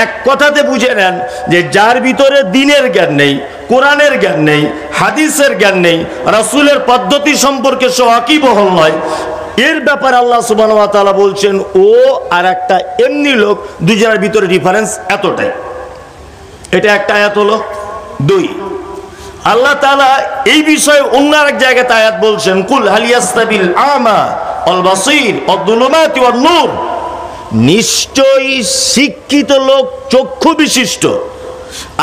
এক কথাতে বুঝে নেন যে যার ভিতরে দ্বীনের জ্ঞান নেই, কোরআনের জ্ঞান নেই, হাদিসের জ্ঞান নেই, রাসূলের পদ্ধতি সম্পর্কে সে ওয়াকিবহাল নয়, এর ব্যাপারে আল্লাহ সুবহানাহু ওয়া তাআলা বলছেন ও আর একটা এমনি লোক, দুজনের ভিতরে ডিফারেন্স এতটাই। এটা একটা আয়াত হলো। দুই, আল্লাহ তাআলা এই বিষয়ে অন্য এক জায়গায় আয়াত বলছেন, কুল হাল ইয়াস্তাবিল আমা ওয়াল বাসীর ওয়াদ-দুলুমাতি ওয়ান-নূর, নিশ্চয়ই শিক্ষিত লোক চক্ষু বিশিষ্ট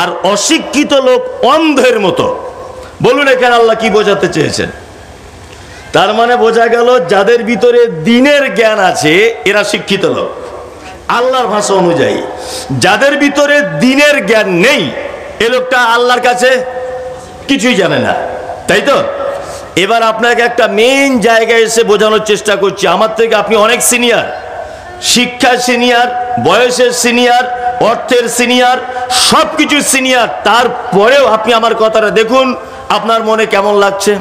আর অশিক্ষিত লোক অন্ধের মতো। বলুন এখানে আল্লাহ কি বোঝাতে চেয়েছেন? তার মানে বোঝা গেল যাদের ভিতরে দ্বীনের জ্ঞান আছে এরা শিক্ষিত লোক আল্লাহর ভাষা অনুযায়ী। যাদের ভিতরে দ্বীনের জ্ঞান নেই এ লোকটা আল্লাহর কাছে কিছুই জানে না, তাই তো? এবার আপনাকে একটা মেইন জায়গায় এসে বোঝানোর চেষ্টা করছি, আমার থেকে আপনি অনেক সিনিয়র, শিক্ষা সিনিয়র, বয়সের সিনিয়র, অর্থের সিনিয়র, সব কিছু সিনিয়র, তারপরেও আপনি আমার কথাটা দেখুন আপনার মনে কেমন লাগছে।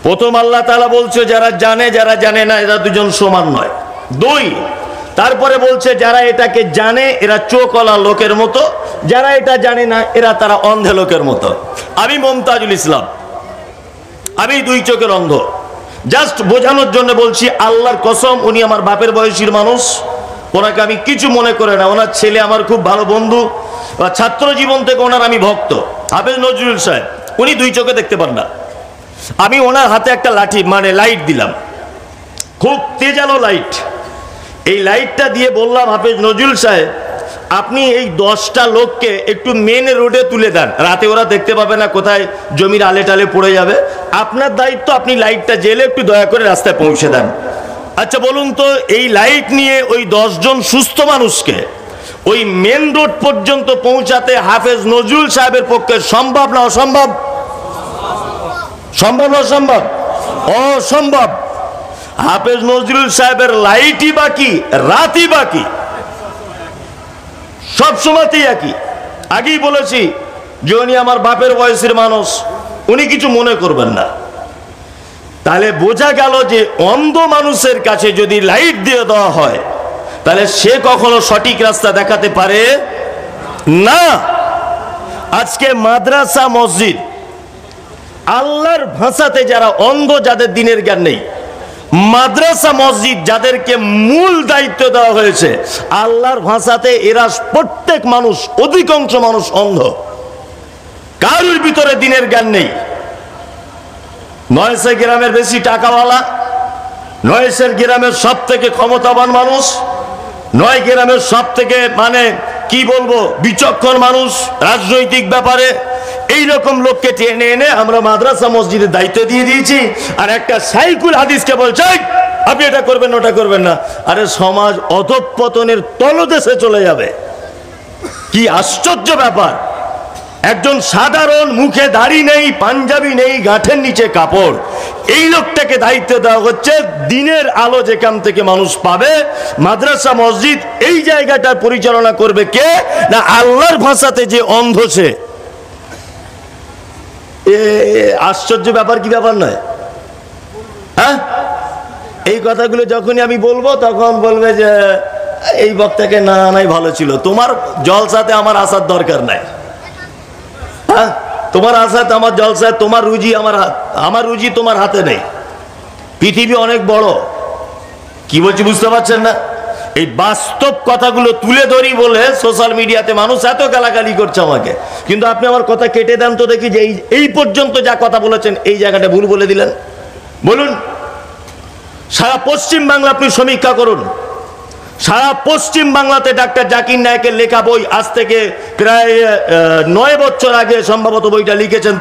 প্রথম আল্লাহ তাআলা বলছে যারা জানে যারা জানে না এরা দুজন সমান নয়। দুই, তারপরে বলছে যারা এটাকে জানে এরা চোখওয়ালা লোকের মতো, যারা এটা জানে না এরা তারা অন্ধে লোকের মতো। আমি মমতাজুল ইসলাম, আমি দুই চোখের অন্ধ। জাস্ট বোঝানোর জন্য বলছি, আল্লাহর কসম উনি আমার বাপের বয়সীর মানুষ, ওনাকে আমি কিছু মনে করে না, ওনার ছেলে আমার খুব ভালো বন্ধু, ছাত্র জীবন থেকে ওনার আমি ভক্ত। হাফেজ নজরুল সাহেব উনি দুই চোখে দেখতে পান না, আমি ওনার হাতে একটা লাঠি মানে লাইট দিলাম, খুব তেজালো লাইট, এই লাইটটা দিয়ে বললাম হাফেজ নজরুল সাহেব আপনি এই 10টা লোককে একটু মেন রোডে তুলে দেন, রাতে ওরা দেখতে পাবে না, কোথায় জমির আলে টালে পড়ে যাবে, আপনার দায়িত্ব, আপনি লাইটটা জ্বেলে একটু দয়া করে রাস্তায় পৌঁছে দেন। আচ্ছা বলুন তো, এই লাইট নিয়ে ওই 10 জন সুস্থ মানুষকে ওই মেন রোড পর্যন্ত পৌঁছাতে হাফেজ নজরুল সাহেবের পক্ষে সম্ভব না অসম্ভব? সম্ভব না অসম্ভব? অসম্ভব। হাফেজ নজরুল সাহেবের লাইটই বাকি, রাতই বাকি, সব সময়তেই একই। আগেই বলেছি যে উনি আমার বাপের বয়সের মানুষ, উনি কিছু মনে করবেন না। তাহলে বোঝা গেল যে অন্ধ মানুষের কাছে যদি লাইট দিয়ে দেওয়া হয় তাহলে সে কখনো সঠিক রাস্তা দেখাতে পারে না। আজকে মাদ্রাসা মসজিদ, আল্লাহর ভাষাতে যারা অন্ধ, যাদের দ্বীনের জ্ঞান নেই, মাদ্রাসা মসজিদ যাদেরকে মূল দায়িত্ব দেওয়া হয়েছে আল্লাহর ভাষাতে, এরা প্রত্যেক মানুষ, অধিকাংশ মানুষ অন্ধ, কারোর ভিতরে দ্বীনের জ্ঞান নেই। 900 গ্রামের বেশি টাকাওয়ালা, 900 গ্রামের সব থেকে ক্ষমতাবান মানুষ, 9 গ্রামের সব থেকে মানে কি বলবো বিচক্ষণ মানুষ রাজনৈতিক ব্যাপারে, এই রকম লোককে টেনে এনে আমরা মাদ্রাসা মসজিদের দায়িত্ব দিয়ে দিয়েছি। আর একটা সাইকুল হাদিসকে বলছে আপনি এটা করবেন না ওটা করবেন না, আরে সমাজ অধঃপতনের তলদেশে চলে যাবে। কি আশ্চর্য ব্যাপার! একজন সাধারণ, মুখে দাড়ি নেই, পাঞ্জাবি নেই, গাঁঠের নিচে কাপড়, এই লোকটাকে দায়িত্ব দেওয়া হচ্ছে দ্বীনের আলো যেখান থেকে মানুষ পাবে, মাদ্রাসা মসজিদ, এই জায়গাটা পরিচালনা করবে কে? না আল্লাহর ভাষাতে যে অন্ধ সে। আশ্চর্য ব্যাপার, কি ব্যাপার নয়? হ্যাঁ, এই কথাগুলো যখনই আমি বলবো তখন বলবে যে এই বক্তাকে না আনাই ভালো ছিল, তোমার জলসাতে আমার আসার দরকার নাই। হ্যাঁ, তোমার আসাতে আমার জলসায়, তোমার রুজি আমার রুজি তোমার হাতে নেই। পৃথিবী অনেক বড়, কি বলছি বুঝতে পারছেন না? এই বাস্তব কথাগুলো তুলে ধরি বলে সোশ্যাল মিডিয়াতে মানুষ এত গালাগালি করছে আমাকে, কিন্তু আপনি আমার কথা কেটে দেন তো দেখি যে এই পর্যন্ত যা কথা বলেছেন এই জায়গাটা ভুল বলে দিলেন। বলুন, সারা পশ্চিম বাংলা আপনি সমীক্ষা করুন, সারা পশ্চিম বাংলাতে ডাক্তার জাকির নায়েকের লেখা বই, আজ থেকে প্রায় 9 বছর আগে সম্ভবত বইটা লিখেছেন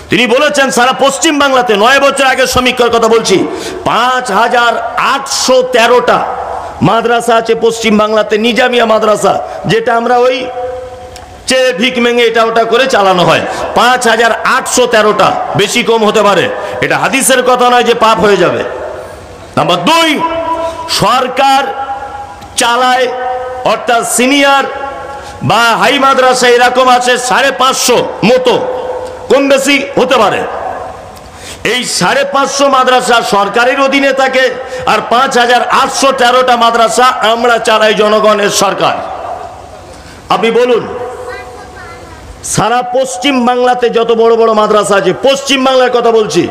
তিনি বলেছেন সারা পশ্চিম বাংলাতে 9 বছর আগে সমীক্ষার কথা বলছি, 5813টা মাদ্রাসা আছে পশ্চিম বাংলাতে, নিজামিয়া মাদ্রাসা, যেটা আমরা ওই চেয়ে ভিক মেঙে এটা ওটা করে চালানো হয়। 5813টা, বেশি কম হতে পারে, এটা হাদিসের কথা নয় যে পাপ হয়ে যাবে। নাম্বার 2, সরকার চালায়, অর্থাৎ সিনিয়র বা হাই মাদ্রাসা এরকম আছে 550 মতো, কম বেশি হতে পারে। এই 550 মাদ্রাসা সরকারের অধীনে থাকে, আর 5813টা মাদ্রাসা আমরা চালাই জনগণের সরকার। আপনি বলুন, সারা পশ্চিম বাংলাতে যত বড় বড় মাদ্রাসা আছে, পশ্চিম বাংলার কথা বলছি,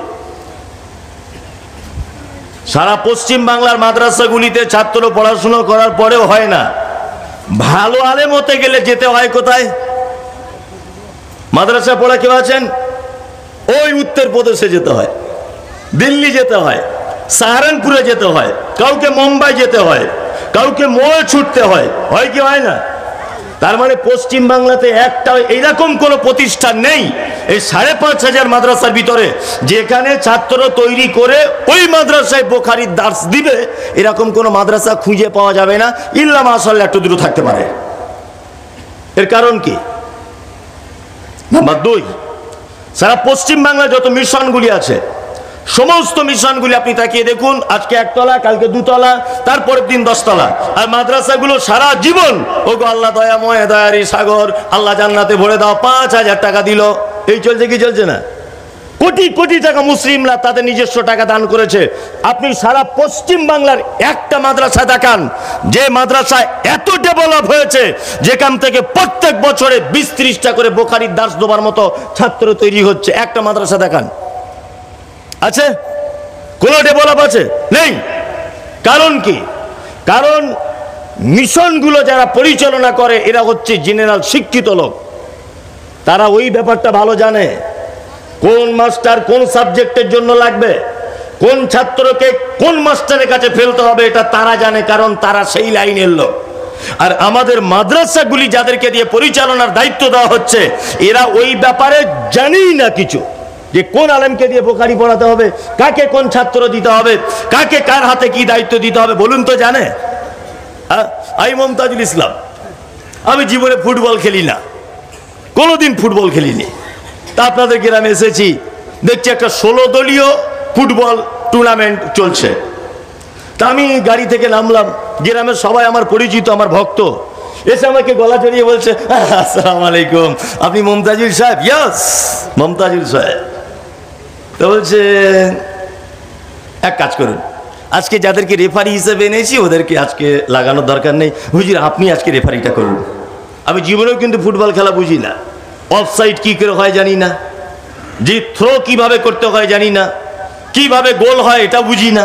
সারা পশ্চিম বাংলার মাদ্রাসাগুলিতে ছাত্র পড়াশোনা করার পরেও হয় না। ভালো আলেম হতে গেলে যেতে হয় কোথায়? মাদ্রাসা পড়া কেউ আছেন? ওই উত্তরপ্রদেশে যেতে হয়, দিল্লি যেতে হয়, সাহারানপুরে যেতে হয়, কাউকে মুম্বাই যেতে হয়, কাউকে মোড়ে ছুটতে হয়, হয় কি হয় না? তার মানে পশ্চিম বাংলাতে একটা এইরকম কোনো প্রতিষ্ঠান নেই এই 5,500 মাদ্রাসার ভিতরে যেখানে ছাত্র তৈরি করে ওই মাদ্রাসায় বুখারীর দার্স দিবে, এরকম কোনো মাদ্রাসা খুঁজে পাওয়া যাবে না, ইল্লা মাশাআল্লাহ একটু দূর থাকতে পারে। এর কারণ কি? নাম্বার 2, সারা পশ্চিম বাংলা যত মিশনগুলি আছে, সমস্ত মিশনগুলি আপনি তাকিয়ে দেখুন, আজকে 1 তলা, কালকে 2 তলা, তারপরের দিন 10 তলা। আর মাদ্রাসাগুলো সারা জীবন, ওগো আল্লাহ দয়াময় দয়ারি সাগর, আল্লাহ জান্নাতে ভরে দাও, 5,000 টাকা দিল, এই চলছে কি চলছে না? কোটি কোটি টাকা মুসলিমরা তাদের নিজস্ব টাকা দান করেছে। আপনি সারা পশ্চিম বাংলার একটা মাদ্রাসা দেখান যে মাদ্রাসায় এত ডেভেলপ হয়েছে, যেখান থেকে প্রত্যেক বছরে 20-30টা করে বুখারীর দার্স দেওয়ার মতো ছাত্র তৈরি হচ্ছে। একটা মাদ্রাসা দেখান, আছে? কোন ডেভেলপ আছে? নেই। কারণ কি? কারণ মিশনগুলো যারা পরিচালনা করে এরা হচ্ছে জেনারেল শিক্ষিত লোক, তারা ওই ব্যাপারটা ভালো জানে, কোন মাস্টার কোন সাবজেক্টের জন্য লাগবে, কোন ছাত্রকে কোন মাস্টারের কাছে ফেলতে হবে, এটা তারা জানে, কারণ তারা সেই লাইনের লোক। আর আমাদের মাদ্রাসাগুলি যাদেরকে দিয়ে পরিচালনার দায়িত্ব দেওয়া হচ্ছে, এরা ওই ব্যাপারে জানেই না কিছু, যে কোন আলেমকে দিয়ে বুখারী পড়াতে হবে, কাকে কোন ছাত্র দিতে হবে, কাকে কার হাতে কি দায়িত্ব দিতে হবে, বলুন তো জানে? আমি মমতাজুল ইসলাম, আমি জীবনে ফুটবল খেলি না, কোনোদিন ফুটবল খেলিনি। তা আপনাদের গ্রামে এসেছি, দেখছি একটা 16 দলীয় ফুটবল টুর্নামেন্ট চলছে। তা আমি গাড়ি থেকে নামলাম, গ্রামের সবাই আমার পরিচিত, আমার ভক্ত, এসে আমাকে গলা জড়িয়ে বলছে, আসসালামু আলাইকুম, আপনি মমতাজুল সাহেব? ইয়াস, মমতাজুল সাহেব। তো বলছে, এক কাজ করুন, আজকে যাদেরকে রেফারি হিসেবে এনেছি ওদেরকে আজকে লাগানোর দরকার নেই, হুজুর আপনি আজকে রেফারিটা করুন। আমি জীবনেও কিন্তু ফুটবল খেলা বুঝি না, অফসাইড কি করে হয় জানি না, যে থ্রো কিভাবে করতে হয় জানি না, কিভাবে গোল হয় এটা বুঝি না,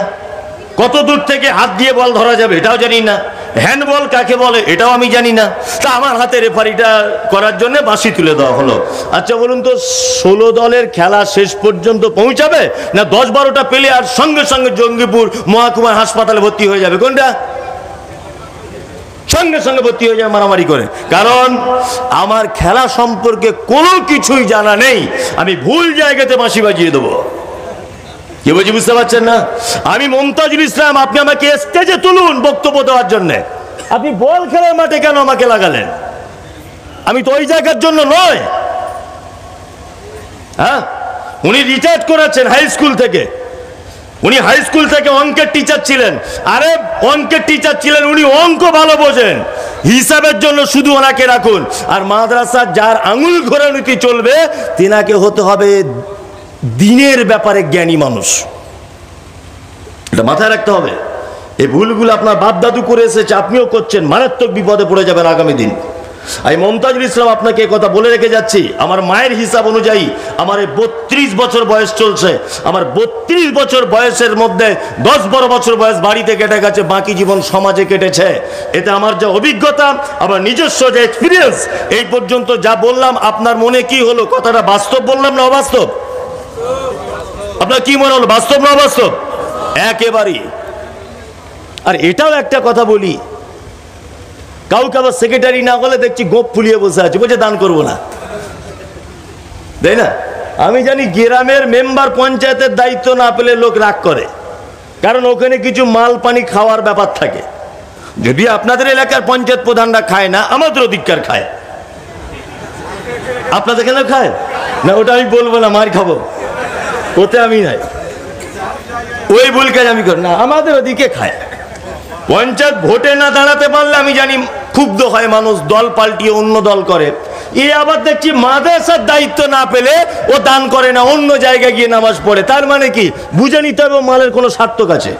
কত দূর থেকে হাত দিয়ে বল ধরা যাবে এটাও জানি না, হ্যান্ডবল কাকে বলে এটাও আমি জানি না। তা আমার হাতে রেফারিটা করার জন্য বাঁশি তুলে দেওয়া হলো। আচ্ছা বলুন তো, 16 দলের খেলা শেষ পর্যন্ত পৌঁছাবে না 10-12টা পেলে আর সঙ্গে সঙ্গে জঙ্গিপুর মহকুমা হাসপাতালে ভর্তি হয়ে যাবে? কোনটা? সঙ্গে সঙ্গে ভর্তি হয়ে যায় মারামারি করে। কারণ আমার খেলা সম্পর্কে কোনো কিছুই জানা নেই, আমি ভুল জায়গাতে বাঁশি বাজিয়ে দেবো। কি বলছি বুঝতে পারছেন না? আমি মমতাজুল ইসলাম, আপনি আমাকে স্টেজে তুলুন বক্তব্য দেওয়ার জন্য, আপনি বল খেলার মাঠে কেন আমাকে লাগালেন? আমি তো ওই জায়গার জন্য নয়। হ্যাঁ, উনি রিটায়ার্ড করেছেন হাই স্কুল থেকে, উনি হাই স্কুল থেকে অঙ্কের টিচার ছিলেন। আরে অঙ্কের টিচার ছিলেন, উনি অঙ্ক ভালো বোঝেন, হিসাবের জন্য শুধু ওনাকে রাখুন। আর মাদ্রাসার যার আঙুল ঘোরানোতে চলবে, তিনাকে হতে হবে দিনের ব্যাপারে জ্ঞানী মানুষ। এটা মাথায় রাখতে হবে। এই ভুলগুলো আপনার বাপ দাদু করে এসেছে, আপনিও করছেন, মারাত্মক বিপদে পড়ে যাবেন আগামী দিন। আমি মমতাজুল ইসলাম আপনাকে কথা বলে রেখে যাচ্ছি, আমার মায়ের হিসাব অনুযায়ী আমার 32 বছর বয়স চলছে। আমার 32 বছর বয়সের মধ্যে 10-12 বছর বয়স বাড়িতে কেটে গেছে, বাকি জীবন সমাজে কেটেছে। এতে আমার যা অভিজ্ঞতা, আমার নিজস্ব যে এক্সপিরিয়েন্স, এই পর্যন্ত যা বললাম, আপনার মনে কি হলো? কথাটা বাস্তব বললাম না অবাস্তব? আপনার কি মনে হলো, বাস্তব না অবাস্তব? একেবারেই। আর এটাও একটা কথা বলি, কাউকে আবার সেক্রেটারি না হলে দেখছি গোপ ফুলিয়ে বসে আছে, বলছে দান করবো না, তাই না? আমি জানি গ্রামের মেম্বার পঞ্চায়েতের দায়িত্ব না পেলে লোক রাগ করে, কারণ ওখানে কিছু মাল পানি খাওয়ার ব্যাপার থাকে। যদি আপনাদের এলাকার পঞ্চায়েত প্রধানরা খায় না, আমাদের অধিকার খায়। আপনাদের কেন খায় না ওটা আমি বলবো না, মার খাবো, ওতে আমি নাই, ওই ভুল কাজ আমি করি না, আমাদের ওদিকে খায়। পঞ্চায়েত ভোটে না দাঁড়াতে পারলে আমি জানি ক্ষুব্ধ হয় মানুষ, দল পাল্টিয়ে অন্য দল করে। এ আবার দেখছি মাদ্রাসার দায়িত্ব না পেলে ও দান করে না, অন্য জায়গায় গিয়ে নামাজ পড়ে। তার মানে কি? বুঝে নিতে হবে মালের কোনো সার্থক আছে।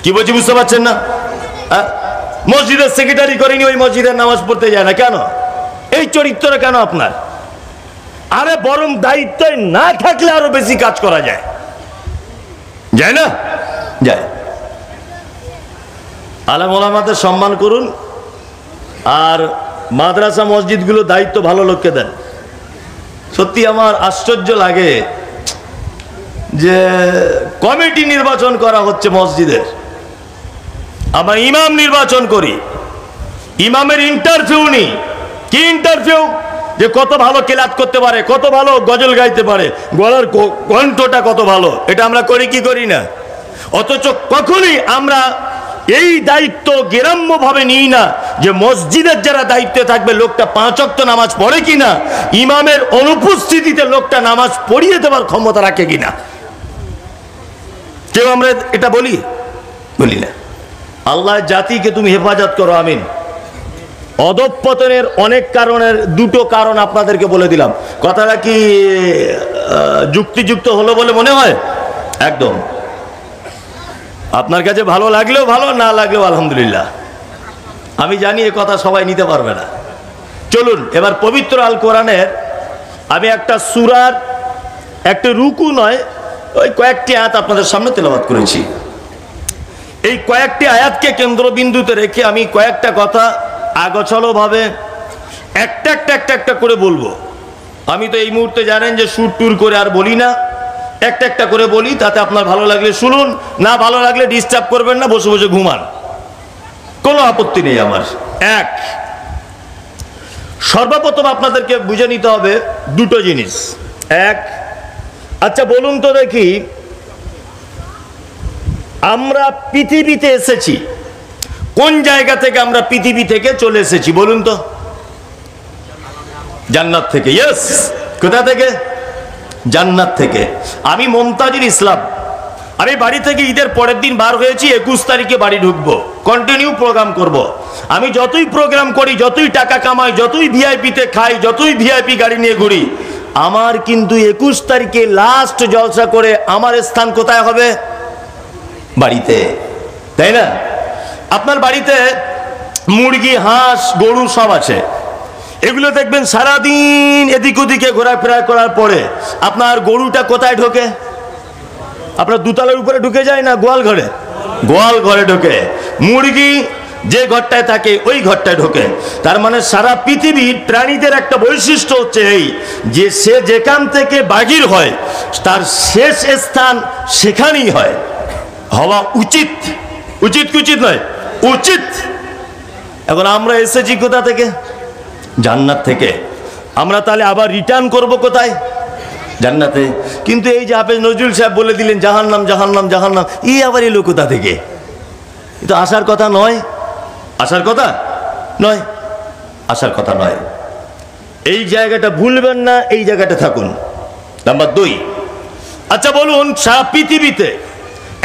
কি বলছি বুঝতে পারছেন না? মসজিদের সেক্রেটারি করিনি, ওই মসজিদের নামাজ পড়তে যায় না কেন? এই চরিত্র কেন আপনার? আরে বরং দায়িত্ব না থাকলে আরো বেশি কাজ করা যায়, যায় না? যায়। আলেম ওলামাদের সম্মান করুন, আর মাদ্রাসা মসজিদগুলো দায়িত্ব ভালো লোককে দেন। সত্যি আমার আশ্চর্য লাগে যে কমিটি নির্বাচন করা হচ্ছে মসজিদের, আমরা ইমাম নির্বাচন করি, ইমামের ইন্টারভিউ নি। কি ইন্টারভিউ? যে কত ভালো কেলাত করতে পারে, কত ভালো গজল গাইতে পারে, গলার কণ্ঠটা কত ভালো। এটা আমরা করি কি করি না? অথচ কখনই আমরা এই দায়িত্ব গ্রাম্য ভাবে নিই না যে মসজিদের যারা দায়িত্বে থাকবে লোকটা 5 ওয়াক্ত নামাজ পড়ে কিনা, ইমামের অনুপস্থিতিতে লোকটা নামাজ পড়িয়ে দেওয়ার ক্ষমতা রাখে কিনা। কেউ আমরা এটা বলি? বলি না। আল্লাহ জাতিকে তুমি হেফাজত করো, আমিন। অধঃপতনের অনেক কারণের দুটো কারণ আপনাদেরকে বলে দিলাম। কথাটা কি যুক্তিযুক্ত হলো বলে মনে হয়? একদম। আপনার কাছে ভালো লাগলেও ভালো, না লাগলেও আলহামদুলিল্লাহ। আমি জানি এ কথা সবাই নিতে পারবে না। চলুন এবার পবিত্র আল কোরআনের আমি একটা সূরার একটা রুকু নয়, ওই কয়েকটি আয়াত আপনাদের সামনে তেলাওয়াত করেছি। এই কয়েকটি আয়াতকে কেন্দ্রবিন্দুতে রেখে আমি কয়েকটা কথা আগোছালোভাবে একটা একটা করে বলবো। আমি তো এই মুহূর্তে জানেন যে সুর টুর করে আর বলি না, একটা একটা করে বলি, তাতে আপনার ভালো লাগলে শুনুন, না ভালো লাগলে ডিস্টার্ব করবেন না, বসে বসে ঘুমান, কোনো আপত্তি নেই আমার। এক, সর্বপ্রথম আপনাদেরকে বুঝে নিতে হবে দুটো জিনিস। এক, আচ্ছা বলুন তো দেখি, আমরা পৃথিবীতে এসেছি কোন জায়গা থেকে? আমরা পৃথিবী থেকে চলে এসেছি বলুন তো? জান্নাত থেকে। ইয়েস। কোথা থেকে? জান্নাত থেকে। আমি মুমতাজুল ইসলাম, আমি বাড়ি থেকে ঈদের পরের দিন বার হয়েছি, 21 তারিখে বাড়ি ঢুকবো, কন্টিনিউ প্রোগ্রাম করব। আমি যতই প্রোগ্রাম করি, যতই টাকা কামাই, যতই ভিআইপিতে খাই, যতই ভিআইপি গাড়ি নিয়ে ঘুরি, আমার কিন্তু 21 তারিখে লাস্ট জলসা করে আমার স্থান কোথায় হবে? বাড়িতে, তাই না? আপনার বাড়িতে মুরগি, হাঁস, গরু সব আছে, এগুলো দেখবেন সারাদিন এদিক ওদিকে ঘোরাফেরা করার পরে আপনার গরুটা কোথায় ঢোকে? আপনার দুতলার উপরে ঢুকে যায় না গোয়াল ঘরে? গোয়াল ঘরে ঢোকে। মুরগি যে ঘরটায় থাকে ওই ঘরটায় ঢোকে। তার মানে সারা পৃথিবীর প্রাণীদের একটা বৈশিষ্ট্য হচ্ছে এই যে সে যেখান থেকে বাগির হয় তার শেষ স্থান সেখানেই হয়, হওয়া উচিত। উচিত কি উচিত নয়? উচিত। এখন আমরা এসেছি কোথা থেকে? জান্নাত থেকে। আমরা তাহলে আবার রিটার্ন করব কোথায়? জান্নাতে। কিন্তু এই যে হাফেজ নজরুল সাহেব বলে দিলেন জাহান্নাম জাহান্নাম জাহান্নাম, এই আবার এলো কোথা থেকে? এটা আসার কথা নয়, আসার কথা নয়, আসার কথা নয়। এই জায়গাটা ভুলবেন না, এই জায়গাটা থাকুন। নাম্বার 2, আচ্ছা বলুন সারা পৃথিবীতে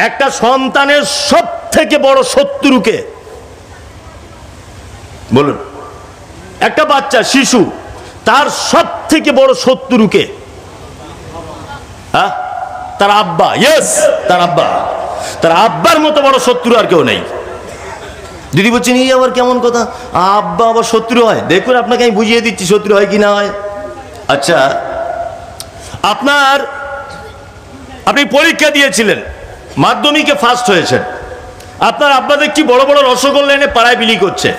একটা সন্তানের সব থেকে বড় শত্রুকে বলুন? একটা বাচ্চা শিশু, তার সব থেকে বড় শত্রুকে? হ্যাঁ, তার আব্বা। ইয়েস, তার আব্বা। তার আব্বার মতো বড় শত্রু আর কেউ নেই। দিদি বলছেন এই আবার কেমন কথা, আব্বা আবার শত্রু হয়? দেখুন আপনাকে আমি বুঝিয়ে দিচ্ছি শত্রু হয় কি না হয়। আচ্ছা, আপনি পরীক্ষা দিয়েছিলেন, মাধ্যমিকে ফার্স্ট হয়েছেন, আপনার আব্বা দেখছি বড় বড় রসগোল্লা এনে পাড়ায় বিলি করছে।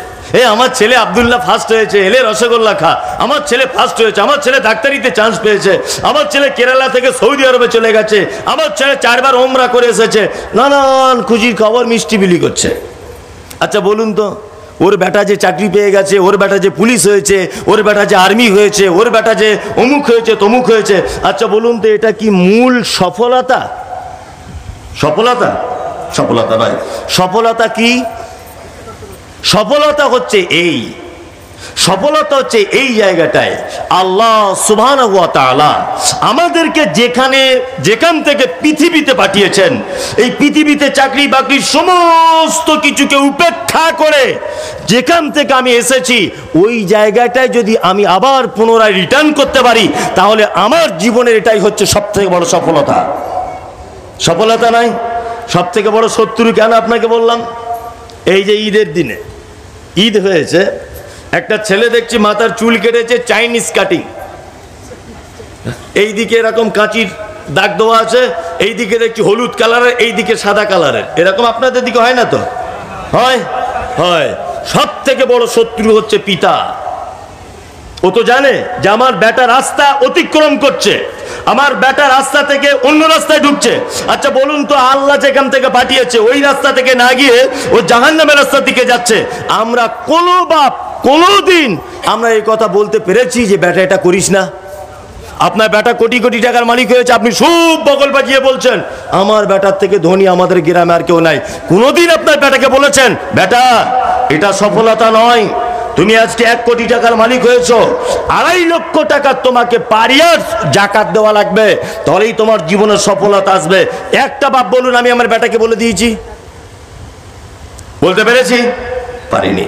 আমার ছেলে আব্দুল্লাহ ফার্স্ট হয়েছে, এলে রসগোল্লা খা। আমার ছেলে ফার্স্ট হয়েছে, আমার ছেলে ডাক্তারিতে চান্স পেয়েছে, আমার ছেলে কেরালা থেকে সৌদি আরবে চলে গেছে, আমার ছেলে 4 বার ওমরা করে এসেছে, নানান খুশির খবর মিষ্টি বিলি করছে। আচ্ছা বলুন তো, ওর বেটা যে চাকরি পেয়ে গেছে, ওর বেটা যে পুলিশ হয়েছে, ওর বেটা যে আর্মি হয়েছে, ওর বেটা যে অমুক হয়েছে তমুক হয়েছে, আচ্ছা বলুন তো এটা কি মূল সফলতা? সফলতা? সফলতা নয়। সফলতা কি? সফলতা হচ্ছে এই, সফলতা হচ্ছে এই জায়গাটায় আল্লাহ সুবহানাহু ওয়া তাআলা আমাদেরকে যেখান থেকে পৃথিবীতে পাঠিয়েছেন, এই পৃথিবীতে চাকরি বাকরি সমস্ত কিছুকে উপেক্ষা করে যেখান থেকে আমি এসেছি ওই জায়গাটায় যদি আমি আবার পুনরায় রিটার্ন করতে পারি, তাহলে আমার জীবনের এটাই হচ্ছে সব থেকে বড় সফলতা। সফলতা নাই? সব থেকে বড় শত্রু কেন আপনাকে বললাম? এই যে ঈদের দিনে ঈদ হয়েছে, একটা ছেলে দেখছি মাথার চুল কেটেছে চাইনিজ কাটিং, এইদিকে এরকম কাঁচির দাগ দেওয়া আছে, এইদিকে দেখছি হলুদ কালারের, এইদিকে সাদা কালারের। এরকম আপনাদের দিকে হয় না তো? হয় হয়। সব থেকে বড় শত্রু হচ্ছে পিতা। ও তো জানে যে আমার বেটা রাস্তা অতিক্রম করছে, আমার বেটা রাস্তা থেকে অন্য রাস্তায় ঢুকছে। আচ্ছা বলুন তো, আল্লাহ যেখান থেকে পাঠিয়েছে ওই রাস্তা থেকে না গিয়ে ও জাহান্নামের রাস্তার দিকে যাচ্ছে। আমরা কোনো বাপ কোনোদিন আমরা এই কথা বলতে পেরেছি যে বেটা এটা করিস না? আপনার বেটা কোটি কোটি টাকার মালিক হয়েছে, আপনি খুব বগল বাজিয়ে বলছেন আমার বেটার থেকে ধনী আমাদের গ্রামে আর কেউ নাই। কোনোদিন আপনার বেটাকে বলেছেন বেটা এটা সফলতা নয়, তুমি আজকে 1 কোটি টাকার মালিক হয়েছো, 2.5 লক্ষ টাকা তোমাকে পারিয়ার জাকাত দেওয়া লাগবে, তাহলেই তোমার জীবনের সফলতা আসবে? একটা বাপ বলুন আমি আমার বেটাকে বলে দিয়েছি? বলতে পেরেছি? পারিনি।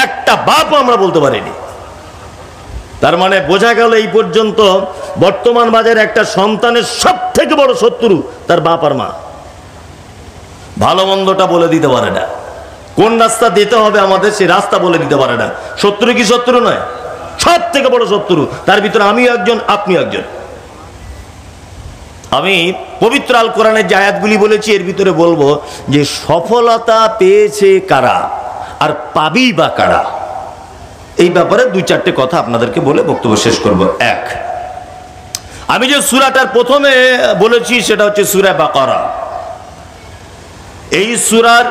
একটা বাপ আমরা বলতে পারিনি। তার মানে বোঝা গেল এই পর্যন্ত বর্তমান বাজারে একটা সন্তানের সব থেকে বড় শত্রু তার বাপ আর মা। ভালো মন্দটা বলে দিতে পারে না, কোন রাস্তা দিতে হবে আমাদের সেই রাস্তা বলে দিতে পারে না। শত্রু কি শত্রু নয়? সব থেকে বড় শত্রু। তার ভিতরে আমিও একজন, আপনিও একজন। আমি পবিত্র আল কোরআনের যে আয়াতগুলি বলেছি এর ভিতরে বলবো যে সফলতা পেয়েছে কারা আর পাবি বা কারা, এই ব্যাপারে 2-4টে কথা আপনাদেরকে বলে বক্তব্য শেষ করব। এক, আমি যে সূরাটার প্রথমে বলেছি সেটা হচ্ছে সূরা বাকারা। এই সূরার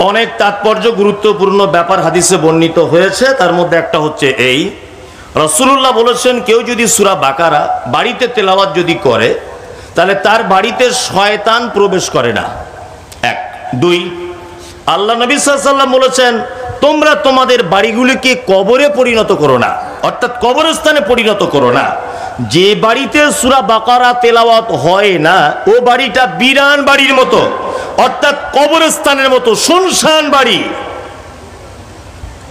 অনেক তাৎপর্য গুরুত্বপূর্ণ ব্যাপার হাদিসে বর্ণিত হয়েছে। তার মধ্যে একটা হচ্ছে এই, রাসূলুল্লাহ বলেছেন কেউ যদি সূরা বাকারা বাড়িতে তেলাওয়াত যদি করে তাহলে তার বাড়িতে শয়তান প্রবেশ করে না। 1। 2, আল্লাহ নবী সাল্লাল্লাহু আলাইহি ওয়াসাল্লাম বলেছেন তোমরা তোমাদের বাড়িগুলিকে কবরে পরিণত করো না, অর্থাৎ কবরস্থানে পরিণত করো না। যে বাড়িতে সূরা বাকারা তেলাওয়াত হয় না ও বাড়িটা বিরান বাড়ির মতো, অর্থাৎ কবরস্থানের মতো শুনশান বাড়ি,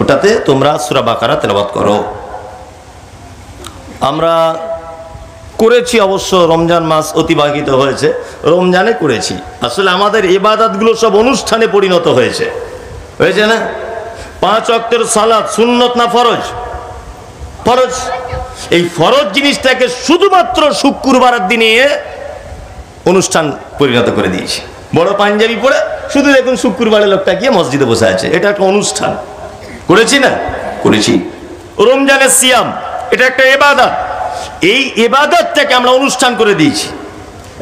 ওটাতে তোমরা সূরা বাকারা তেলাওয়াত করো। আমরা করেছি, অবশ্য রমজান মাস অতিবাহিত হয়েছে, রমজানে করেছি। আসলে আমাদের ইবাদতগুলো সব অনুষ্ঠানে পরিণত হয়েছে, হয়েছে না? 5 ওয়াক্তের সালাত সুন্নত না ফরজ? ফরজ। এই ফরজ জিনিসটাকে শুধুমাত্র শুক্রবারের দিনে অনুষ্ঠান পরিণত করে দিয়েছি। বড় পাঞ্জাবি পরে শুধু দেখুন শুক্রবারে লোকটা গিয়ে মসজিদে বসে আছে, এটা একটা অনুষ্ঠান। করেছি না? করেছি। রমজানের সিয়াম এটা একটা ইবাদত, এই ইবাদতটাকে আমরা অনুষ্ঠান করে দিয়েছি।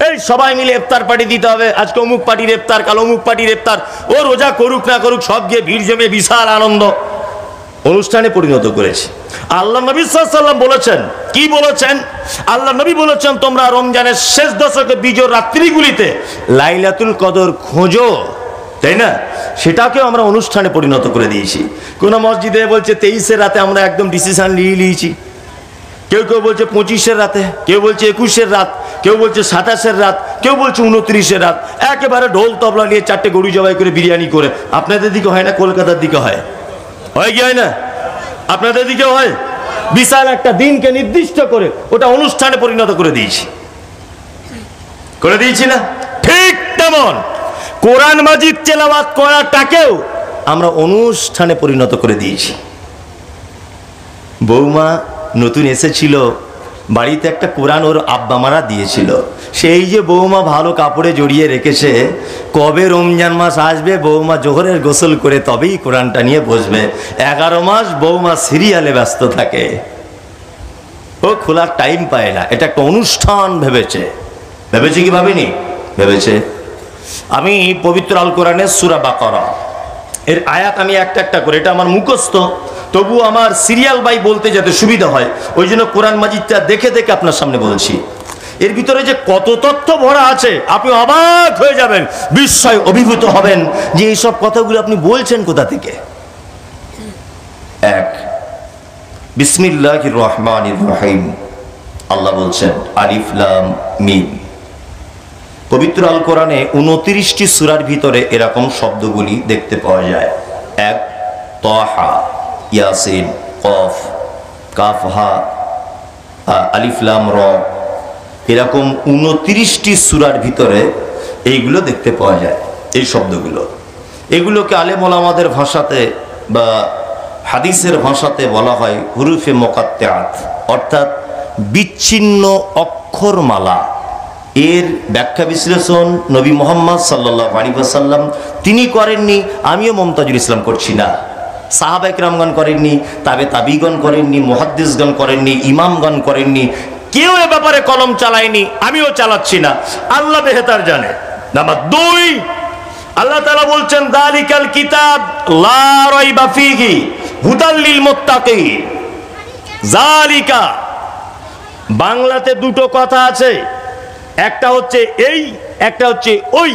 এই সবাই মিলে ইফতার পার্টি দিতে হবে, আজকে অমুক পার্টির ইফতার, কাল অমুক পার্টির ইফতার, ও রোজা করুক না করুক সব গিয়ে ভিড় জমে বিশাল আনন্দ, অনুষ্ঠানে পরিণত করেছি। আল্লাহ নবী সাল্লাল্লাহু আলাইহি ওয়াসাল্লাম বলেছেন, কি বলেছেন? আল্লাহ নবী বলেছেন তোমরা রমজানের শেষ দশকে বিজয় রাত্রিগুলিতে লাইলাতুল কদর খোঁজো, তাই না? সেটাকেও আমরা অনুষ্ঠানে পরিণত করে দিয়েছি। কোন মসজিদে বলছে 23-এর রাতে আমরা একদম ডিসিশন নিয়েছি, কেউ কেউ বলছে 25-এর রাতে, কেউ বলছে 21-এর রাত, কেউ বলছে 27-এর রাত, কেউ বলছে 29-এর রাত, একেবারে ঢোল তবলা নিয়ে 4টে গরু জবাই করে বিরিয়ানি করে। আপনাদের দিকে হয় না? কলকাতার দিকে হয়, হয় কি হয় না? আপনাদের দিকেও হয়? বিশাল একটা দিনকে নির্দিষ্ট করে ওটা অনুষ্ঠানে পরিণত করে দিয়েছি, করে দিয়েছি না? ঠিক তেমন কোরআন মাজিদ তেলাওয়াত করাটাকেও আমরা অনুষ্ঠানে পরিণত করে দিয়েছি। বৌমা নতুন এসেছিল, বাড়িতে একটা কোরআন ওর আব্বা মারা দিয়েছিল, সেই যে বৌমা ভালো কাপড়ে জড়িয়ে রেখেছে, কবে রমজান মাস আসবে বৌমা জোহরের গোসল করে তবেই কোরআনটা নিয়ে বসবে। 11 মাস বৌমা সিরিয়ালে ব্যস্ত থাকে, ও খোলার টাইম পায় না। এটা একটা অনুষ্ঠান ভেবেছে, ভেবেছে কি ভাবিনি? ভেবেছে। আমি পবিত্র আল কোরআনের সূরা বাকারা এর আয়াত আমি একটা একটা করে, এটা আমার মুখস্থ, তবু আমার সিরিয়াল বাই বলতে যাতে সুবিধা হয় ওই জন্য কোরআন মাজিদটা দেখে দেখে আপনার সামনে বলছি। এর ভিতরে যে কত তথ্য ভরা আছে আপনি অবাক হয়ে যাবেন, বিস্ময় অভিভূত হবেন যে এইসব কথাগুলো আপনি বলছেন কোথা থেকে। 1, বিসমিল্লাহির রহমানির রহিম। আল্লাহ বলছেন আলিফ লাম মিম। পবিত্র আল কোরআনে 29টি সূরার ভিতরে এরকম শব্দগুলি দেখতে পাওয়া যায়। 1, তাহা, ইয়াসিন, কফ, কাফ হা, আলিফ লাম র, এরকম 29টি সূরার ভিতরে এইগুলো দেখতে পাওয়া যায়, এই শব্দগুলো। এগুলোকে আলেম ওলামাদের ভাষাতে বা হাদিসের ভাষাতে বলা হয় হুরুফে মুকাত্তাআত, অর্থাৎ বিচ্ছিন্ন অক্ষরমালা। এর ব্যাখ্যা বিশ্লেষণ নবী মুহাম্মদ সাল্লাল্লাহু আলাইহি ওয়াসাল্লাম তিনি করেননি, আমিও মুমতাজুল ইসলাম করছি না। সাহাবা ইকরামগণ করেননি, তাবিগণ করেননি, মুহাদ্দিসগণ করেননি, ইমামগণ করেননি, কেউ এ ব্যাপারে কলম চালায়নি, আমিও চালাচ্ছি না, আল্লাহ বেহেতার জানে। নাম্বার 2, আল্লাহ তাআলা বলছেন যালিকাল কিতাব লা রাইবা ফীহি হুদাল লিল মুত্তাকিন। যালিকা বাংলাতে দুটো কথা আছে, একটা হচ্ছে এই, একটা হচ্ছে ওই।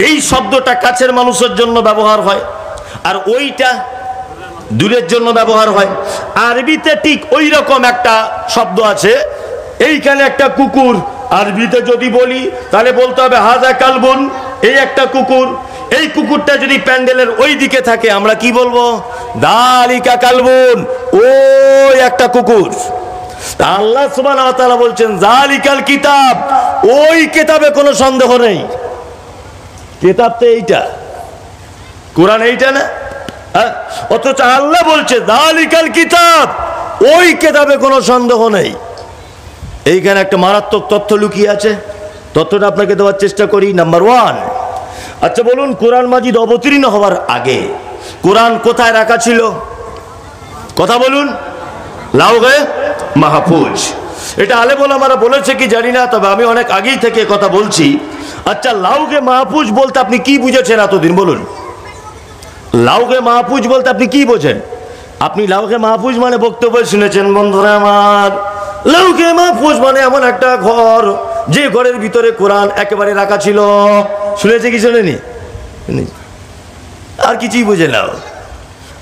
এই শব্দটা কাছের মানুষের জন্য ব্যবহার হয়, আর ওইটা দূরের জন্য ব্যবহার হয়। আরবিতে ঠিক ওই রকম একটা শব্দ আছে, এইখানে একটা কুকুর, আরবিতে যদি বলি তাহলে বলতে হবে হাযা কালবুন, এই একটা কুকুর। এই কুকুরটা যদি প্যান্ডেলের ওই দিকে থাকে আমরা কি বলবো? যালিকা কালবুন, ওই একটা কুকুর। আল্লাহ সুবহানাহু ওয়া তাআলা বলছেন যালিকাল কিতাব, ওই কিতাবে কোনো সন্দেহ নেই। কিতাব তো এইটা, কোরআন এইটা না? অথচ আল্লাহ বলছে যালিকাল কিতাব, ওই কিতাবে কোনো সন্দেহ নেই। এইখানে একটা মারাত্মক তথ্য লুকিয়ে আছে, তথ্যটা আপনাকে দেওয়ার চেষ্টা করি। নাম্বার 1, আচ্ছা বলুন, কোরআন মাজিদ অবতীর্ণ হওয়ার আগে কোরআন কোথায় রাখা ছিল? কথা বলুন। লাউহে মাহফুজ। এটা আলেম ওলামারা বলেছে কি জানি না, তবে আমি অনেক আগেই থেকে কথা বলছি। আচ্ছা, লাউহে মাহফুজ বলতে আপনি কি বুঝেছেন এতদিন বলুন? লাউহে মাহফুজ বলতে আপনি কি বোঝেন? আপনি লাউহে মাহফুজ মানে বক্তব্য শুনেছেন বন্ধুরা আমার। লাউহে মাহফুজ মানে এমন একটা ঘর, যে ঘরের ভিতরে কোরআন একেবারে রাখা ছিল। শুনেছে কি শোনেনি? আর কিছুই বুঝে নাও।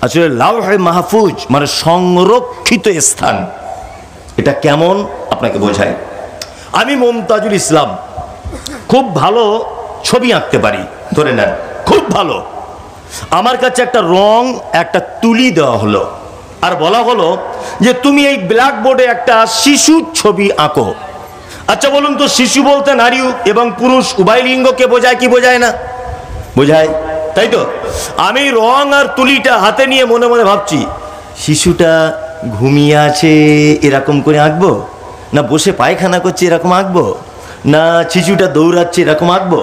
আসলে লাউহে মাহফুজ মানে সংরক্ষিত স্থান। এটা কেমন আপনাকে বোঝাই। আমি মুমতাজুল ইসলাম খুব ভালো ছবি আঁকতে পারি, ধরে নেন খুব ভালো। আমার কাছে একটা রং, একটা তুলি দেওয়া হলো, আর বলা হলো যে তুমি এই ব্ল্যাকবোর্ডে একটা শিশুর ছবি আঁকো। আচ্ছা বলুন তো, শিশু বলতে নারী এবং পুরুষ উভয় লিঙ্গকে বোঝায় কি বোঝায় না? বোঝায়, তাই তো? আমি রং আর তুলিটা হাতে নিয়ে মনে মনে ভাবছি, শিশুটা ঘুমিয়ে আছে এরকম করে আঁকবো, না বসে পায়খানা করছে এরকম আঁকবো, না শিশুটা দৌড়াচ্ছে এরকম আঁকবো,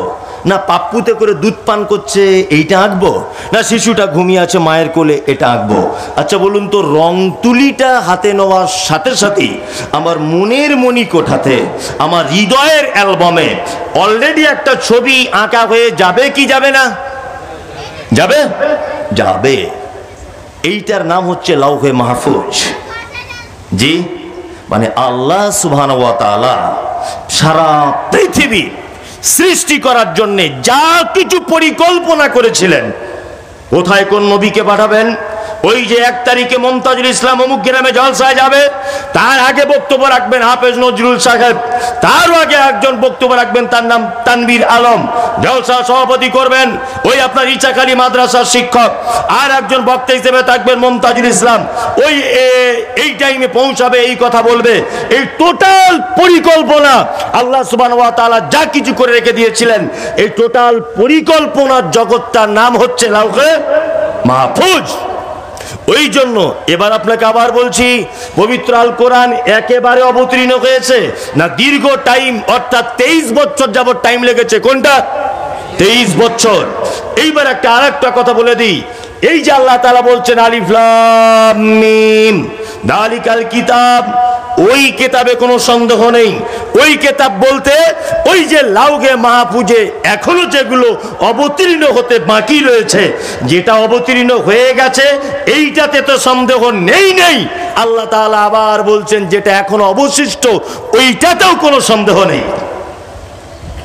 না পাপ্পুতে করে দুধ পান করছে এইটা আঁকবো, না শিশুটা ঘুমিয়ে আছে মায়ের কোলে এটা আঁকবো। আচ্ছা বলুন তো, রং তুলিটা হাতে নেওয়ার সাথে সাথেই আমার মনের মণিকোঠাতে, আমার হৃদয়ের অ্যালবামে অলরেডি একটা ছবি আঁকা হয়ে যাবে কি যাবে না? যাবে, যাবে। এইটার নাম হচ্ছে লাউহে মাহফুজ। জি, মানে আল্লাহ সুবহানাহু ওয়া তাআলা সারা পৃথিবী সৃষ্টি করার জন্য যা কিছু পরিকল্পনা করেছিলেন, কোথায় কোন নবীকে পাঠাবেন, ওই যে 1 তারিখে মুমতাজুল ইসলাম অমুক গ্রামে জলসায় যাবে, তার আগে বক্তব্য রাখবেন হাফেজ নজরুল সাহেব, তারও আগে একজন বক্তব্য রাখবেন, তার নাম তানবীর আলম, জলসা সভাপতি করবেন ওই আপনার ইচাখালী মাদ্রাসার শিক্ষক, আর একজন বক্তা হিসেবে থাকবেন মুমতাজুল ইসলাম, ওই এই টাইমে পৌঁছাবে, এই কথা বলবে। এই টোটাল পরিকল্পনা আল্লাহ সুবহানাহু ওয়া তাআলা যা কিছু করে রেখে দিয়েছিলেন, এই টোটাল পরিকল্পনার জগৎটার নাম হচ্ছে লাউহে মাহফুজ। ওই জন্য এবার আপনাকে আবার বলছি, পবিত্র আল কোরআন একেবারে অবতীর্ণ হয়েছে না দীর্ঘ টাইম, অর্থাৎ 23 বছর যাবত টাইম লেগেছে। কোনটা? 23 বছর। এইবার একটা আরেকটা কথা বলে দিই, এই যে আল্লাহ তাআলা বলছেন আলিফ লাম মিম যালিকাল কিতাব, ওই কিতাবে কোনো সন্দেহ নেই। ওই কিতাব বলতে ওই যে লাউহে মাহফুজে এখনো যেগুলো অবতীর্ণ হতে বাকি রয়েছে, যেটা অবতীর্ণ হয়ে গেছে এইটাতে তো সন্দেহ নেই। আল্লাহ তাআলা আবার বলছেন যেটা এখনো অবশিষ্ট ওইটাতেও কোনো সন্দেহ নেই।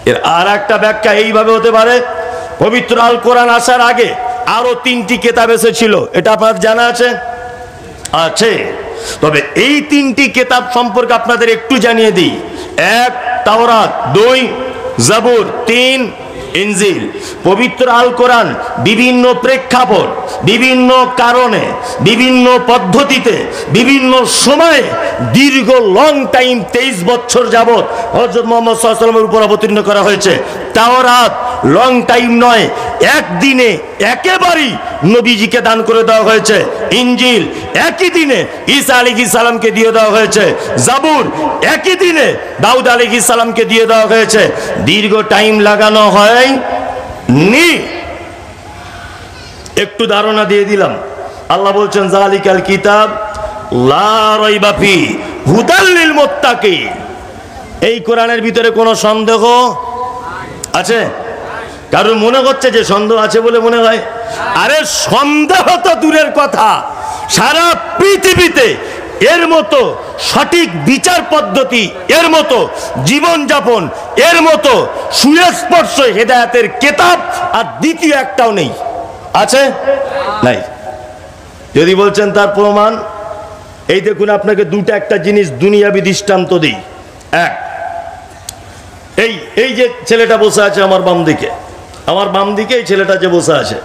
এর আর একটা ব্যাখ্যা এইভাবে হতে পারে, পবিত্র আল কোরআন আসার আগে আরো 3টি কিতাব এসেছিল, এটা আপনার জানা আছে? আছে। তবে এই 3টি কিতাব সম্পর্কে আপনাদের একটু জানিয়ে দিই। 1 তাওরাত, 2 জাবুর, 3 ইনজিল। পবিত্র আল কোরআন বিভিন্ন প্রেক্ষাপট, বিভিন্ন কারণে, বিভিন্ন পদ্ধতিতে, বিভিন্ন সময়ে দীর্ঘ লং টাইম 23 বছর যাবত হযরত মুহাম্মদ সাল্লাল্লাহু আলাইহি ওয়াসাল্লামের উপর অবতীর্ণ করা হয়েছে। তাওরাত লং টাইম নয়, একদিনে একেবারেই নবীজিকে দান করে দেওয়া হয়েছে ইনজিল, একই দিনে ঈসা আলাইহিস সালামকে দিয়ে দেওয়া হয়েছে জাবুর, একই দিনে দাউদ আলাইহিস সালামকে দিয়ে দেওয়া হয়েছে। দীর্ঘ টাইম লাগানো হয়নি। একটু ধারণা দিয়ে দিলাম। আল্লাহ বলছেন যালিকাল কিতাব লা রাইবা ফি হুদাল লিল মুত্তাকিন। এই কোরআনের ভিতরে কোনো সন্দেহ আছে? কারণ মনে হচ্ছে যে সন্দেহ আছে বলে মনে হয়? আরে সন্দেহ তো দূরের কথা, সারা পৃথিবীতে এর মতো সঠিক বিচার পদ্ধতি, এর মতো জীবনযাপন, এর মতো সুস্পষ্ট হেদায়েতের কিতাব আর দ্বিতীয় একটাও নেই। আছে? নাই। যদি বলছেন তার প্রমাণ, এই দেখুন আপনাকে দুটো একটা জিনিস দুনিয়াবি দৃষ্টান্ত দিই। এক, এই যে ছেলেটা বসে আছে আমার বাম দিকে, আমার বাম দিকে এই ছেলেটা যে বসে আছে,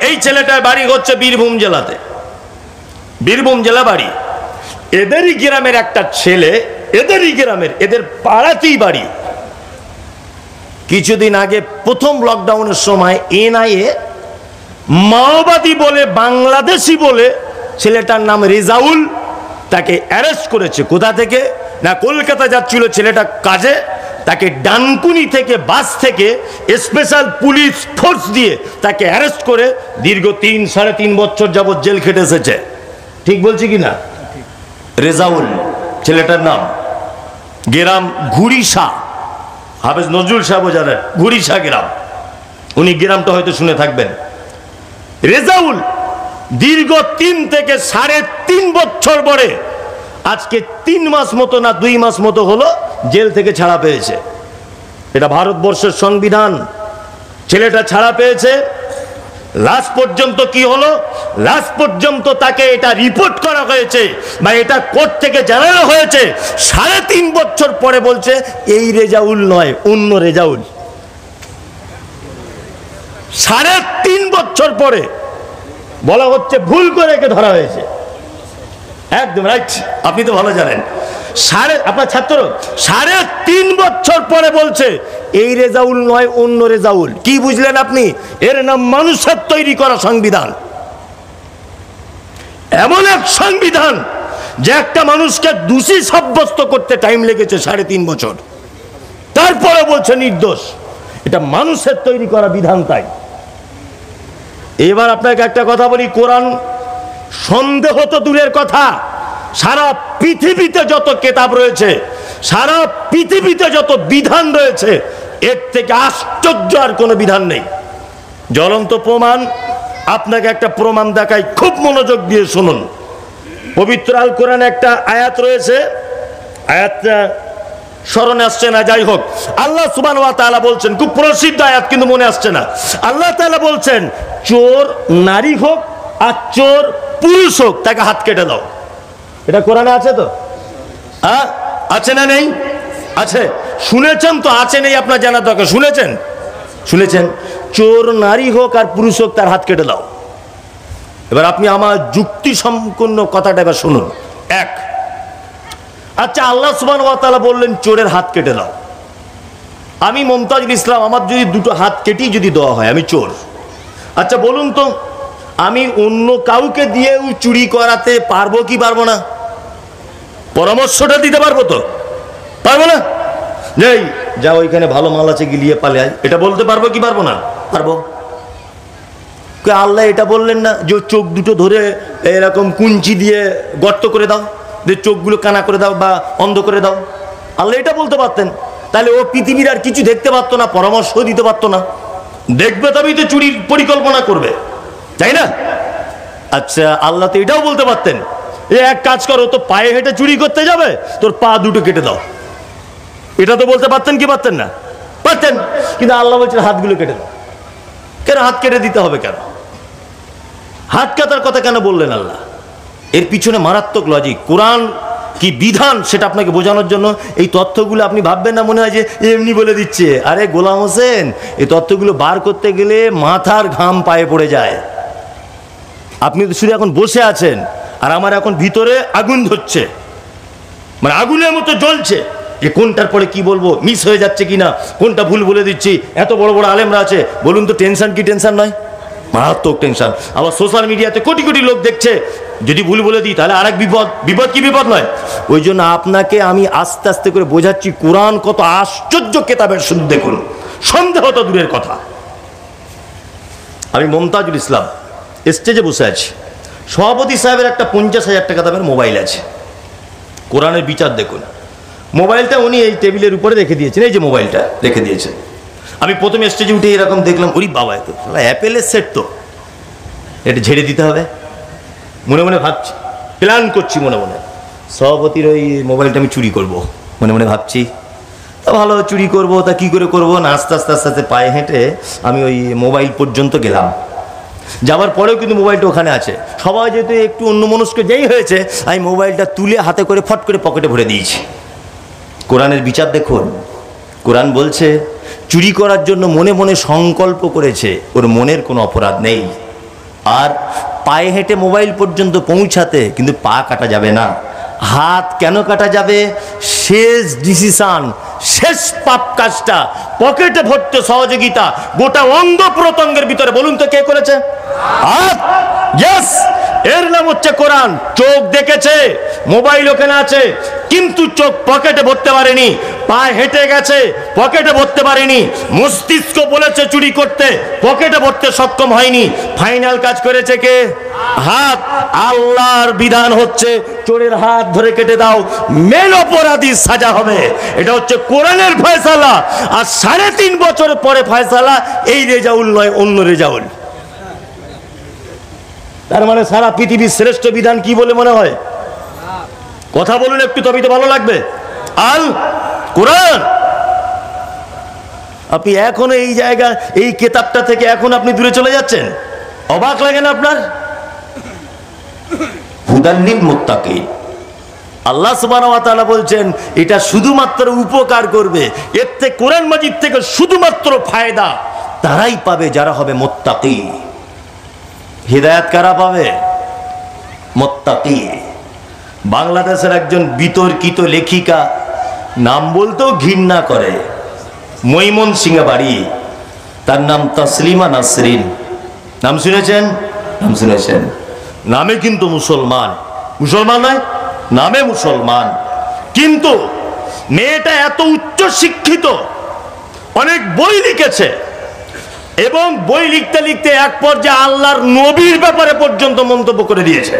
এই ছেলেটার বাড়ি হচ্ছে বীরভূম জেলাতে, বীরভূম জেলা বাড়ি। এদেরই গ্রামের একটা ছেলে, এদেরই গ্রামের, এদের পাড়াতেই বাড়ি। কিছুদিন আগে প্রথম লকডাউনের সময় এনআইএ মাওবাদী বলে, বাংলাদেশি বলে ছেলেটার নাম রেজাউল, তাকে অ্যারেস্ট করেছে। কোথা থেকে? না, কলকাতা যাচ্ছিল ছেলেটা কাজে, তাকে ডানকুনি থেকে বাস থেকে স্পেশাল পুলিশ ফোর্স দিয়ে তাকে অ্যারেস্ট করে দীর্ঘ 3-3.5 বছর যাবৎ জেল খেটে এসেছে। ঠিক বলছি কি না? রেজাউল ছেলেটার নাম। গ্রাম ঘুড়িশা, হাফেজ নজরুল সাহেব জানেন ঘুড়িশা গ্রাম, উনি গ্রামটা হয়তো শুনে থাকবেন। রেজাউল দীর্ঘ 3 থেকে 3.5 বছর পরে আজকে 3 মাস মতো না 2 মাস মতো হলো জেল থেকে ছাড়া পেয়েছে। এটা ভারতবর্ষের সংবিধান। ছেলেটা ছাড়া পেয়েছে। লাস্ট পর্যন্ত কি হলো? লাস্ট পর্যন্ত তাকে এটা রিপোর্ট করা হয়েছে বা এটা কোর্ট থেকে জানানো হয়েছে। 3.5 বছর পরে বলছে এই রেজাউল নয়, অন্য রেজাউল। 3.5 বছর পরে বলা হচ্ছে ভুল করে একে ধরা হয়েছে। একদম রাইট, আপনি তো ভালো জানেন। আপনার ছাত্র 3.5 বছর পরে বলছে এই রেজাউল নয়, অন্য রেজাউল। কি বুঝলেন আপনি? এর নাম মানুষের তৈরি করা সংবিধান। এমন এক সংবিধান যে একটা মানুষকে দোষী সাব্যস্ত করতে টাইম লেগেছে 3.5 বছর, তারপরে বলছে নির্দোষ। এটা মানুষের তৈরি করা বিধান। তাই এবার আপনাকে একটা কথা বলি, কোরআন সন্দেহ তো দূরের কথা, সারা পৃথিবীতে যত কিতাব রয়েছে, সারা পৃথিবীতে যত বিধান রয়েছে, এর থেকে আশ্চর্য আর কোনো বিধান নেই। জ্বলন্ত প্রমাণ, আপনাকে একটা প্রমাণ দেখাই, খুব মনোযোগ দিয়ে শুনুন। পবিত্র আল কোরআনে একটা আয়াত রয়েছে, আয়াতটা স্মরণে আসছে না, যাই হোক। আল্লাহ সুবহানাহু ওয়া তাআলা বলছেন, খুব প্রসিদ্ধ আয়াত কিন্তু মনে আসছে না। আল্লাহ তাআলা বলছেন চোর নারী হোক আর চোর পুরুষ হোক তাকে হাত কেটে দাও। এটা কোরআনে আছে তো? আছে না নেই? আছে। শুনেছেন তো? আছে নেই আপনার জানার দরকার। শুনেছেন? শুনেছেন। চোর নারী হোক আর পুরুষ হোক তার হাত কেটে দাও। এবার আপনি আমার যুক্তি সম্পন্ন কথাটা এবার শুনুন। এক, আচ্ছা আল্লাহ সুবহানাহু ওয়া তাআলা বললেন চোরের হাত কেটে দাও। আমি মুমতাজুল ইসলাম, আমার যদি দুটো হাত কেটেই যদি দেওয়া হয়, আমি চোর। আচ্ছা বলুন তো, আমি অন্য কাউকে দিয়েও চুরি করাতে পারবো কি পারবো না? পরামর্শটা দিতে পারবো তো? পারবো না? নেই, যা ওইখানে ভালো মাল আছে গিলিয়ে পালে আয়, এটা বলতে পারবো কি পারবো না? পারবো। আল্লাহ এটা বললেন না যে চোখ দুটো ধরে এরকম কুঞ্চি দিয়ে গর্ত করে দাও, যে চোখগুলো কানা করে দাও বা অন্ধ করে দাও? আল্লাহ এটা বলতে পারতেন, তাহলে ও পৃথিবীর আর কিছু দেখতে পারতো না, পরামর্শ দিতে পারতো না। দেখবে তবেই তো চুরির পরিকল্পনা করবে, তাই না? আচ্ছা আল্লাহ তো এটাও বলতে পারতেন, এ এক কাজ করো, তো পায়ে হেঁটে চুরি করতে যাবে, তোর পা দুটো কেটে দাও। এটা তো বলতে পারতেন কি পারতেন না? পারতেন। কিন্তু আল্লাহ বলছেন হাতগুলো কেটে দাও। কেন হাত কেটে দিতে হবে? কেন হাত কাটার কথা কেন বললেন আল্লাহ? এর পিছনে মারাত্মক লজিক। কোরআন কি বিধান সেটা আপনাকে বোঝানোর জন্য এই তথ্যগুলো। আপনি ভাববেন না মনে হয় যে এমনি বলে দিচ্ছে। আরে গোলাম হোসেন, এই তথ্যগুলো বার করতে গেলে মাথার ঘাম পায়ে পড়ে যায়। আপনি তো শুধু এখন বসে আছেন, আর আমার এখন ভিতরে আগুন ধরছে, মানে আগুনের মতো জ্বলছে। যে কোনটার পরে কি বলবো, মিস হয়ে যাচ্ছে কিনা, কোনটা ভুল বলে দিচ্ছি। এত বড় বড় আলেমরা আছে, বলুন তো টেনশন কি টেনশন নয়? মারাত্মক টেনশন। আবার সোশ্যাল মিডিয়াতে কোটি কোটি লোক দেখছে, যদি ভুল বলে দিই তাহলে আরেক বিপদ। বিপদ কি বিপদ নয়? ওই জন্য আপনাকে আমি আস্তে আস্তে করে বোঝাচ্ছি, কোরআন কত আশ্চর্য কেতাবের, শুধু দেখুন, সন্দেহ তো দূরের কথা। আমি মমতাজুল ইসলাম স্টেজে বসে আছি, সভাপতি সাহেবের একটা 50,000 টাকা দামের মোবাইল আছে। কোরআনের বিচার দেখুন, মোবাইলটা উনি এই টেবিলের উপরে রেখে দিয়েছেন, এই যে মোবাইলটা রেখে দিয়েছেন। আমি প্রথমে স্টেজে উঠে এরকম দেখলাম, ওরে বাবা, এত অ্যাপেলের সেট, তো এটা ঝেড়ে দিতে হবে। মনে মনে ভাবছি, প্ল্যান করছি মনে মনে, সভাপতির ওই মোবাইলটা আমি চুরি করব, মনে মনে ভাবছি। তা ভালো, চুরি করব, তা কি করে করবো না, আস্তে আস্তে আস্তে আস্তে পায়ে হেঁটে আমি ওই মোবাইল পর্যন্ত গেলাম। যাওয়ার পরেও কিন্তু মোবাইলটা ওখানে আছে। সবাই যেহেতু একটু অন্যমনস্ক যেই হয়েছে, আমি মোবাইলটা তুলে হাতে করে ফট করে পকেটে ভরে দিয়েছি। কোরআনের বিচার দেখুন, কোরআন বলছে চুরি করার জন্য মনে মনে সংকল্প করেছে, ওর মনের কোনো অপরাধ নেই। আর পায়ে হেঁটে মোবাইল পর্যন্ত পৌঁছাতে কিন্তু পা কাটা যাবে না, হাত কেন কাটা যাবে? শেষ ডিসিশন, শেষ পাপ কাজটা পকেটে ভরতে সহযোগিতা গোটা অঙ্গ প্রত্যঙ্গের ভিতরে, বলুন তো কে করেছে? হাত। ইয়েস, এর নাম হচ্ছে কোরআন। চোখ দেখেছে, মোবাইল ওখানে আছে, কিন্তু চোখ পকেটে ভরতে পারেনি। পা হেঁটে গেছে, পকেটে ভরতে পারেনি। মস্তিষ্ক বলেছে চুরি করতে, পকেটে ভরতে সক্ষম হয়নি। ফাইনাল কাজ করেছে কে? হাত। আল্লাহর বিধান হচ্ছে চোরের হাত ধরে কেটে দাও, মেন অপরাধী সাজা হবে। এটা হচ্ছে কোরআনের ফয়সালা। আর 3.5 বছর পরে ফয়সালা, এই রেজাউল নয়, অন্য রেজাউল। তার মানে সারা পৃথিবীর শ্রেষ্ঠ বিধান কি বলে মনে হয়? কথা বলুন একটু, তবেই তো ভালো লাগবে। আল কোরআন। আপনি এখনো এই জায়গা, এই কিতাবটা থেকে এখন আপনি দূরে চলে যাচ্ছেন, অবাক লাগে না আপনার? হুদাল লিল মুত্তাকিন। আল্লাহ সুবহানাহু ওয়া তাআলা বলছেন এটা শুধুমাত্র উপকার করবে, এর থেকে কোরআন মাজিদ থেকে শুধুমাত্র ফায়দা তারাই পাবে যারা হবে মুত্তাকি। হিদায়াত কারা পাবে? মুত্তাকি। বাংলাদেশের একজন বিতর্কিত লেখিকা, নাম বলতেও ঘৃণা করে, ময়মনসিংহে বাড়ি, তার নাম তাসলিমা নাসরিন। নাম শুনেছেন? নাম শুনেছেন। নামে কিন্তু মুসলমান, মুসলমান নয়, নামে মুসলমান, কিন্তু মেয়েটা এত উচ্চ শিক্ষিত, অনেক বই লিখেছে, এবং বই লিখতে লিখতে এক পর্যায়ে আল্লাহর নবীর ব্যাপারে পর্যন্ত মন্তব্য করে দিয়েছে।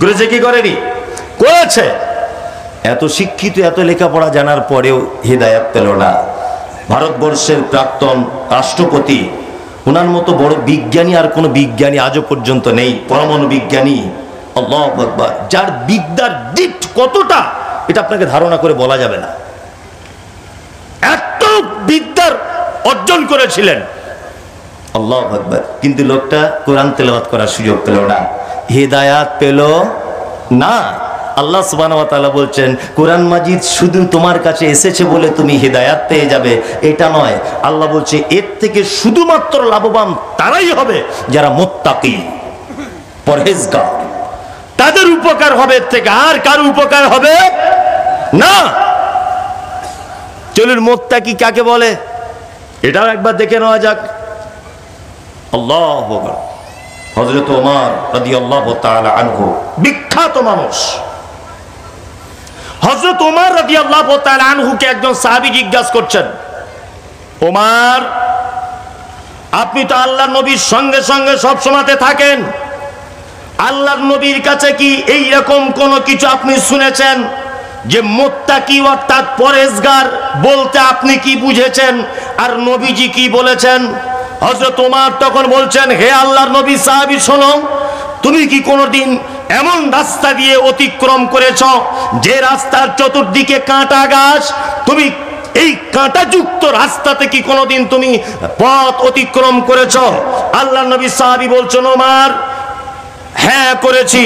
করেছে কি করেনি? করেছে। এত শিক্ষিত, এত লেখাপড়া জানার পরেও হিদায়াত পেল না। ভারতবর্ষের প্রাক্তন রাষ্ট্রপতি, ওনার মতো বড় বিজ্ঞানী আর কোনো বিজ্ঞানী আজও পর্যন্ত নেই, পরমাণু বিজ্ঞানী। আল্লাহু আকবার। যার বিদ্যার ডিট কতটা এটা আপনাকে ধারণা করে বলা যাবে না। এত বিদ্যার অর্জন করেছিলেন, আল্লাহু আকবার। কিন্তু লোকটা কোরআন তেলাওয়াত করার সুযোগ পেল না, হিদায়াত পেল না। আল্লাহ সুবহানাহু ওয়া তাআলা বলছেন কোরআন মাজিদ শুধু তোমার কাছে এসেছে বলে তুমি হিদায়াত পেয়ে যাবে, এটা নয়। আল্লাহ বলছে এর থেকে শুধুমাত্র লাভবান তারাই হবে যারা মুত্তাকি, পরহেজগার। তাদের উপকার হবে এর থেকে, আর কার উপকার হবে না। চলুন মুত্তাকি কাকে বলে এটাও একবার দেখে নেওয়া যাক। আল্লাহু আকবার। হযরত ওমর রাদিয়াল্লাহু তাআলা আনহু, বিখ্যাত মানুষ। হযরত ওমর রাদিয়াল্লাহু তাআলা আনহুকে একজন সাহাবী জিজ্ঞাসা করছেন, ওমর আপনি তো আল্লাহর নবীর সঙ্গে সঙ্গে সব সময়তে থাকেন, আল্লাহর নবীর কাছে কি এই রকম কোন কিছু আপনি শুনেছেন যে মুত্তাকি অর্থাৎ পরহেজগার বলতে আপনি কি বুঝেছেন, আর নবীজি কি বলেছেন? হযরত ওমর তখন বলছেন, হে আল্লাহর নবী, সাহাবী শোনো, তুমি কি কোনোদিন এমন রাস্তা দিয়ে অতিক্রম করেছ যে রাস্তার চতুর্দিকে কাঁটা গাছ? তুমি এই কাঁটাযুক্ত রাস্তাতে কি কোনোদিন তুমি পথ অতিক্রম করেছ? আল্লাহর নবী, সাহাবী বলছেন, ওমর হ্যাঁ করেছি।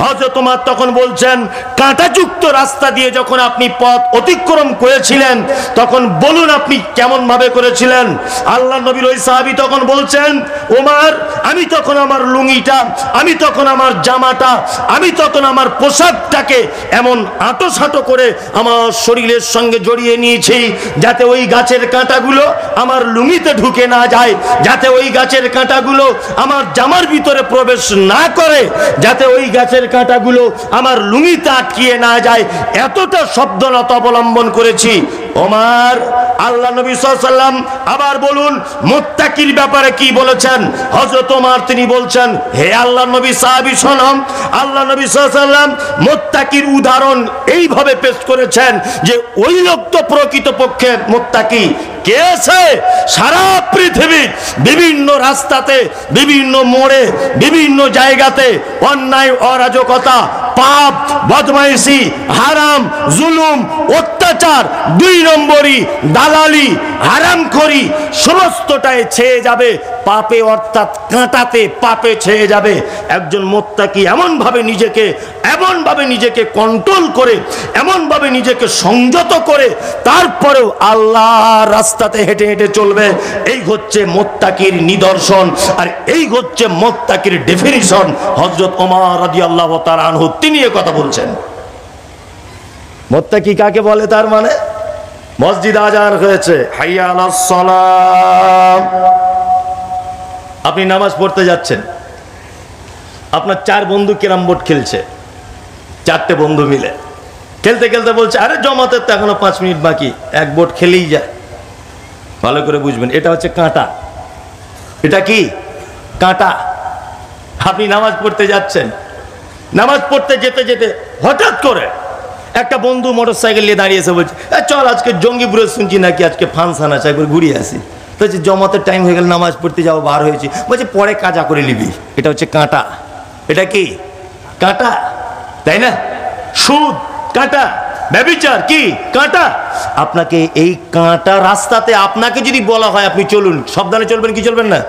হযরত ওমর তখন বলছেন, কাঁটাযুক্ত রাস্তা দিয়ে যখন আপনি পথ অতিক্রম করেছিলেন তখন বলুন আপনি কেমন ভাবে করেছিলেন? আল্লাহ নবীর ওই সাহাবী তখন বলছেন, ওমর আমি তখন আমার লুঙ্গিটা, আমি তখন আমার জামাটা, আমি তখন আমার পোশাকটাকে এমন আঁটো করে আমার শরীরের সঙ্গে জড়িয়ে নিয়েছি যাতে ওই গাছের কাঁটাগুলো আমার লুঙ্গিতে ঢুকে না যায়, যাতে ওই গাছের কাঁটাগুলো আমার জামার ভিতরে প্রবেশ না করে, যাতে ওই গাছের কাঁটাগুলো আমার লুঙ্গিতে আটকিয়ে না যায়, এতটা সাবধানতা অবলম্বন করেছি। ওমর, আল্লাহ নবী সাল্লাল্লাহু আলাইহি ওয়াসাল্লাম আবার বলুন মুত্তাকির ব্যাপারে কি বলেছেন? হযরত ওমর তিনি বলছেন, হে আল্লাহ নবী সাহাবী শোনো, আল্লাহ নবী সাল্লাল্লাহু আলাইহি ওয়াসাল্লাম মুত্তাকির উদাহরণ এইভাবে পেশ করেছেন যে ওই লোক তো প্রকৃতপক্ষে মুত্তাকি কে আছে? সারা পৃথিবী বিভিন্ন রাস্তাতে, বিভিন্ন মোড়ে, বিভিন্ন জায়গাতে অন্যায়, অরাজকতা, পাপ, বদমাইশি, হারাম, জুলুম, অত্যাচার, 2 নম্বরি, দালালি, হারামখোরি সমস্তটাই ছেয়ে যাবে পাপে, অর্থাৎ কাঁটাতে পাপে ছেয়ে যাবে। একজন মুত্তাকি এমনভাবে নিজেকে কন্ট্রোল করে, এমনভাবে নিজেকে সংযত করে তারপরেও আল্লাহর রাস্তাতে হেঁটে হেঁটে চলবে। এই হচ্ছে মুত্তাকির নিদর্শন, আর এই হচ্ছে মুত্তাকির ডেফিনিশন। হযরত ওমর রাদিয়াল্লাহু তাআলা আনহু তিনি এই কথা বলছেন। মুত্তাকি কাকে বলে? তার মানে মসজিদ আজান হয়েছে, হাইয়া আলাস সালাম, আপনি নামাজ পড়তে যাচ্ছেন, আপনার 4 বন্ধু ক্যারাম বোর্ড খেলছে, 4টে বন্ধু মিলে খেলতে খেলতে বলছে, আরে জমাতের তো এখনো 5 মিনিট বাকি, এক বোর্ড খেলেই যায়। ভালো করে বুঝবেন, এটা হচ্ছে কাঁটা। এটা কি? কাঁটা। আপনি নামাজ পড়তে যাচ্ছেন, নামাজ পড়তে যেতে যেতে হঠাৎ করে একটা বন্ধু মোটরসাইকেল নিয়ে দাঁড়িয়েছে, বলছে চল আজকে জঙ্গিপুরে শুনছি নাকি আজকে ফাংশন আছে, একবার ঘুরিয়ে আসি। তো জমাতের টাইম হয়ে গেল, নামাজ পড়তে যাবো, বার হয়েছি, বলছে পরে কাজা করে নিবি। এটা হচ্ছে কাঁটা। এটা কি? কাঁটা, তাই না? সুদ কাঁটা, ব্যভিচার কি? কাঁটা। আপনাকে এই কাঁটা রাস্তাতে আপনাকে যদি বলা হয় আপনি চলুন, সাবধানে চলবেন কি চলবেন না?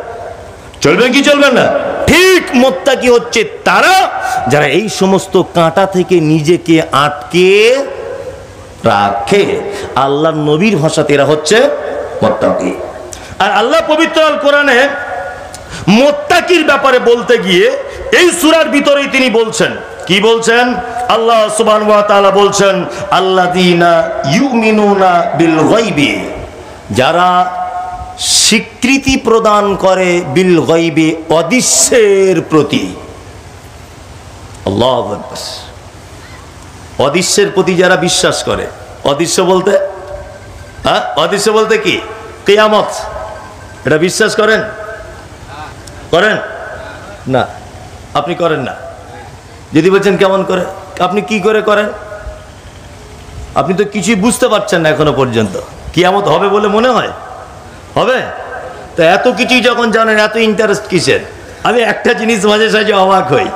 চলবেন কি চলবেন না? ঠিক মুত্তাকি হচ্ছে তারা যারা এই সমস্ত কাঁটা থেকে নিজেকে আটকে রাখে। আল্লাহর নবীর ভাষাতে এরা হচ্ছে মুত্তাকি। আর আল্লাহ পবিত্র আল কোরআনে মুত্তাকির ব্যাপারে বলতে গিয়ে এই সূরার ভিতরেই তিনি বলছেন, কি বলছেন? আল্লাহ সুবহানাহু ওয়া তাআলা বলছেন, আল্লাযীনা ইউমিনুনা বিল গায়বি, যারা স্বীকৃতি প্রদান করে বিল গায়বি, অদৃশ্যের প্রতি। আল্লাহু আকবার। অদৃশ্যের প্রতি যারা বিশ্বাস করে। অদৃশ্য বলতে অদৃশ্য বলতে কি? কিয়ামত। এটা বিশ্বাস করেন? করেন না? আপনি করেন না? যদি বলছেন কেমন করে, আপনি কি করে করেন? আপনি তো কিছুই বুঝতে পারছেন না এখনো পর্যন্ত। কিয়ামত হবে বলে মনে হয়? হবে? তো এত কিছুই যখন জানেন, এত ইন্টারেস্ট কিসের? আমি একটা জিনিস মাঝে সাঝে অবাক হই,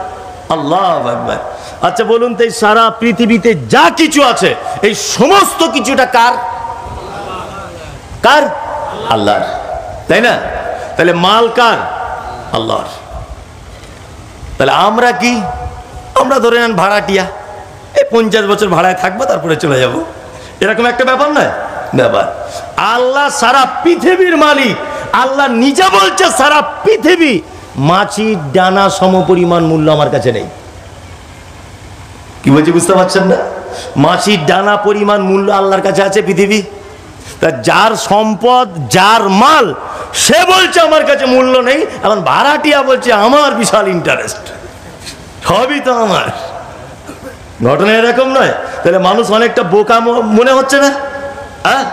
আল্লাহু আকবার। আচ্ছা বলুন তো, এই সারা পৃথিবীতে যা কিছু আছে এই সমস্ত কিছুটা কার? কার? আল্লাহর, তাই না? তাহলে মাল কার? আল্লাহর। তাহলে আমরা কি? আমরা ধরে নেন ভাড়াটিয়া, এই 50 বছর ভাড়ায় থাকবো, তারপরে চলে যাব, এরকম একটা ব্যাপার নয়? ব্যাপার। আল্লাহ সারা পৃথিবীর মালিক। আল্লাহ নিজে বলছে সারা পৃথিবী মাছির ডানা সমপরিমাণ মূল্য আমার কাছে নেই। কি বলছি বুঝতে পারছেন না? মাছির ডানা পরিমাণ মূল্য আল্লাহর কাছে আছে পৃথিবী। তা যার সম্পদ, যার মাল, সে বলছে আমার কাছে মূল্য নেই, এখন ভাড়াটিয়া বলছে আমার বিশাল ইন্টারেস্ট, সবই তো আমার। ঘটনা এরকম নয়? তাহলে মানুষ অনেকটা বোকা মনে হচ্ছে না? হ্যাঁ,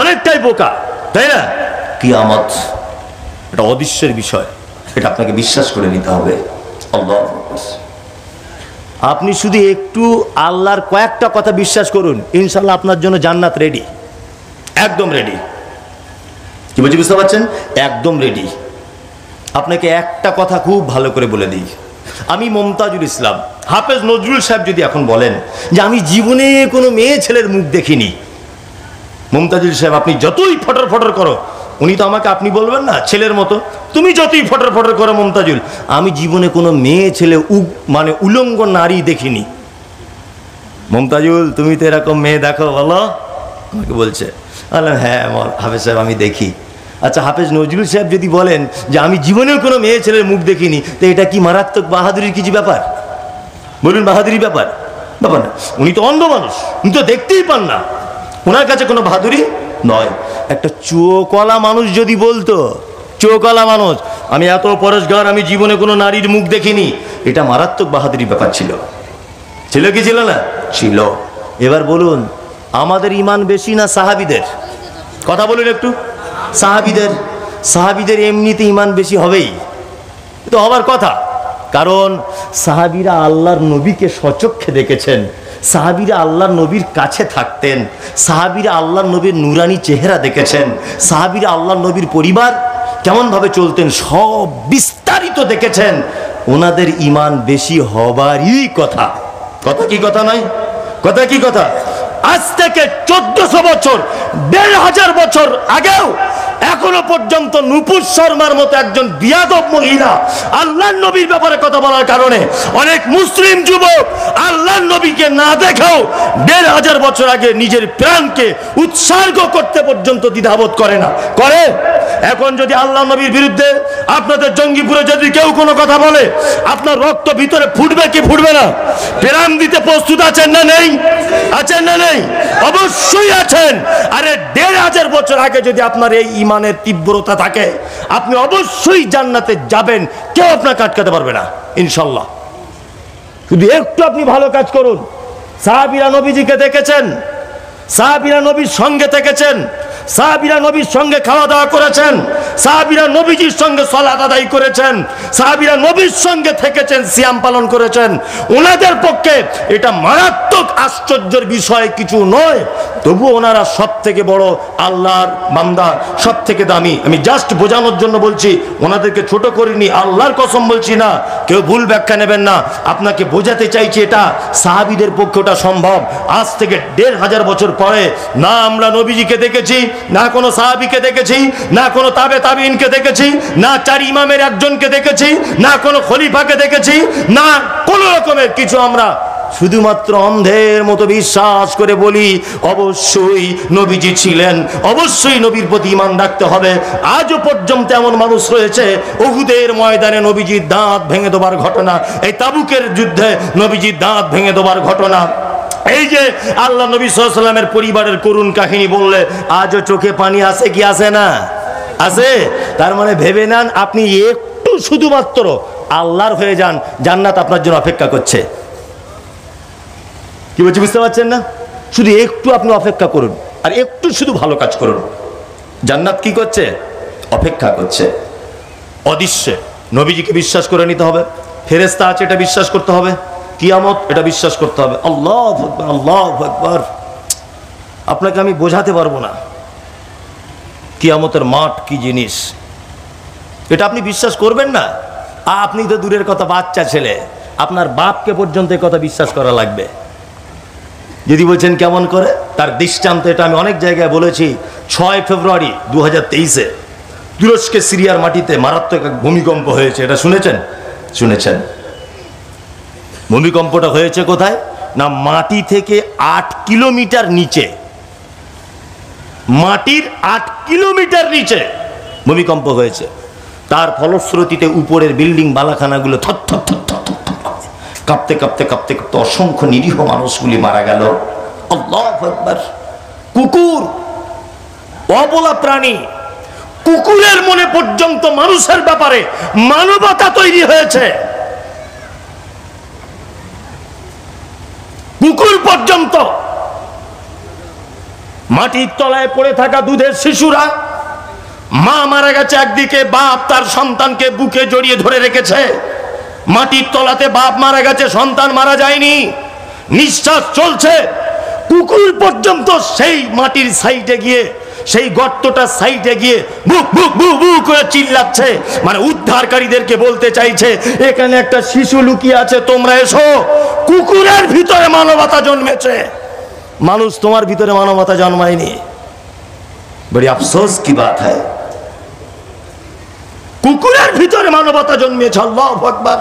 অনেকটাই বোকা, তাই না? কিয়ামত এটা অদৃশ্যের বিষয়, এটা আপনাকে বিশ্বাস করে নিতে হবে। আল্লাহু আকবার। আপনি শুধু একটু আল্লাহর কয়েকটা কথা বিশ্বাস করুন, ইনশাআল্লাহ আপনার জন্য জান্নাত রেডি, একদম রেডি। কি বলছি বুঝতে পারছেন? একদম রেডি। আপনাকে একটা কথা খুব ভালো করে বলে দিই, আমি মুমতাজুল ইসলাম, হাফেজ নজরুল সাহেব যদি এখন বলেন যে আমি জীবনে কোনো মেয়ে ছেলের মুখ দেখিনি, মুমতাজুল সাহেব আপনি যতই ফটর ফটর করো উনি তো আমাকে আপনি বলবেন না, ছেলের মতো। তুমি যতই ফটর ফটর করো মমতাজুল, আমি জীবনে কোনো মেয়ে ছেলে মানে উলঙ্গ নারী দেখিনি। মমতাজুল তুমি তো এরকম মেয়ে দেখো, বলো। আমাকে বলছে, বললাম হ্যাঁ হাফেজ সাহেব আমি দেখি। আচ্ছা হাফেজ নজরুল সাহেব যদি বলেন যে আমি জীবনেও কোনো মেয়ে ছেলের মুখ দেখিনি, তো এটা কি মারাত্মক বাহাদুরির কিছু ব্যাপার? বলুন, বাহাদুরি ব্যাপার? ব্যাপার না। উনি তো অন্ধ মানুষ, উনি তো দেখতেই পান না, ওনার কাছে কোনো বাহাদুরি নয়। একটা চোখওয়ালা মানুষ যদি বলতো, চোখওয়ালা মানুষ, আমি এত পরেশগার, আমি জীবনে কোনো নারীর মুখ দেখিনি, এটা মারাত্মক বাহাদুরি ব্যাপার ছিল। ছিল কি ছিল না? ছিল। এবার বলুন, আমাদের ইমান বেশি না সাহাবীদের? কথা বলুন একটু। সাহাবীদের এমনিতে ইমান বেশি হবেই, তো হবার কথা। কারণ সাহাবীরা আল্লাহর নবীকে সচক্ষে দেখেছেন, সাহাবীরা আল্লাহর নবীর কাছে থাকতেন, সাহাবীরা আল্লাহর নবীর নুরানি চেহারা দেখেছেন, সাহাবীরা আল্লাহর নবীর পরিবার কেমনভাবে চলতেন সব বিস্তারিত দেখেছেন। ওনাদের ইমান বেশি হবারই কথা। কথা কি কথা নয়? কথা কি কথা? আজ থেকে 1400 বছর, 1500 বছর আগেও এখনো পর্যন্ত নুপুর শর্মার মতো একজন বিয়াদব মহিলা আল্লাহর নবীর ব্যাপারে কথা বলার কারণে অনেক মুসলিম যুবক আল্লাহর নবীকে না দেখেও 1500 বছর আগে নিজের প্রাণকে উৎসর্গ করতে পর্যন্ত দ্বিধাবোধ করে না, করে। এখন যদি আল্লাহর নবীর বিরুদ্ধে আপনাদের জঙ্গিপুরে যদি কেউ কোনো কথা বলে, আপনার রক্ত ভিতরে ফুটবে কি ফুটবে না? প্রাণ দিতে প্রস্তুত আছেন না নেই? আছেন না নেই? অবশ্যই আছেন। আরে 1500 বছর আগে যদি আপনার এই ইমানের তীব্রতা থাকে, আপনি অবশ্যই জান্নাতে যাবেন, কেউ আপনাকে আটকাতে পারবে না ইনশাল্লাহ। শুধু একটু আপনি ভালো কাজ করুন। সাহাবীরা নবীজিকে দেখেছেন, সাহাবীরা নবীর সঙ্গে থেকেছেন, সাহাবীরা নবীর সঙ্গে খাওয়া দাওয়া করেছেন, সাহাবীরা নবীজির সঙ্গে সালাত আদায় করেছেন, সাহাবীরা নবীর সঙ্গে থেকেছেন, সিয়াম পালন করেছেন। ওনাদের পক্ষে এটা মারাত্মক আশ্চর্যের বিষয় কিছু নয়, তবু ওনারা সব থেকে বড় আল্লাহর বান্দা, সব থেকে দামি। আমি জাস্ট বোঝানোর জন্য বলছি, ওনাদেরকে ছোট করিনি, আল্লাহর কসম বলছি না, কেউ ভুল ব্যাখ্যা নেবেন না। আপনাকে বোঝাতে চাইছি এটা সাহাবীদের পক্ষে ওটা সম্ভব। আজ থেকে 1500 বছর পরে না আমরা নবীজিকে দেখেছি, না কোনো সাহাবীকে দেখেছি, না কোনো তাবেঈনকে দেখেছি, না 4 ইমামের একজনকে দেখেছি, না কোনো খলিফাকে দেখেছি, না কোনো রকমের কিছু। আমরা শুধুমাত্র অন্ধের মতো বিশ্বাস করে বলি অবশ্যই নবীজি ছিলেন, অবশ্যই নবীর প্রতি ঈমান রাখতে হবে। আজও পর্যন্ত এমন মানুষ রয়েছে, উহুদের ময়দানে নবীজির দাঁত ভেঙে দেবার ঘটনা, এই তাবুকের যুদ্ধে নবীজির দাঁত ভেঙে দেবার ঘটনা, এই যে আল্লাহ নবী সাল্লাল্লাহু আলাইহি ওয়াসাল্লামের পরিবারের করুণ কাহিনী বললে আজও চোখে পানি আসে কি আসে না? আছে। তার মানে ভেবে নেন আপনি একটু শুধুমাত্র আল্লাহর হয়ে যান, জান্নাত আপনার জন্য অপেক্ষা করছে। কি বলছি বুঝতে পারছেন না? শুধু একটু আপনি অপেক্ষা করুন, আর একটু শুধু ভালো কাজ করুন, জান্নাত কি করছে? অপেক্ষা করছে। অদৃশ্যে নবীজিকে বিশ্বাস করে নিতে হবে, ফেরেশতা আছে এটা বিশ্বাস করতে হবে, কিয়ামত এটা বিশ্বাস করতে হবে। আল্লাহু আকবার, আল্লাহু আকবার। আপনাকে আমি বোঝাতে পারবো না কিয়ামতের মাঠ কি জিনিস, এটা আপনি বিশ্বাস করবেন না। আপনি তো দূরের কথা, বাচ্চা ছেলে, আপনার বাপকে পর্যন্ত এই কথা বিশ্বাস করা লাগবে। যদি বলছেন কেমন করে, তার দৃষ্টান্ত এটা আমি অনেক জায়গায় বলেছি। 6 ফেব্রুয়ারি 2023-এ তুরস্কে সিরিয়ার মাটিতে মারাত্মক এক ভূমিকম্প হয়েছে, এটা শুনেছেন? শুনেছেন। ভূমিকম্পটা হয়েছে কোথায় না, মাটি থেকে 8 কিলোমিটার নিচে, মাটির 8 কিলোমিটার নিচে ভূমিকম্প হয়েছে। তার ফলশ্রুতিতে উপরের বিল্ডিং বালাখানাগুলো থরথর কাঁপতে কাঁপতে কাঁপতে কাঁপতে অসংখ্য নিরীহ মানুষগুলি মারা গেল। আল্লাহু আকবার। কুকুর, অবলা প্রাণী, কুকুরের মনে পর্যন্ত মানুষের ব্যাপারে মানবতা তৈরি হয়েছে। কুকুর পর্যন্ত, মাটির তলায় পড়ে থাকা দুধের শিশুরা, মা মারা গেছে একদিকে, বাপ তার সন্তানকে বুকে জড়িয়ে ধরে রেখেছে। মাটির তলাতে বাপ মারা গেছে, সন্তান মারা যায়নি, নিঃশ্বাস চলছে। কুকুর পর্যন্ত সেই মাটির সাইডে গিয়ে, সেই গর্তটা সাইডে গিয়ে বুক বুক বুক বুক করে চিল্লাচ্ছে, মানে উদ্ধারকারীদেরকে বলতে চাইছে এখানে একটা শিশু লুকিয়ে আছে, তোমরা এসো। কুকুরের ভিতরে মানবতা জন্মেছে, মানুষ তোমার ভিতরে মানবতা জন্মায়নি। বড়ি আফসোস কি বাত হ্যায়। পুকুরের ভিতরে মানবতা জন্মেছে। আল্লাহু আকবার।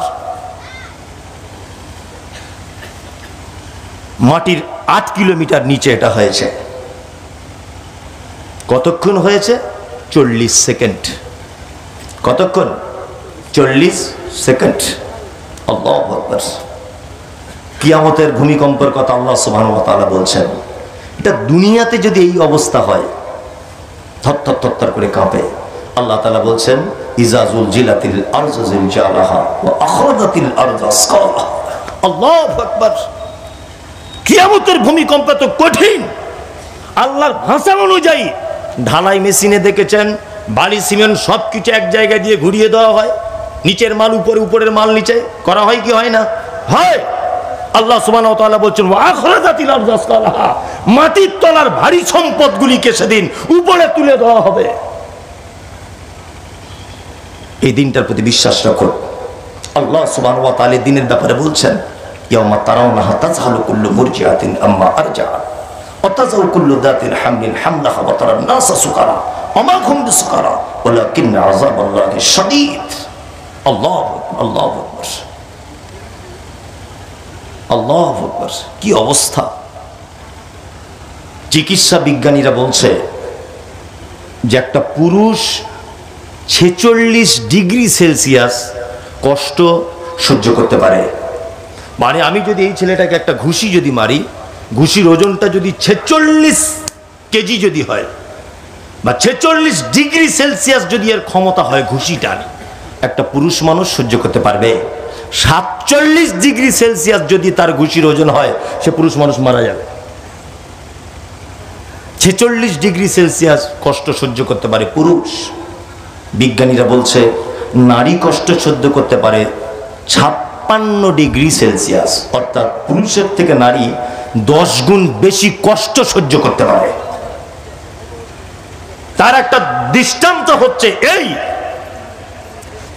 মাটির 8 কিলোমিটার নিচে এটা হয়েছে। কতক্ষণ হয়েছে? 40 সেকেন্ড। কতক্ষণ? 40 সেকেন্ড। আল্লাহু আকবার। কিয়ামতের ভূমিকম্পের কথা আল্লাহ সুবহানাহু ওয়া তাআলা বলছেন। এটা দুনিয়াতে যদি এই অবস্থা হয়, থরথর থরথর করে কাঁপে। আল্লাহ তাআলা বলছেন ইজা যুলজিলাতিল আরযু জিলজালাহা ওয়া আখরাজাতিল আরযু আসকালাহা। আল্লাহু আকবার। কিয়ামতের ভূমিকম্প তো কঠিন। আল্লাহর ভাষা অনুযায়ী ঢালাই মেশিনে দেখেছেন বালি সিমেন্ট সবকিছু এক জায়গায় দিয়ে ঘুরিয়ে দেওয়া হয়, নিচের মাল উপরে, উপরের মাল নিচে করা হয় কি হয় না? হয়। আল্লাহ সুবহানাহু ওয়া তাআলা বলছেন ওয়া আখরাজাতিল আরযু আসকালাহা, মাটির তলার ভারী সম্পদগুলিকে সেদিন উপরে তুলে দেওয়া হবে। এই দিনটার প্রতি বিশ্বাস রাখুন। আল্লাহ সুবহানাহু ওয়া তাআলা দিনের ব্যাপারে বলছেন ইয়াওমা তারাউনাহা তাযহালু কুল্লু মুরজিআতিন আম্মা আরজাআত ওয়া তাযাউ কুল্লু যাতিন হামলিন হামলাহা ওয়া তারান নাসা সুকারা ওয়া মা হুম বিসুকারা ওয়ালাকিন্না আযাবাল্লাহি শাদীদ। আল্লাহু আকবার, আল্লাহু আকবার, আল্লাহু আকবার। কি অবস্থা! চিকিৎসা বিজ্ঞানীরা বলছে যে একটা পুরুষ 46 ডিগ্রি সেলসিয়াস কষ্ট সহ্য করতে পারে। মানে আমি যদি এই ছেলেটাকে একটা ঘুষি যদি মারি, ঘুষির ওজনটা যদি 46 কেজি যদি হয়, বা 46 ডিগ্রি সেলসিয়াস যদি এর ক্ষমতা হয় ঘুষি টান, একটা পুরুষ মানুষ সহ্য করতে পারবে। 47 ডিগ্রি সেলসিয়াস যদি তার ঘুষির ওজন হয়, সে পুরুষ মানুষ মারা যাবে। 46 ডিগ্রি সেলসিয়াস কষ্ট সহ্য করতে পারে পুরুষ। বিজ্ঞানীরা বলছে নারী কষ্ট সহ্য করতে পারে 56 ডিগ্রি সেলসিয়াস, অর্থাৎ পুরুষের থেকে নারী 10 গুণ বেশি কষ্ট সহ্য করতে পারে। তার একটা দৃষ্টান্ত হচ্ছে এই,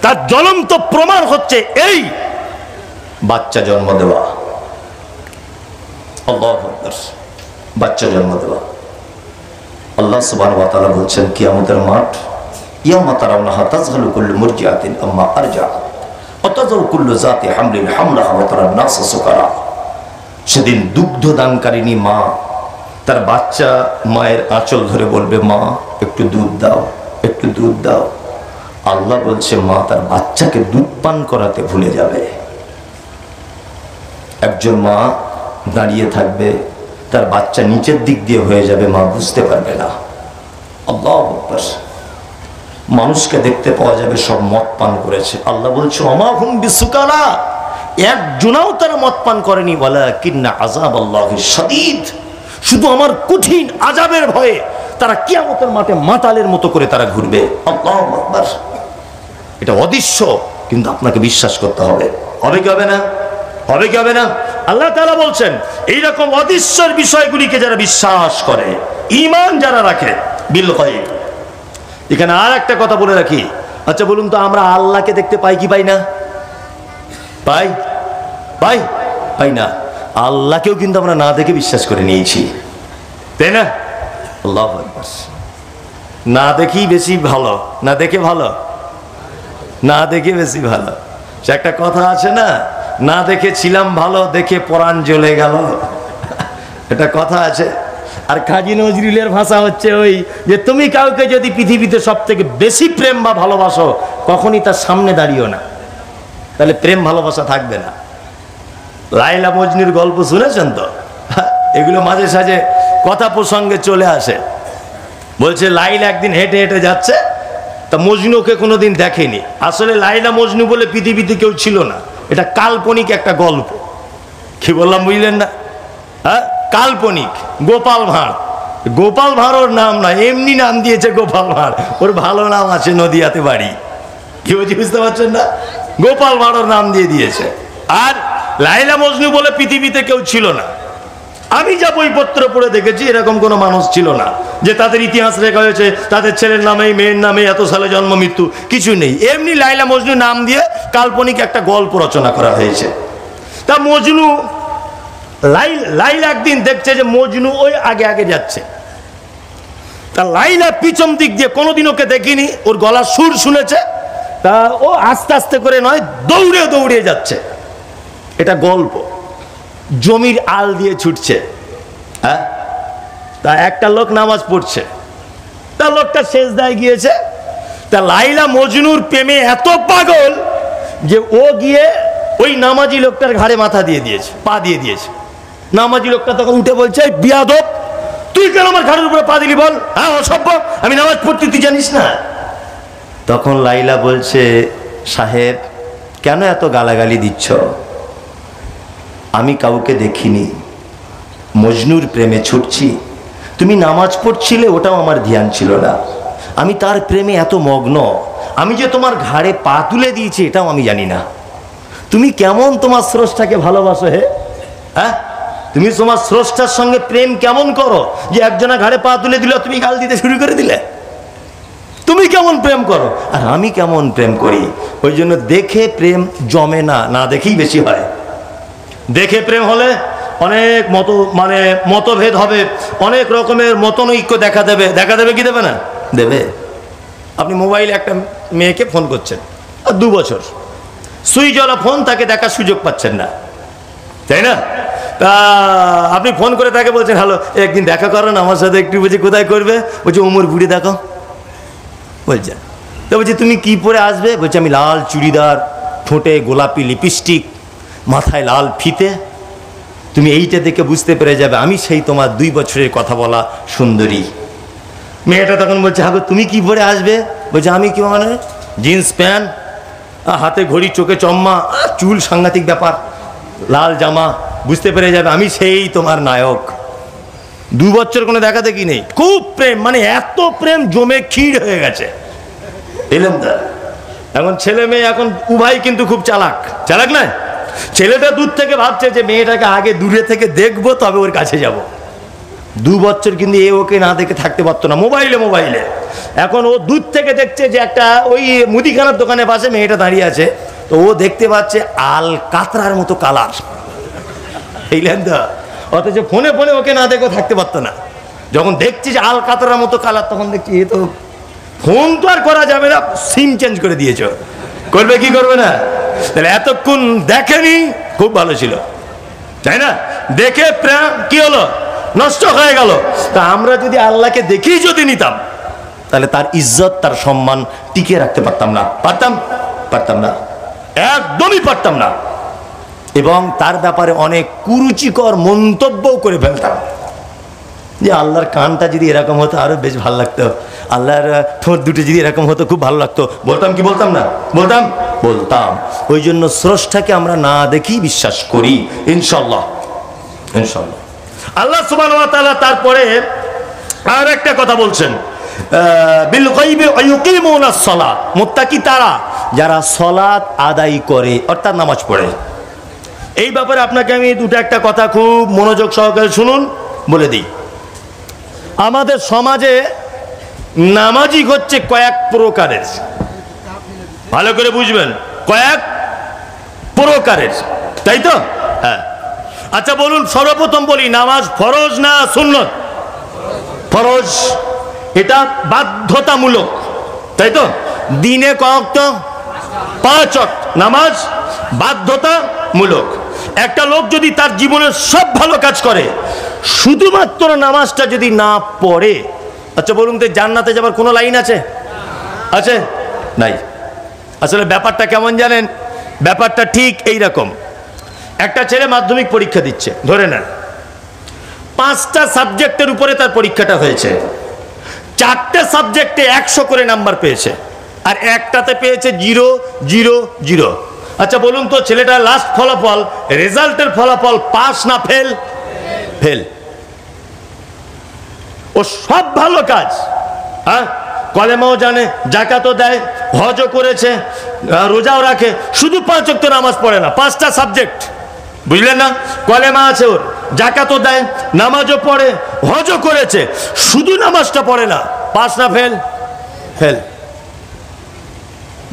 তার জ্বলন্ত প্রমাণ হচ্ছে এই বাচ্চা জন্ম দেওয়া। আল্লাহু আকবার। বাচ্চা জন্ম দেওয়া। আল্লাহ সুবহানাহু ওয়া তাআলা বলছেন কিয়ামতের মাঠ ইয়াওমা তারাউনাহা তাযহালু কুল্লু মুরজিআতিন আম্মা আরজাআত ওয়া তাযাউ কুল্লু যাতি হামলিন হামলাহা ওয়া তারান নাসা সুকারা। সেদিন দুগ্ধ দানকারিনী মা তার বাচ্চা মায়ের আঁচল ধরে বলবে মা একটু দুধ দাও, একটু দুধ দাও। আল্লাহ বলছে মা তার বাচ্চাকে দুধ পান করাতে ভুলে যাবে। একজন মা দাঁড়িয়ে থাকবে, তার বাচ্চা নিচের দিক দিয়ে হয়ে যাবে, মা বুঝতে পারবে না। আল্লাহু আকবার। মানুষকে দেখতে পাওয়া যাবে সব মদ পান করেছে। আল্লাহ বলছে ওমা হুম বিসুকারা, একজনাও তারা মদ পান করেনি। ওয়ালাকিন্না আযাবাল্লাহি শাদীদ, শুধু আমার কঠিন আযাবের ভয়ে তারা কিয়ামতের মাঠে মাতালের মতো করে তারা ঘুরবে। আল্লাহু আকবার। এটা অদৃশ্য, কিন্তু আপনাকে বিশ্বাস করতে হবে। হবে কি হবে না? হবে কি হবে না? আল্লাহ তাআলা বলছেন এইরকম অদৃশ্যের বিষয়গুলিকে যারা বিশ্বাস করে, ঈমান যারা রাখে বিল গায়ব। এখানে আর একটা কথা বলে রাখি, আচ্ছা বলুন তো আমরা আল্লাহকে দেখতে পাই কি পাই না? পাই? পাই? পাই না। আল্লাহকেও কিন্তু আমরা না দেখে বিশ্বাস করে নিয়েছি, তাই না? আল্লাহু আকবার। না দেখি বেশি ভালো, না দেখে ভালো, না দেখে বেশি ভালো। সে একটা কথা আছে না, না দেখে ছিলাম ভালো, দেখে পরাণ জ্বলে গেল, এটা কথা আছে। আর কাজী নজরুলের ভাষা হচ্ছে ওই যে তুমি কাউকে যদি পৃথিবীতে সব থেকে বেশি প্রেম বা ভালোবাসো, কখনই তার সামনে দাঁড়িও না, তাহলে প্রেম ভালোবাসা থাকবে না। লাইলা মজনুর গল্প শুনেছেন তো? এগুলো মাঝে সাঝে কথা প্রসঙ্গে চলে আসে। বলছে লাইলা একদিন হেঁটে হেঁটে যাচ্ছে, তা মজনুকে কোনোদিন দেখেনি। আসলে লাইলা মজনু বলে পৃথিবীতে কেউ ছিল না, এটা কাল্পনিক একটা গল্প। কি বললাম বুঝলেন না? হ্যাঁ, কাল্পনিক। গোপাল ভাঁড়, গোপাল ভাঁড় ওর নাম না, এমনি নাম দিয়েছে গোপাল ভাঁড়। ওর ভালো নাম আছে, নদিয়াতে বাড়ি। কি বলছি বুঝতে পারছেন না? গোপাল ভাঁড় ওর নাম দিয়ে দিয়েছে। আর লাইলা মজনু বলে পৃথিবীতে কেউ ছিল না। আমি যা বইপত্র পড়ে দেখেছি এরকম কোনো মানুষ ছিল না যে তাদের ইতিহাস লেখা হয়েছে তাদের ছেলের নামে মেয়ের নামে এত সালে জন্ম মৃত্যু, কিছু নেই। এমনি লাইলা মজনু নাম দিয়ে কাল্পনিক একটা গল্প রচনা করা হয়েছে। তা মজনু লাইলা একদিন দেখছে যে মজনু ওই আগে আগে যাচ্ছে। তা লাইলা পিছন দিক দিয়ে, কোনোদিন ওকে দেখিনি, ওর গলার সুর শুনেছে, তা ও আস্তে আস্তে করে নয়, দৌড়ে দৌড়ে যাচ্ছে। এটা গল্প। জমির আল দিয়ে ছুটছে। হ্যাঁ, তা একটা লোক নামাজ পড়ছে, তা লোকটা সেজদায় গিয়েছে। তা লাইলা মজনুর প্রেমে এত পাগল যে ও গিয়ে ওই নামাজি লোকটার ঘাড়ে মাথা দিয়ে দিয়েছে, পা দিয়ে দিয়েছে। নামাজি লোকটা তখন উঠে বলছে, বিয়াদব, তুই কেন আমার ঘাড়ের উপরে পা দিলি বল? হ্যাঁ, অসভ্য, আমি নামাজ পড়তে, তুই জানিস না? তখন লাইলা বলছে, সাহেব কেন এত গালাগালি দিচ্ছ? আমি কাউকে দেখিনি, মজনুর প্রেমে ছুটছি। তুমি নামাজ পড়ছিলে, ওটাও আমার ধ্যান ছিল না। আমি তার প্রেমে এত মগ্ন, আমি যে তোমার ঘাড়ে পা তুলে দিয়েছি এটাও আমি জানি না। তুমি কেমন তোমার স্রষ্টাকে ভালোবাসো হে? হ্যাঁ, তুমি তোমার স্রষ্টার সঙ্গে প্রেম কেমন করো যে একজনা ঘাড়ে পা তুলে দিল, তুমি গাল দিতে শুরু করে দিলে? তুমি কেমন প্রেম করো আর আমি কেমন প্রেম করি? ওই জন্য দেখে প্রেম জমে না, না দেখেই বেশি হয়। দেখে প্রেম হলে অনেক মতভেদ হবে, অনেক রকমের মতনৈক্য দেখা দেবে। দেখা দেবে কি দেবে না? দেবে। আপনি মোবাইলে একটা মেয়েকে ফোন করছেন, আর 2 বছর সুইচ ওয়ালা ফোন, তাকে দেখার সুযোগ পাচ্ছেন না, তাই না? তা আপনি ফোন করে তাকে বলছেন, হ্যালো, একদিন দেখা করেন আমার সাথে একটু। বলছে, কোথায় করবে? বলছে, উমর বুড়ি দেখো। বলছে, তো বলছি তুমি কি পরে আসবে? বলছে, আমি লাল চুড়িদার, ঠোঁটে গোলাপি লিপস্টিক, মাথায় লাল ফিতে। তুমি এইটা দেখে বুঝতে পেরে যাবে আমি সেই তোমার 2 বছরের কথা বলা সুন্দরী। মেয়েটা তখন বলছে, হ্যাঁ তুমি কি পরে আসবে? বলছে, আমি কি মানে জিন্স প্যান্ট, হাতে ঘড়ি, চোখে চম্মা, চুল সাংঘাতিক ব্যাপার, লাল জামা, বুঝতে পেরে যাবে আমি সেই তোমার নায়ক। 2 বছর কোনো দেখা দেখি নেই, খুব প্রেম, মানে এত প্রেম জমে ক্ষীর হয়ে গেছে। এলেন দা, এখন ছেলে মেয়ে এখন উভয় কিন্তু খুব চালাক। চালাক না? ছেলেটা দূর থেকে ভাবছে যে মেয়েটাকে আগে দূরে থেকে দেখবো, তবে ওর কাছে যাব। 2 বছর কিন্তু এ ওকে না দেখে থাকতে পারতো না, মোবাইলে। এখন ও দূর থেকে দেখছে যে একটা ওই মুদিখানার দোকানের পাশে মেয়েটা দাঁড়িয়ে আছে, তো ও দেখতে পাচ্ছে আল কাতরার মতো কালার। এইলেন দা, অথচ ফোনে ফোনে ওকে না দেখে থাকতে পারতো না। যখন দেখছি যে আল কাতরার মতো কালার, তখন দেখছি এ তো ফোন তো আর করা যাবে না, সিম চেঞ্জ করে দিয়েছ, করবে কি করবে না? তাহলে এতক্ষণ দেখেনি, খুব ভালো ছিল, তাই না? দেখে প্রেম কি হলো? নষ্ট হয়ে গেল। তা আমরা যদি আল্লাহকে দেখেই যদি নিতাম, তাহলে তার ইজ্জত, তার সম্মান টিকে রাখতে পারতাম না। পারতাম না, একদমই পারতাম না। এবং তার ব্যাপারে অনেক কুরুচিকর মন্তব্যও করে ফেলতাম, যে আল্লাহর কানটা যদি এরকম হতো আরো বেশ ভালো লাগতো, আল্লাহর ঠোঁট দুটো যদি এরকম হতো খুব ভালো লাগতো। বলতাম কি বলতাম না? বলতাম। ওই জন্য স্রষ্টাকে আমরা না দেখেই বিশ্বাস করি, ইনশাআল্লাহ। আল্লাহ সুবহানাহু ওয়া তাআলা তারপরে আর একটা কথা বলছেন, বিল গায়বি ওয়া ইউকিমুনাস সালাত, মুত্তাকি তারা যারা সালাত আদায় করে, অর্থাৎ নামাজ পড়ে। এই ব্যাপারে আপনাকে আমি একটা কথা খুব মনোযোগ সহকারে শুনুন, বলে দিই। আমাদের সমাজে নামাজি হচ্ছে কয়েক প্রকারের, ভালো করে বুঝবেন, কয়েক প্রকারের, তাই তো? হ্যাঁ। আচ্ছা বলুন, সর্বপ্রথম বলি, নামাজ ফরজ না সুন্নত? ফরজ। এটা বাধ্যতামূলক, তাই তো? দিনে কয় ওয়াক্ত? 5 ওয়াক্ত নামাজ বাধ্যতামূলক। একটা লোক যদি তার জীবনের সব ভালো কাজ করে, শুধুমাত্র নামাজটা যদি না পড়ে, আচ্ছা বলুন তো জান্নাতে যাবার কোনো লাইন আছে? নাই। আসলে ব্যাপারটা কেমন জানেন? ব্যাপারটা ঠিক এই রকম। একটা ছেলে মাধ্যমিক পরীক্ষা দিচ্ছে, ধরে নেন 5টা সাবজেক্টের উপরে তার পরীক্ষাটা হয়েছে, 4টে সাবজেক্টে 100 করে নাম্বার পেয়েছে, আর একটাতে পেয়েছে 0, 0, 0। আচ্ছা বলুন তো ছেলেটার লাস্ট ফলাফল, রেজাল্টের ফলাফল পাস না ফেল? ফেল। ও সব ভালো কাজ, হ্যাঁ, কলেমাও জানে, জাকাতও দেয়, হজও করেছে, রোজাও রাখে, শুধু 5 ওয়াক্ত নামাজ পড়ে না। 5টা সাবজেক্ট, বুঝলেন না? কলেমা আছে ওর, জাকাতও দেয়, নামাজও পড়ে, হজও করেছে, শুধু নামাজটা পড়ে না। পাস না ফেল? ফেল।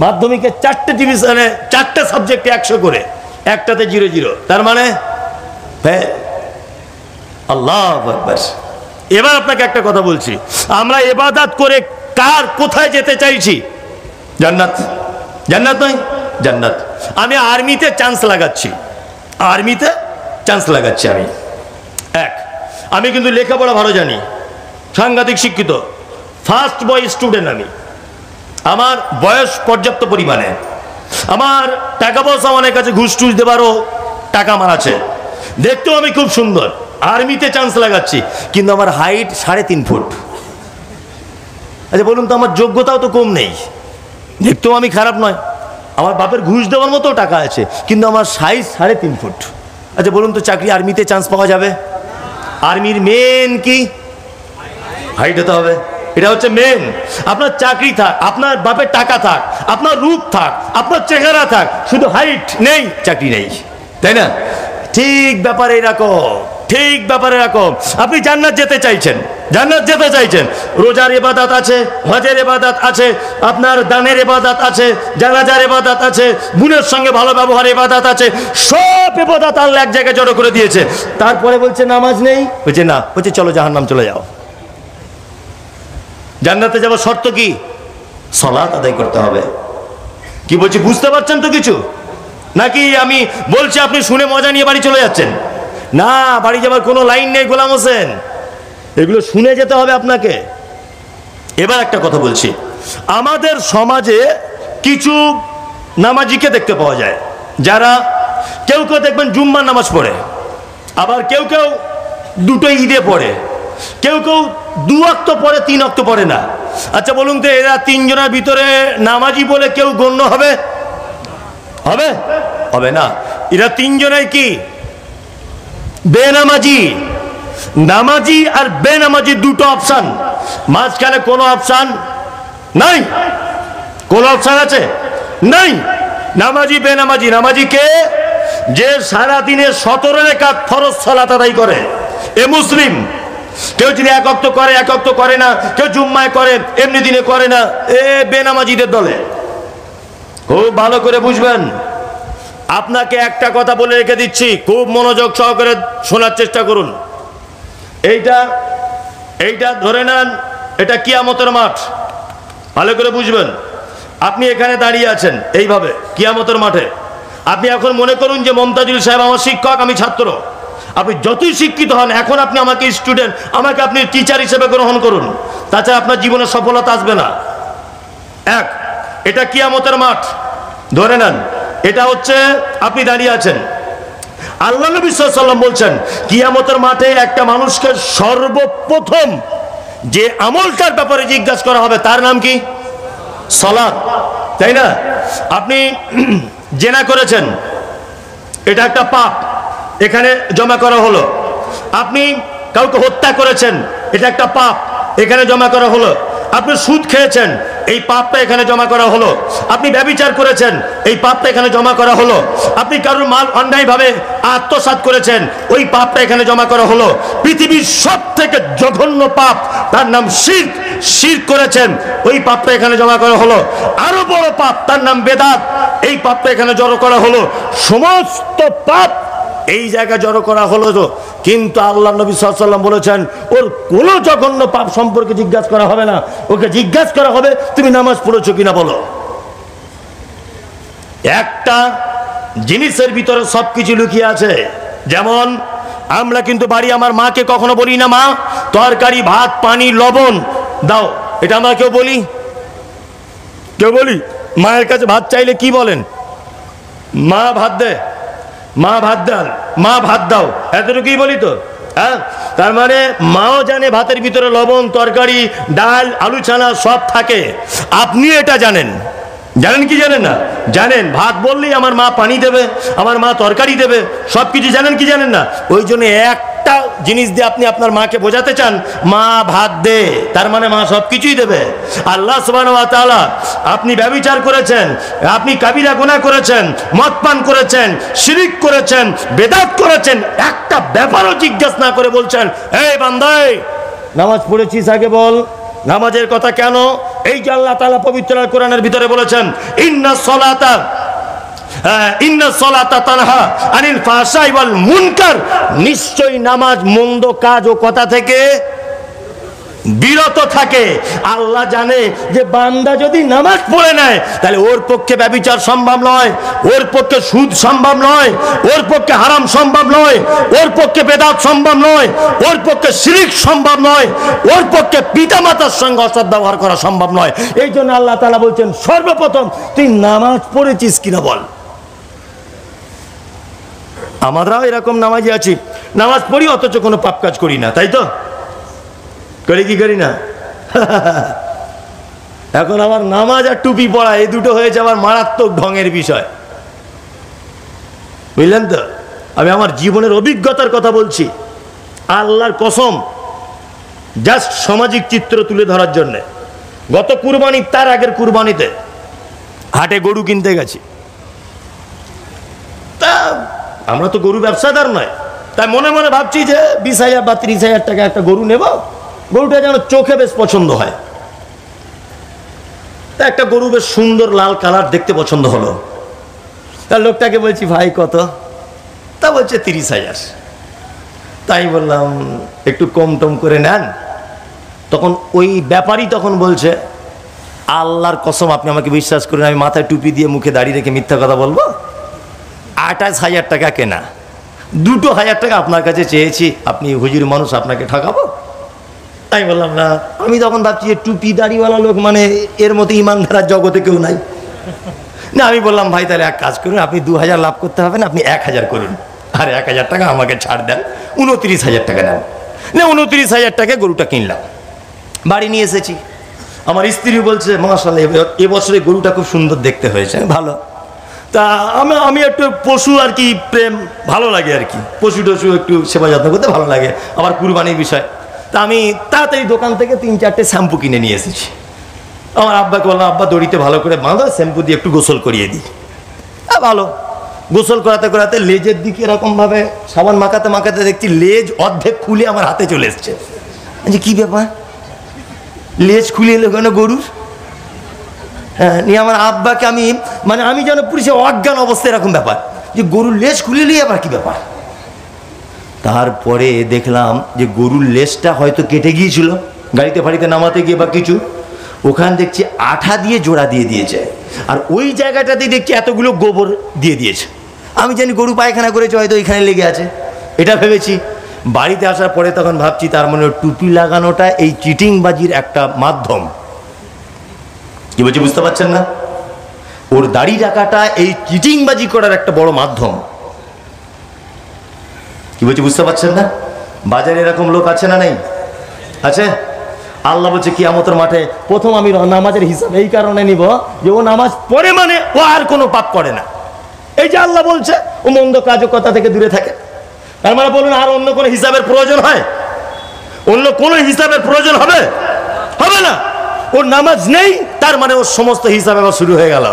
মাধ্যমিকে 4টে ডিভিশনে 4টে সাবজেক্টে 100 করে, একটাতে 0, 0, তার মানে ফেল। আল্লাহু আকবার। এবার আপনাকে একটা কথা বলছি, আমরা ইবাদত করে কার কোথায় যেতে চাইছি? জান্নাত, জান্নাত নয়? জান্নাত। আমি আর্মিতে চান্স লাগাচ্ছি, আর্মিতে চান্স লাগাচ্ছি আমি। আমি কিন্তু লেখাপড়া ভালো জানি, সাংঘাতিক শিক্ষিত, ফার্স্ট বয় স্টুডেন্ট আমি। আমার বয়স পর্যাপ্ত পরিমাণে, আমার টাকা পয়সা অনেক আছে, ঘুষ টুস দেবারও টাকা আমার আছে, দেখতেও আমি খুব সুন্দর। আর্মিতে চান্স লাগাচ্ছি, কিন্তু আমার হাইট 3.5 ফুট। আচ্ছা বলুন তো, আমার যোগ্যতাও তো কম নেই, দেখতেও আমি খারাপ নয়, আমার বাপের ঘুষ দেওয়ার মতো টাকা আছে, কিন্তু আমার সাইজ 3.5 ফুট। আচ্ছা বলুন তো, চাকরি আর্মিতে চান্স পাওয়া যাবে? আর্মির মেন কি? হাইট হতে হবে, এটা হচ্ছে মেন। আপনার চাকরি থাক, আপনার বাপের টাকা থাক, আপনার রূপ থাক, আপনার চেহারা থাক, শুধু হাইট নেই, চাকরি নেই, তাই না? ঠিক ব্যাপারে এরকম, ঠিক ব্যাপারে এরকম। আপনি জান্নাত যেতে চাইছেন, জান্নাত যেতে চাইছেন, রোজার ইবাদত আছে, হজের ইবাদত আছে, আপনার দানের ইবাদত আছে, জানাজার ইবাদত আছে, বোনের সঙ্গে ভালো ব্যবহার ইবাদত আছে, সব ইবাদত আল্লাহ এক জায়গায় জড়ো করে দিয়েছে। তারপরে বলছে নামাজ নেই, বলছে না, বলছে চলো জাহান্নাম চলে যাও। জান্নাতে যাওয়ার শর্ত কি? সালাত আদায় করতে হবে। কি বলছি বুঝতে পারছেন তো কিছু? নাকি আমি বলছি আপনি শুনে মজা নিয়ে বাড়ি চলে যাচ্ছেন? না, বাড়ি যাবার কোনো লাইন নেই গোলাম হোসেন, এগুলো শুনে যেতে হবে আপনাকে। এবার একটা কথা বলছি, আমাদের সমাজে কিছু নামাজিকে দেখতে পাওয়া যায়, যারা কেউ কেউ দেখবেন জুম্মার নামাজ পড়ে, আবার কেউ কেউ দুটো ঈদে পড়ে, কেউ কেউ 2 ওয়াক্ত পড়ে, 3 ওয়াক্ত পড়ে না। আচ্ছা বলুন তো, এরা 3 জনের ভিতরে নামাজি বলে কেউ গণ্য হবে? হবে? হবে না। এরা 3 জনের কি বেনামাজি। নামাজি আর বেনামাজি দুটো অপশন, মাঝখানে কোনো অপশন নাই। কোন অপশন আছে? নাই। নামাজি বেনামাজি। নামাজি কে? যে সারা দিনে 17 রাকাত ফরজ সালাত আদায় করে, এ মুসলিম। কেউ যদি 1 ওয়াক্ত করে, 1 ওয়াক্ত করে না, কেউ জুম্মায় করে, এমনি দিনে করে না, এ বেনামাজিদের দলে। খুব ভালো করে বুঝবেন। আপনাকে একটা কথা বলে রেখে দিচ্ছি, খুব মনোযোগ সহকারে শোনার চেষ্টা করুন। এইটা ধরে নেন, এটা কিয়ামতের মাঠ, ভালো করে বুঝবেন। আপনি এখানে দাঁড়িয়ে আছেন এইভাবে কিয়ামতের মাঠে। আপনি এখন মনে করুন যে মমতাজুল সাহেব আমার শিক্ষক, আমি ছাত্র। আপনি যতই শিক্ষিত হন, এখন আপনি আমাকে স্টুডেন্ট, আমাকে আপনি টিচার হিসেবে গ্রহণ করুন, তাছাড়া আপনার জীবনে সফলতা আসবে না। এটা কিয়ামতের মাঠ ধরে নেন। এটা হচ্ছে আপনি দাঁড়িয়ে আছেন। আল্লাহ নবী সাল্লাল্লাহু আলাইহি ওয়াসাল্লাম বলছেন, কিয়ামতের মাঠে একটা মানুষকে সর্বপ্রথম যে আমলটার ব্যাপারে জিজ্ঞাসা করা হবে তার নাম কি? সালাত, তাই না? আপনি জেনা করেছেন, এটা একটা পাপ, এখানে জমা করা হলো। আপনি কাউকে হত্যা করেছেন, এটা একটা পাপ, এখানে জমা করা হলো। আপনি সুদ খেয়েছেন, এই পাপটা এখানে জমা করা হলো। আপনি ব্যভিচার করেছেন, এই পাপটা এখানে জমা করা হলো। আপনি কারোর মাল অন্যায়ভাবে আত্মসাৎ করেছেন, ওই পাপটা এখানে জমা করা হলো। পৃথিবীর সবথেকে জঘন্য পাপ, তার নাম শিরক, শিরক করেছেন, ওই পাপটা এখানে জমা করা হলো। আরো বড় পাপ, তার নাম বেদাত, এই পাপটা এখানে জড়ো করা হলো। সমস্ত পাপ এই জায়গায় জড়ো করা হলো। তো কিন্তু আল্লাহ নবী সাল্লাল্লাহু আলাইহি ওয়াসাল্লাম বলেছেন, ওর কোনো জঘন্য পাপ সম্পর্কে জিজ্ঞাসা করা হবে না, ওকে জিজ্ঞাসা করা হবে তুমি নামাজ পড়েছো কিনা বলো। একটা জিনিসের ভিতরে সবকিছু লুকিয়ে আছে। যেমন আমরা কিন্তু বাড়ি আমার মাকে কখনো বলি না, মা তরকারি ভাত পানি লবণ দাও, এটা আমরা কেউ বলি? কেউ বলি? মায়ের কাছে ভাত চাইলে কি বলেন? মা ভাত দে, মা ভাত দাও, মা ভাত দাও, এতটুকুই বলি তো। হ্যাঁ, তার মানে মাও জানে ভাতের ভিতরে লবণ, তরকারি, ডাল, আলু ছানা সব থাকে। আপনি এটা জানেন, জানেন কি জানেন না? জানেন। ভাত বললেই আমার মা পানি দেবে, আমার মা তরকারি দেবে, সব কিছু জানেন কি জানেন না? ওই জন্য একটা জিনিস দিয়ে আপনি আপনার মাকে বোঝাতে চান, মা ভাত দে, তার মানে মা সব কিছুই দেবে। আল্লাহ সুবহানাহু ওয়া তাআলা, আপনি ব্যভিচার করেছেন, আপনি কাবিরা গুনাহ করেছেন, মদ পান করেছেন, শিরক করেছেন, বেদাত করেছেন, একটা ব্যাপারও জিজ্ঞাসা না করে বলছেন, এই বান্দা নামাজ পড়েছিস আগে বল। নামাজের কথা কেন? এই যে আল্লাহ তাআলা পবিত্র কোরআনের ভিতরে বলেছেন, ইন্নাস সালাতা তানহা আনিল ফাহশাই ওয়াল মুনকার, নিশ্চয়ই নামাজ মন্দ কাজ ও কথা থেকে বিরত থাকে। আল্লাহ জানে যে বান্দা যদি নামাজ পড়ে নেয় তাহলে ওর পক্ষে ব্যভিচার সম্ভব নয়, ওর পক্ষে সুদ সম্ভব নয়, ওর পক্ষে হারাম সম্ভব নয়, ওর পক্ষে বেদাত সম্ভব নয়, ওর পক্ষে শিরক সম্ভব নয়, ওর পক্ষে পিতামাতার সঙ্গে অসৎ ব্যবহার করা সম্ভব নয়। এই জন্য আল্লাহ তাআলা বলছেন সর্বপ্রথম তুই নামাজ পড়েছিস কিনা বল। আমরাও এরকম নামাজি আছি, নামাজ পড়ি অথচ কোনো পাপ কাজ করি না, তাই তো? করি কি করি না? এখন আমার নামাজ আর টুপি পড়া এই দুটো হয়েছে আমার মারাত্মক ঢঙের বিষয়, বুঝলেন তো? আমি আমার জীবনের অভিজ্ঞতার কথা বলছি, আল্লাহর কসম, জাস্ট সামাজিক চিত্র তুলে ধরার জন্য। গত কুরবানি, তার আগের কুরবানিতে হাটে গরু কিনতে গেছি। তা আমরা তো গরু ব্যবসাদার নয়, তাই মনে মনে ভাবছি যে 20,000 বা 30,000 টাকা একটা গরু নেব, গরুটা যেন চোখে বেশ পছন্দ হয়। তা একটা গরু বেশ সুন্দর লাল কালার দেখতে পছন্দ হলো। তার লোকটাকে বলছি ভাই কত? তা বলছে 30,000। তাই বললাম একটু কম টম করে নেন। তখন ওই ব্যাপারী তখন বলছে আল্লাহর কসম আপনি আমাকে বিশ্বাস করেন, আমি মাথায় টুপি দিয়ে মুখে দাঁড়িয়ে রেখে মিথ্যা কথা বলবো? 28,000 টাকা কেনা, 2,000 টাকা আপনার কাছে চেয়েছি, আপনি হুজুর মানুষ, আপনাকে ঠকাবো? আমি বললাম না। আমি তখন ভাবছি যে টুপি দাড়িওয়ালা লোক মানে এর মতো ইমানদার জগতে কেউ নাই না। আমি বললাম ভাই তাহলে এক কাজ করুন, আপনি 2,000 লাভ করতে হবে না, আপনি 1,000 করুন, আর 1,000 টাকা আমাকে ছাড় দেন, 29,000 টাকা নেন। না 29,000 টাকায় গরুটা কিনলাম, বাড়ি নিয়ে এসেছি। আমার স্ত্রী বলছে মাশাআল্লাহ এবছরে গরুটা খুব সুন্দর দেখতে হয়েছে, ভালো। তা আমি একটু পশু আর কি প্রেম ভালো লাগে আর কি, পশু টশু একটু সেবা যত্ন করতে ভালো লাগে, আবার কুরবানির বিষয়। তা আমি তাড়াতাড়ি দোকান থেকে 3-4টে শ্যাম্পু কিনে নিয়ে এসেছি। আমার আব্বাকে বললাম আব্বা দড়িতে ভালো করে বাঁধো, শ্যাম্পু দিয়ে একটু গোসল করিয়ে দিই। ভালো গোসল করাতে করাতে লেজের দিকে এরকমভাবে সাবান মাখাতে মাখাতে দেখছি লেজ অর্ধেক খুলে আমার হাতে চলে এসছে। কি ব্যাপার, লেজ খুলে এলো কেন গরুর? হ্যাঁ, নিয়ে আমার আব্বাকে আমি যেন পুলিশে অজ্ঞান অবস্থায়, এরকম ব্যাপার যে গরুর লেজ খুলে নিয়ে আবার কি ব্যাপার। তারপরে দেখলাম যে গরুর লেজটা হয়তো কেটে গিয়েছিল গাড়িতে ফাড়িতে নামাতে গিয়ে বা কিছু, ওখানে দেখছি আঠা দিয়ে জোড়া দিয়ে দিয়েছে, আর ওই জায়গাটাতে দেখছি এতগুলো গোবর দিয়ে দিয়েছে। আমি জানি গরু পায়খানা করেছে, হয়তো এখানে লেগে আছে, এটা ভেবেছি। বাড়িতে আসার পরে তখন ভাবছি তার মানে টুপি লাগানোটা এই চিটিংবাজির একটা মাধ্যম। কি বলছি বুঝতে পারছেন না? ওর দাড়ি রাখাটা এই চিটিংবাজি করার একটা বড় মাধ্যম। কি বলছি বুঝতে পারছেন না? বাজারে এরকম লোক আছে না নেই? আছে। আল্লাহ বলছে কিয়ামতের মাঠে প্রথম আমি নামাজের হিসাব এই কারণে নিব যে ও নামাজ পড়ে মানে ও আর কোনো পাপ করে না। এই যে আল্লাহ বলছে ও মন্দ কার্যকর্তা থেকে দূরে থাকে, তার মানে বলুন আর অন্য কোনো হিসাবের প্রয়োজন হয়? অন্য কোনো হিসাবের প্রয়োজন হবে? হবে না। ওর নামাজ নেই, তার মানে ওর সমস্ত হিসাব আবার শুরু হয়ে গেল।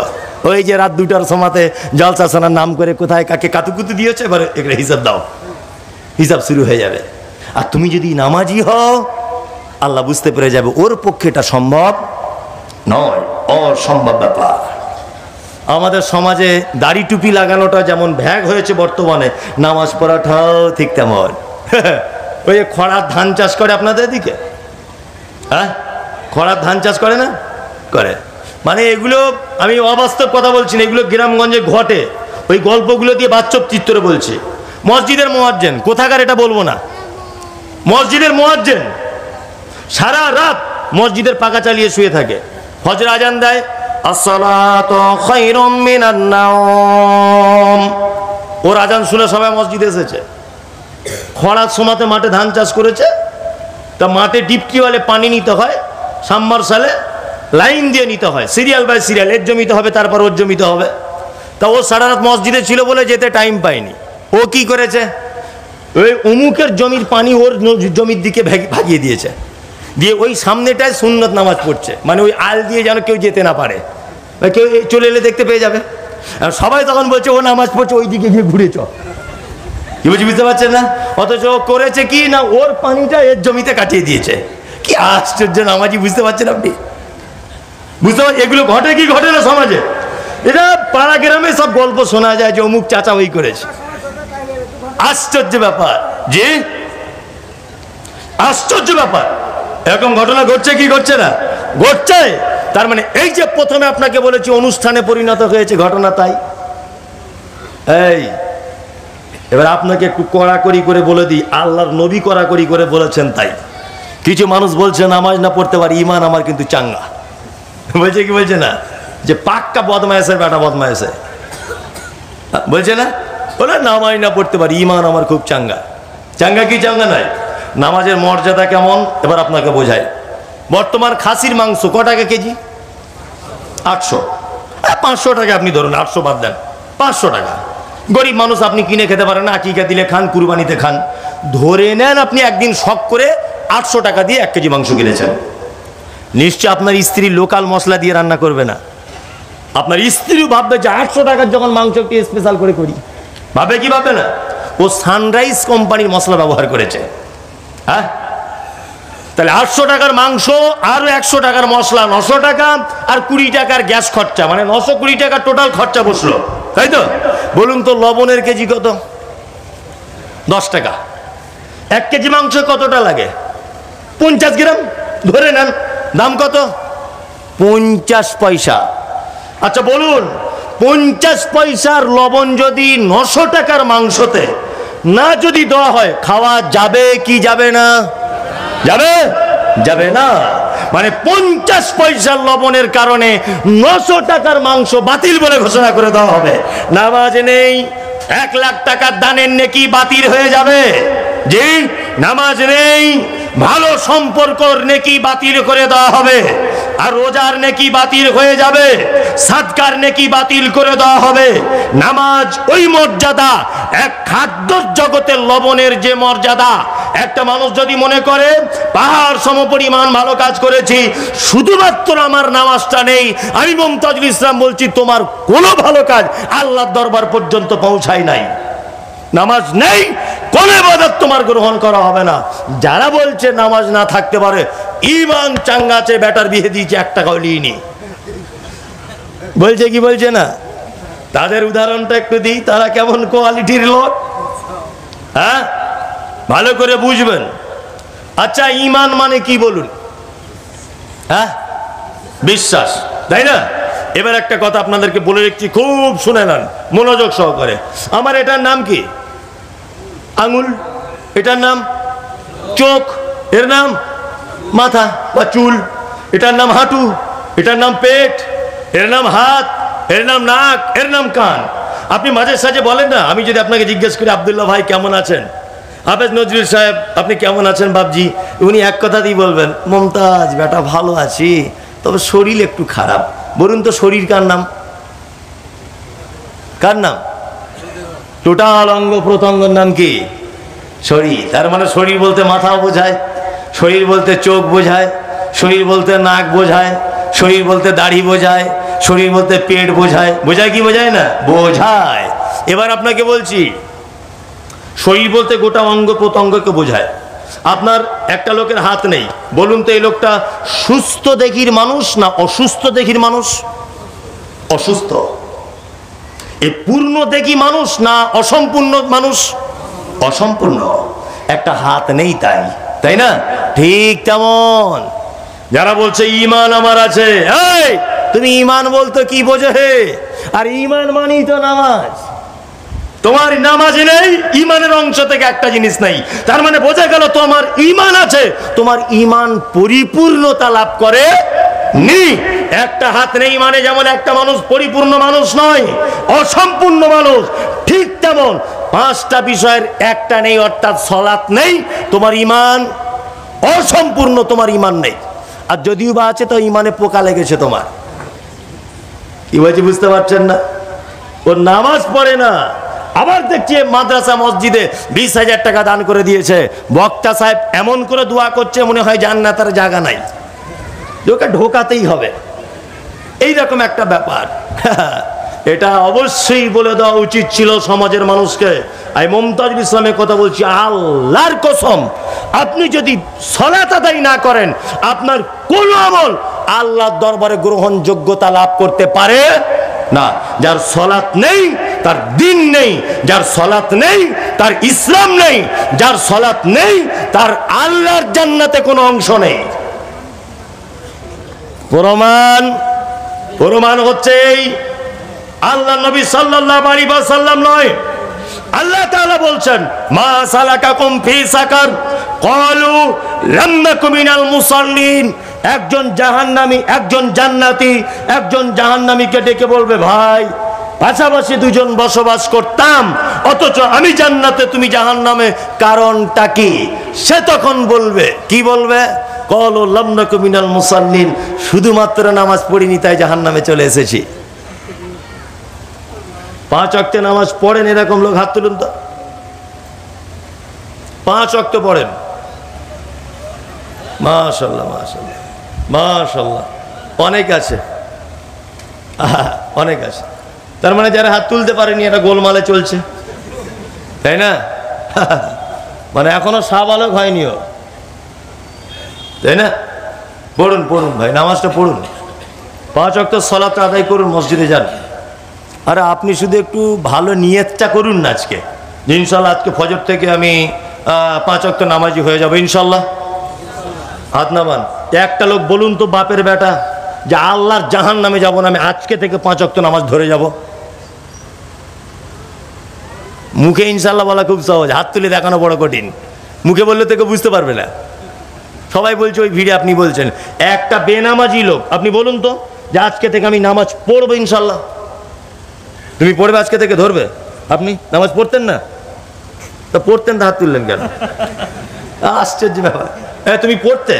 ওই যে রাত 2টার সময়তে জলসা শোনার নাম করে কোথায় কাকে কাতুকুতু দিয়েছে, এবার এগুলো হিসাব দাও, হিসাব শুরু হয়ে যাবে। আর তুমি যদি নামাজি হও আল্লাহ বুঝতে পেরে যাবে ওর পক্ষে এটা সম্ভব নয়, অসম্ভব ব্যাপার। আমাদের সমাজে দাড়ি টুপি লাগানোটা যেমন ভ্যাগ হয়েছে বর্তমানে, নামাজ পড়াটাও ঠিক তেমন। ওই খরার ধান চাষ করে আপনাদের দিকে, হ্যাঁ খরার ধান চাষ করে না? করে। মানে এগুলো আমি অবাস্তব কথা বলছি না, এগুলো গ্রামগঞ্জে ঘটে। ওই গল্পগুলো দিয়ে বাস্তব চিত্র বলছি। মসজিদের মুয়াজ্জিন, কোথাকার এটা বলবো না, মসজিদের মুয়াজ্জিন সারা রাত মসজিদের পাখা চালিয়ে শুয়ে থাকে, ফজর আজান দেয় আসসালাতু খায়রুম মিনান নাওম, ওর আজান শুনে সবাই মসজিদে এসেছে। খরার সময়তে মাঠে ধান চাষ করেছে, তা মাঠে ডিপটিওয়ালে পানি নিতে হয়, সাবমার্সালে লাইন দিয়ে নিতে হয়, সিরিয়াল বাই সিরিয়াল, এর জমিতে হবে তারপর ওর জমিতে হবে। তা ও সারা রাত মসজিদে ছিল বলে যেতে টাইম পায়নি। ও কি করেছে, ওই অমুকের জমির পানি ওর জমির দিকে ভাগিয়ে দিয়েছে, দিয়ে ওই সামনেটায় সুন্নত নামাজ পড়ছে, মানে ওই আল দিয়ে যেন কেউ যেতে না পারে, কেউ চলে এলে দেখতে পেয়ে যাবে। আর সবাই তখন বলছে ও নামাজ পড়ছে ওই দিকে গিয়ে ঘুরে চ। কি বলছি বুঝতে পারছেন না? অথচ ও করেছে কি না, ওর পানিটা এর জমিতে কাটিয়ে দিয়েছে। কি আশ্চর্য নামাজি, বুঝতে পারছেন আপনি? বুঝতে পারছেন এগুলো ঘটে কি ঘটে না সমাজে? এটা পাড়া গ্রামে সব গল্প শোনা যায় যে অমুক চাচা ওই করেছে। আশ্চর্য ব্যাপার, যে আশ্চর্য ব্যাপার। এরকম ঘটনা ঘটছে কি ঘটছে না? ঘটছে। তার মানে এই যে প্রথমে আপনাকে বলেছি অনুষ্ঠানে পরিণত হয়েছে, ঘটনা তাই। এই এবার আপনাকে একটু কড়াকড়ি করে বলে দিই, আল্লাহর নবী কড়াকড়ি করে বলেছেন তাই। কিছু মানুষ বলছে নামাজ না পড়তে পারি, ইমান আমার কিন্তু চাঙ্গা। বলছে কি বলছে না? যে পাক্কা বদমায়েশের বেটা বদমায়েশে বলছে না, বলে নামাজ না পড়তে পারি, ইমান আমার খুব চাঙ্গা। চাঙ্গা কি চাঙ্গা নাই? নামাজের মর্যাদা কেমন এবার আপনাকে বোঝাই। বর্তমান খাসির মাংস ক টাকা কেজি? 800। 500 টাকা আপনি ধরুন, 800 বাদ দেন, 500 টাকা। গরিব মানুষ, আপনি কিনে খেতে পারেন না, আকিকা দিলে খান, কুরবানিতে খান। ধরে নেন আপনি একদিন শখ করে 800 টাকা দিয়ে 1 কেজি মাংস কিনেছেন। নিশ্চয় আপনার স্ত্রী লোকাল মশলা দিয়ে রান্না করবে না। আপনার স্ত্রীও ভাববে যে 800 টাকার যখন মাংস একটু স্পেশাল করে করি, ভাবে কি ভাবে না? ও সানরাইজ কোম্পানির মশলা ব্যবহার করেছে। হ্যাঁ, তাহলে 800 টাকার মাংস আর 100 টাকার মশলা, 900 টাকা আর 20 টাকার গ্যাস খরচা, মানে 920 টাকা টোটাল খরচা বসলো, তাই তো? বলুন তো লবণের কেজি কত? 10 টাকা। 1 কেজি মাংস কতটা লাগে? 50 গ্রাম ধরে নেন, দাম কত? 50 পয়সা। আচ্ছা বলুন, 50 পয়সার লবণ যদি 900 টাকার মাংসতে না যদি দেওয়া হয়, খাওয়া যাবে কি যাবে না? যাবে? যাবে না। মানে 50 পয়সার লবণের কারণে 900 টাকার মাংস বাতিল বলে ঘোষণা করে দেওয়া হবে। নামাজ নেই, 1 লাখ টাকার দানের নেকি বাতিল হয়ে যাবে। জি, নামাজ নেই, ভালো সম্পর্কর নেকি বাতিল করে দেওয়া হবে। আর রোজার নেকি বাতিল হয়ে যাবে, সাদকার নেকি বাতিল করে দেওয়া হবে। নামাজ ওই মর্যাদা, এক খাদ্য জগতের লবণের যে মর্যাদা, একটা মানুষ যদি মনে করে পাহাড় সমপরিমাণ ভালো কাজ করেছি, শুধুমাত্র আমার নামাজটা নেই, আমি মুমতাজুল ইসলাম বলছি তোমার কোনো ভালো কাজ আল্লাহর দরবার পর্যন্ত পৌঁছায় নাই। নামাজ নেই, কোন ইবাদত তোমার গ্রহণ করা হবে না। যারা বলছে নামাজ না থাকতে পারে, ইমান চাঙ্গাছে, বেটার বিয়ে দিয়েছে, 1 টাকাও লিইনি, বলছে কি বলছে না? তাদের উদাহরণটা একটু দিই, তারা কেমন কোয়ালিটির লোক, হ্যাঁ ভালো করে বুঝবেন। আচ্ছা, ইমান মানে কি বলুন? হ্যাঁ, বিশ্বাস, তাই না? এবার একটা কথা আপনাদেরকে বলে রেখেছি, খুব শুনে নেন মনোযোগ সহকারে। আমার এটার নাম কি? আঙুল। এটার নাম চোখ। এর নাম মাথা বা চুল। এটার নাম হাঁটু। এটার নাম পেট। এর নাম হাত। এর নাম নাক। এর নাম কান। আপনি মাঝে সাঝে বলেন না, আমি যদি আপনাকে জিজ্ঞেস করি আব্দুল্লাহ ভাই কেমন আছেন, হাফেজ নজরুল সাহেব আপনি কেমন আছেন বাবজি, উনি এক কথাতেই বলবেন মমতাজ বেটা ভালো আছি, তবে শরীর একটু খারাপ। বলুন তো শরীর কার নাম? কার নাম? টোটাল অঙ্গ প্রত্যঙ্গের নাম কি? শরীর। তার মানে শরীর বলতে মাথা বোঝায়, শরীর বলতে চোখ বোঝায়, শরীর বলতে নাক বোঝায়, শরীর বলতে দাড়ি বোঝায়, শরীর বলতে পেট বোঝায়। বোঝায় কি বোঝায় না? বোঝায়। এবার আপনাকে বলছি, শরীর বলতে গোটা অঙ্গ প্রত্যঙ্গকে বোঝায়। আপনার একটা লোকের হাত নেই, বলুন তো এই লোকটা সুস্থ দেখির মানুষ না অসুস্থ দেখির মানুষ? অসুস্থ। এই পূর্ণ দেখি মানুষ না অসম্পূর্ণ মানুষ? অসম্পূর্ণ। একটা হাত নেই তাই, তাই না? ঠিক তেমন যারা বলছে ইমান আমার আছে, এই তুমি ইমান বলতে কি বোঝো হে? আর ইমান মানেই তো নামাজ। তোমার নামাজ নেই, ইমানের অংশ থেকে একটা জিনিস নেই। তার মানে বোঝা গেল তোমার ইমান আছে, তোমার ইমান পরিপূর্ণতা লাভ করে নি। একটা হাত নেই মানে যেমন একটা মানুষ পরিপূর্ণ মানুষ নয়, অসম্পূর্ণ মানুষ, ঠিক তেমন 5টা বিষয়ের একটা নেই, অর্থাৎ সালাত নেই, তোমার ইমান অসম্পূর্ণ, তোমার ইমান নেই। আর যদিও বা আছে তো ইমানে পোকা লেগেছে তোমার। কি বলছি বুঝতে পারছেন না? ও নামাজ পড়ে না, আবার দেখছি মাদ্রাসা মসজিদে 20,000 টাকা দান করে দিয়েছে, বক্তা সাহেব এমন করে দোয়া করছে মনে হয় জান্নাতের জায়গা নাই, ওকে ঢোকাতেই হবে, এইরকম একটা ব্যাপার। এটা অবশ্যই বলে দেওয়া উচিত ছিল সমাজের মানুষকে। আমি মুমতাজুল ইসলামের কথা বলছি, আল্লাহর কসম, আপনি যদি সালাত আদায় না করেন, আপনার কোন আমল আল্লাহর দরবারে গ্রহণযোগ্যতা লাভ করতে পারে না। যার সালাত নেই তার দিন নেই, যার সালাত নেই তার ইসলাম নেই, যার সালাত নেই তার আল্লাহর জান্নাতে কোনো অংশ নেই। প্রমাণ হচ্ছে এই আল্লাহ নবী সাল্লাল্লাহু আলাইহি ওয়াসাল্লাম নয়, আল্লাহ তাআলা বলছেন মা সালাকাকুম ফি সাকার ক্বালু লাম নাকু মিনাল মুসাল্লিন। একজন জাহান্নামী একজন জান্নাতি, একজন জাহান্নামীকে ডেকে বলবে ভাই পাশাপাশি দুজন বসবাস করতাম, অথচ আমি জান্নাতে তুমি জাহান্নামে, কারণটা কি? সে তখন বলবে, কি বলবে? ক্বালু লাম নাকু মিনাল মুসাল্লিন, শুধুমাত্র নামাজ পড়িনি তাই জাহান্নামে চলে এসেছি। 5 ওয়াক্তে নামাজ পড়েন এরকম লোক হাত তুলুন তো। 5 ওয়াক্ত পড়েন? মাশাআল্লাহ মাশাআল্লাহ মাশাআল্লাহ, অনেক আছে, অনেক আছে। তার মানে যারা হাত তুলতে পারেনি এটা গোলমালে চলছে, তাই না? মানে এখনো সাবালক হয়নিও, তাই না? পড়ুন পড়ুন ভাই, নামাজটা পড়ুন, 5 ওয়াক্ত সালাত আদায় করুন, মসজিদে যান। আরে আপনি শুধু একটু ভালো নিয়তটা করুন না আজকে, যে ইনশাল্লাহ আজকে ফজর থেকে আমি 5 ওয়াক্ত নামাজি হয়ে যাবো ইনশাল্লাহ। হাত নামান। একটা লোক বলুন তো বাপের বেটা যে আল্লাহর জাহান্নামে যাব না, আমি আজকে থেকে 5 ওয়াক্ত নামাজ ধরে যাব। মুখে ইনশাল্লাহ বলা খুব সহজ, হাত তুলে দেখানো বড় কঠিন। মুখে বললে তো কেউ বুঝতে পারবে না। সবাই বলছে ওই ভিড়ে আপনি বলছেন। একটা বেনামাজি লোক আপনি বলুন তো যে আজকে থেকে আমি নামাজ পড়বো ইনশাল্লাহ। তুমি পড়বে আজকে থেকে, ধরবে? আপনি নামাজ পড়তেন না, তা পড়তেন, হাত তুললেন কেন? আশ্চর্য ব্যাপার। হ্যাঁ তুমি পড়তে,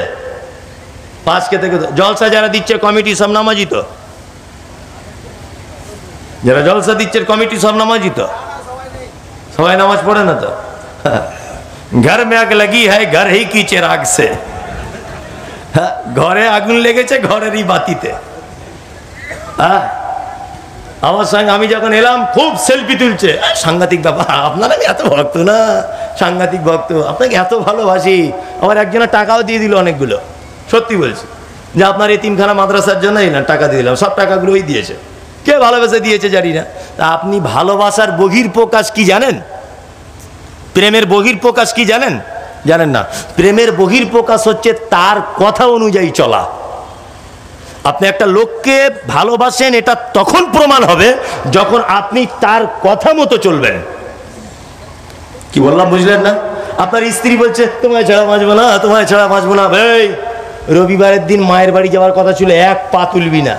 আজকে থেকে জলসা যারা দিচ্ছে কমিটি সব নামাজি তো, যারা জলসা দিচ্ছে কমিটি সব নামাজি তো, সবাই নামাজ পড়ে না তো। ঘর মে আগ লাগি হ্যায় ঘর হি কি চিরাগ সে, ঘরে আগুন লেগেছে ঘরেরই বাতিতে। আমার সঙ্গে আমি যখন এলাম খুব সেলফি তুলছে, সাংঘাতিক ব্যাপার। আপনার আমি এত ভক্ত না, সাংঘাতিক ভক্ত, আপনাকে এত ভালোবাসি। আমার একজনের টাকাও দিয়ে দিল অনেকগুলো, সত্যি বলছি, যে আপনার এতিমখানা মাদ্রাসার জন্য এই না টাকা দিয়ে দিলাম, সব টাকাগুলোই দিয়েছে। কে ভালোবাসা দিয়েছে জানি না। তা আপনি ভালোবাসার বহির্প্রকাশ কি জানেন? প্রেমের বহির্প্রকাশ কি জানেন? জানেন না। প্রেমের বহির্প্রকাশ হচ্ছে তার কথা অনুযায়ী চলা। আপনি একটা লোককে ভালোবাসেন, এটা তখন প্রমাণ হবে যখন আপনি তার কথা মতো চলবেন। কি বললাম বুঝলেন না? আপনার স্ত্রী বলছে তোমায় ছাড়া বাঁচবো না, তোমায় ছাড়া বাঁচবো না। ভাই রবিবারের দিন মায়ের বাড়ি যাওয়ার কথা ছিল, 1 পা তুলবি না।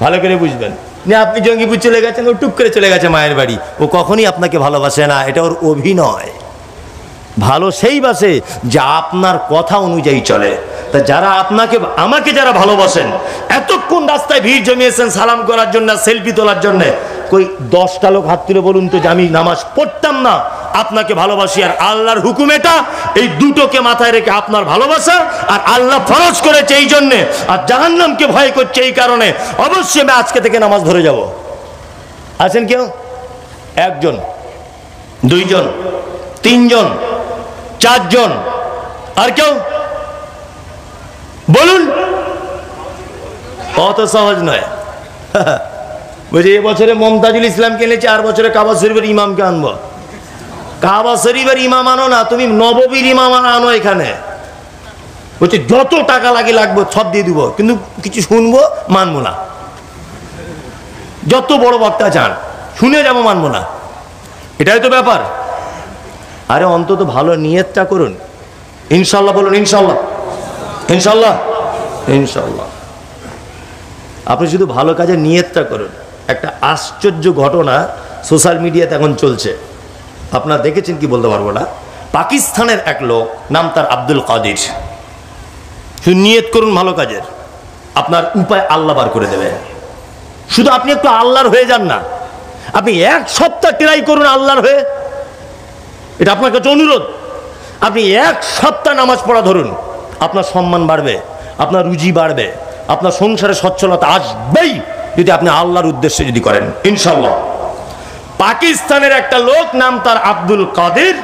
ভালো করে বুঝবেন। আপনি জঙ্গিপুর চলে গেছেন, ও টুক করে চলে গেছে মায়ের বাড়ি, ও কখনই আপনাকে ভালোবাসে না, এটা ওর অভিনয়। ভালো সেই বাসে যা আপনার কথা অনুযায়ী চলে। তা যারা আপনাকে আমাকে যারা ভালোবাসেন, এতক্ষণ রাস্তায় ভিড় জমিয়েছেন সালাম করার জন্য, সেলফি তোলার জন্য, কই 10টা লোক হাত তুলে বলুন তো যে আমি নামাজ পড়তাম না, আপনাকে ভালোবাসি আর আল্লাহর হুকুম এটা। এই দুটোকে মাথায় রেখে আপনার ভালোবাসা, আর আল্লাহ ফরজ করেছে এই জন্যে, আর জাহান্নামকে ভয় করছে এই কারণে, অবশ্যই আমি আজকে থেকে নামাজ ধরে যাব। আছেন কেউ? 1 জন, 2 জন, 3 জন, 4 জন, আর কেউ? বলুন। অত সহজ নয়। বলছি এবছরে মমতাজুল ইসলামকে এনেছে, 4 বছরে কাবা শরীফের ইমামকে আনবো। কাবা শরীফের ইমাম আনো না, তুমি নববীর ইমাম আনো এখানে। বলছি যত টাকা লাগে লাগবে সব দিয়ে দিব, কিন্তু কিছু শুনবো মানবো না। যত বড় বক্তা চান শুনে যাবো, মানবো না। এটাই তো ব্যাপার। আরে অন্তত ভালো নিয়তটা করুন। ইনশাল্লাহ বলুন, ইনশাল্লাহ, ইনশাল্লাহ, ইনশাল্লাহ। আপনি শুধু ভালো কাজে নিয়তটা করুন। একটা আশ্চর্য ঘটনা সোশ্যাল মিডিয়াতে এখন চলছে, আপনারা দেখেছেন কি বলতে পারবো না। পাকিস্তানের এক লোক, নাম তার আব্দুল কাদির। শুধু নিয়ত করুন ভালো কাজের, আপনার উপায় আল্লাহ বার করে দেবে। শুধু আপনি একটু আল্লাহর হয়ে যান না, আপনি 1 সপ্তাহ ট্রাই করুন আল্লাহর হয়ে। এটা আপনার কাছে অনুরোধ। আপনি 1 সপ্তাহ নামাজ পড়া ধরুন, আপনার সম্মান বাড়বে, আপনার রুজি বাড়বে, আপনার সংসারে সচ্ছলতা আসবেই যদি আপনি আল্লাহর উদ্দেশ্যে যদি করেন, ইনশাল্লাহ। পাকিস্তানের একটা লোক, নাম তার আব্দুল কাদের।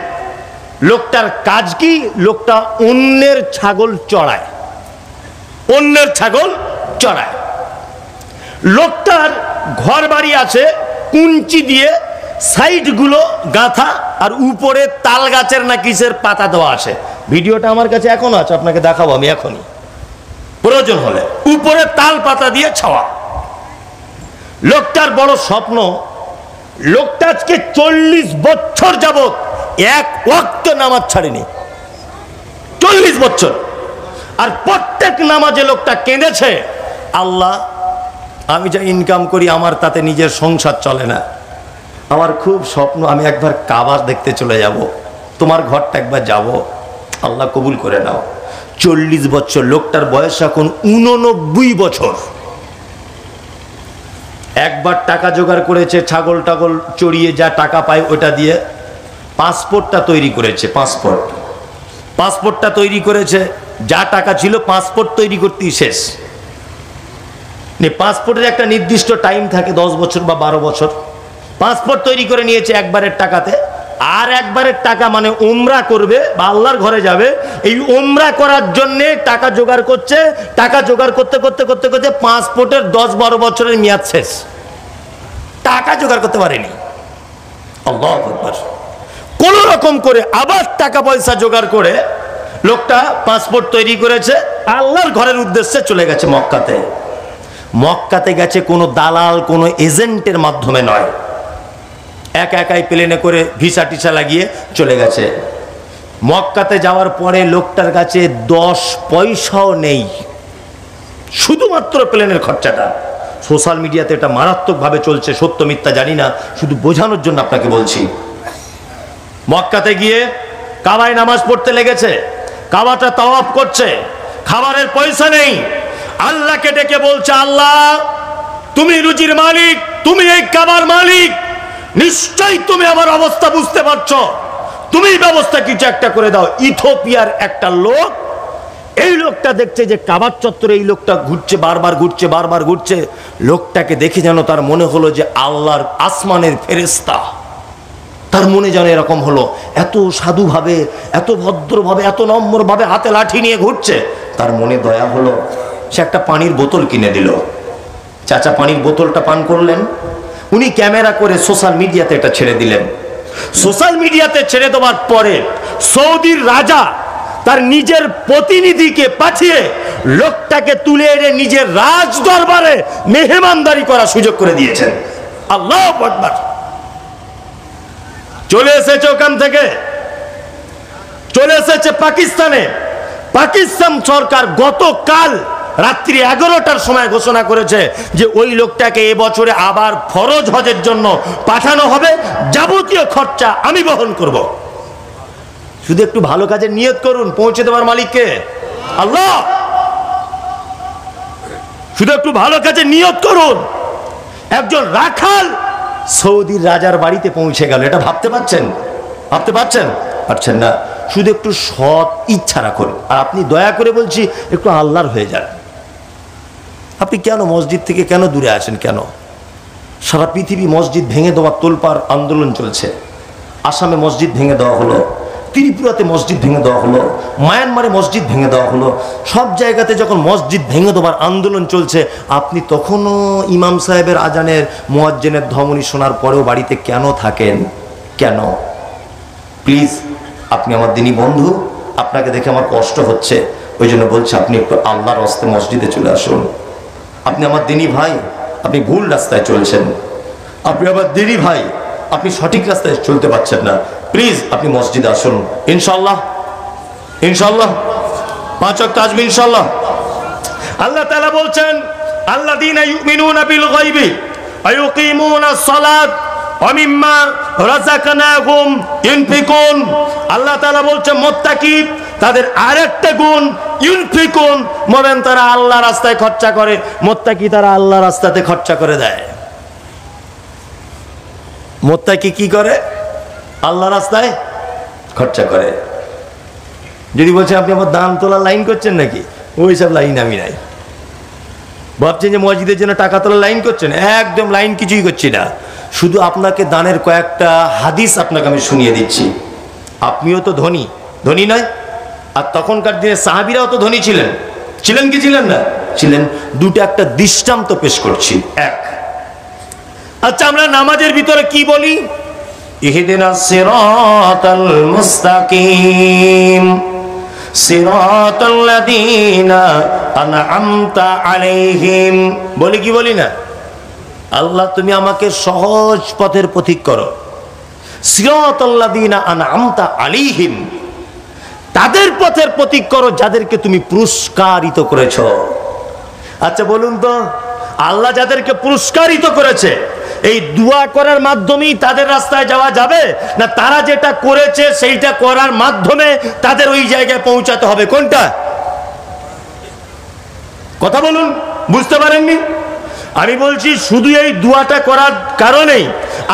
লোকটার কাজ কি? লোকটা অন্যের ছাগল চড়ায়, অন্যের ছাগল চড়ায়। লোকটার ঘর বাড়ি আছে, কুঞ্চি দিয়ে সাইডগুলো গাঁথা, আর উপরে তাল গাছের না কিসের পাতা দেওয়া আছে। ভিডিওটা আমার কাছে এখনো আছে, আপনাকে দেখাবো আমি এখনই। প্রয়োজন হলে উপরে তাল পাতা দিয়ে ছাওয়া। লোকটার বড় স্বপ্ন, লোকটা আজকে 40 বছর যাবত এক ওয়াক্ত নামাজ ছাড়েনি, 40 বছর। আর প্রত্যেক নামাজে লোকটা কেঁদেছে, আল্লাহ আমি যা ইনকাম করি আমার তাতে নিজের সংসার চলে না, আমার খুব স্বপ্ন আমি একবার কাবা দেখতে চলে যাব, তোমার ঘরটা একবার যাব, আল্লাহ কবুল করে নাও। 40 বছর, লোকটার বয়স এখন 89 বছর। একবার টাকা জোগাড় করেছে, ছাগল টাগল চড়িয়ে যা টাকা পায় ওটা দিয়ে পাসপোর্টটা তৈরি করেছে। পাসপোর্টটা তৈরি করেছে, যা টাকা ছিল পাসপোর্ট তৈরি করতেই শেষ। পাসপোর্টের একটা নির্দিষ্ট টাইম থাকে, 10 বছর বা 12 বছর। পাসপোর্ট তৈরি করে নিয়েছে একবারের টাকাতে। আর একবারের টাকা মানে উমরা করবে বা আল্লাহর ঘরে যাবে, এই উমরা করার জন্য টাকা জোগাড় করছে। টাকা জোগাড় করতে করতে করতে করতে পাসপোর্টের 10-12 বছরের মেয়াদ শেষ, টাকা জোগাড় করতে পারেনি। আল্লাহু আকবার। কোন রকম করে আবার টাকা পয়সা জোগাড় করে লোকটা পাসপোর্ট তৈরি করেছে, আল্লাহর ঘরের উদ্দেশ্যে চলে গেছে মক্কাতে। মক্কাতে গেছে কোনো দালাল, কোনো এজেন্টের মাধ্যমে নয়, একা একাই প্লেনে করে ভিসা টিসা লাগিয়ে চলে গেছে। মক্কাতে যাওয়ার পরে লোকটার কাছে 10 পয়সাও নেই, শুধুমাত্র প্লেনের খরচাটা। সোশ্যাল মিডিয়াতে এটা মারাত্মকভাবে চলছে, সত্য মিথ্যা জানি না, শুধু বোঝানোর জন্য আপনাকে বলছি। মক্কাতে গিয়ে কাবায় নামাজ পড়তে লেগেছে, কাবাটা তাওয়াফ করছে, খাবারের পয়সা নেই। আল্লাহকে ডেকে বলছে, আল্লাহ তুমি রুজির মালিক, তুমি এই কাবার মালিক, নিশ্চয়ই তুমি আমার অবস্থা বুঝতে পারছো, তুমি ব্যবস্থা কিছু একটা করে দাও। ইথিওপিয়ার একটা লোক, এই লোকটা দেখছে যে কাবার চত্বরে এই লোকটা ঘুরছে, বারবার ঘুরছে। লোকটাকে দেখে যেন তার মনে হলো যে আল্লাহর আসমানের ফেরেশতা। তার মনে যেন এরকম হলো, এত সাধুভাবে, এত ভদ্রভাবে, এত নম্রভাবে হাতে লাঠি নিয়ে ঘুরছে। তার মনে দয়া হলো, সে একটা পানির বোতল কিনে দিল। চাচা পানির বোতলটা পান করলেন, উনি ক্যামেরা করে সোশ্যাল মিডিয়াতে এটা ছেড়ে দিলেন। সোশ্যাল মিডিয়াতে ছেড়ে দেওয়ার পরে সৌদির রাজা তার নিজের প্রতিনিধিকে পাঠিয়ে লোকটাকে তুলে এনে নিজের রাজ দরবারে মেহমানদারি করার সুযোগ করে দিয়েছেন। আল্লাহু আকবার। চলে এসেছে ওখান থেকে, চলে এসেছে পাকিস্তানে। পাকিস্তান সরকার গতকাল রাত্রি 11টার সময় ঘোষণা করেছে যে ওই লোকটাকে এবছরে আবার ফরজ হজের জন্য পাঠানো হবে, যাবতীয় খরচা আমি বহন করব। শুধু একটু ভালো কাজের নিয়ত করুন, পৌঁছে দেওয়ার মালিককে আল্লাহ। শুধু একটু ভালো কাজের নিয়ত করুন। একজন রাখাল সৌদির রাজার বাড়িতে পৌঁছে গেল, এটা ভাবতে পারছেন? ভাবতে পারছেন? পারছেন না। শুধু একটু সৎ ইচ্ছা রাখুন। আর আপনি দয়া করে বলছি, একটু আল্লাহর হয়ে যান। আপনি কেন মসজিদ থেকে কেন দূরে আছেন? কেন? সারা পৃথিবী মসজিদ ভেঙে দেওয়ার তোলপাড় আন্দোলন চলছে। আসামে মসজিদ ভেঙে দেওয়া হলো, ত্রিপুরাতে মসজিদ ভেঙে দেওয়া হলো, মায়ানমারে মসজিদ ভেঙে দেওয়া হলো। সব জায়গাতে যখন মসজিদ ভেঙে দেওয়ার আন্দোলন চলছে, আপনি তখনও ইমাম সাহেবের আজানের, মুয়াজ্জিনের ধমনী শোনার পরেও বাড়িতে কেন থাকেন? কেন? প্লিজ, আপনি আমার দিনী বন্ধু, আপনাকে দেখে আমার কষ্ট হচ্ছে, ওই জন্য বলছি আপনি একটু আল্লাহর রাস্তায় মসজিদে চলে আসুন। আপনি আমার দিনী ভাই, আপনি ভুল রাস্তায় চলছেন। আপনি আমার দিনী ভাই, আপনি সঠিক রাস্তায় চলতে পারছেন না। প্লিজ আপনি মসজিদে আসুন। ইনশাল্লাহ, ইনশাল্লাহ 5 ওয়াক্ত আসবে ইনশাল্লাহ। আল্লাহ তাআলা বলছেন, আল্লাযীনা ইউমিনুনা বিল গায়বি ওয়া ইউকিমুনাস সালাত ওয়া মিম্মা রাযাকনাহুম ইউনফিকুন। আল্লাহ তাআলা বলছেন মুত্তাকি তাদের আরেকটা গুণ ইউনফিকুন, মোমেন তারা আল্লাহ রাস্তায় খরচা করে, মুত্তাকি তারা আল্লাহ রাস্তাতে খরচা করে দেয়। মুত্তাকি কি করে? আল্লাহ রাস্তায় খরচা করে। যদি বলছেন আপনি আমার দান তোলার লাইন করছেন নাকি, ওই সব লাইন আমি নাই। ভাবছেন যে মসজিদের জন্য টাকা তোলার লাইন করছেন, একদম লাইন কিছুই করছি না। শুধু আপনাকে দানের কয়েকটা হাদিস আপনাকে আমি শুনিয়ে দিচ্ছি। আপনিও তো ধনী, ধনী নয়? আর তখনকার দিনে সাহাবীরাও তো ধনী ছিলেন, ছিলেন কি ছিলেন না? ছিলেন। দুটো একটা দৃষ্টান্ত পেশ করছি। এক, আচ্ছা আমরা নামাজের ভিতরে কি বলি? ইহদিনাস সিরাতাল মুস্তাকিম সিরাতাল লাযীনা আনআমতা আলাইহিম, বলি কি বলি না? আল্লাহ তুমি আমাকে সহজ পথের পথিক করো। সিরাতাল্লাযীনা আনআমতা আলাইহিম, তাদের পথের পথিক করো যাদেরকে তুমি পুরস্কারিত করেছো। আচ্ছা বলুন তো, আল্লাহ যাদেরকে পুরস্কারিত করেছে এই দোয়া করার মাধ্যমেই তাদের রাস্তায় যাওয়া যাবে, না তারা যেটা করেছে সেইটা করার মাধ্যমে তাদের ওই জায়গায় পৌঁছাতে হবে? কোনটা? কথা বলুন, বুঝতে পারেননি? আমি বলছি শুধু এই দোয়াটা করার কারণেই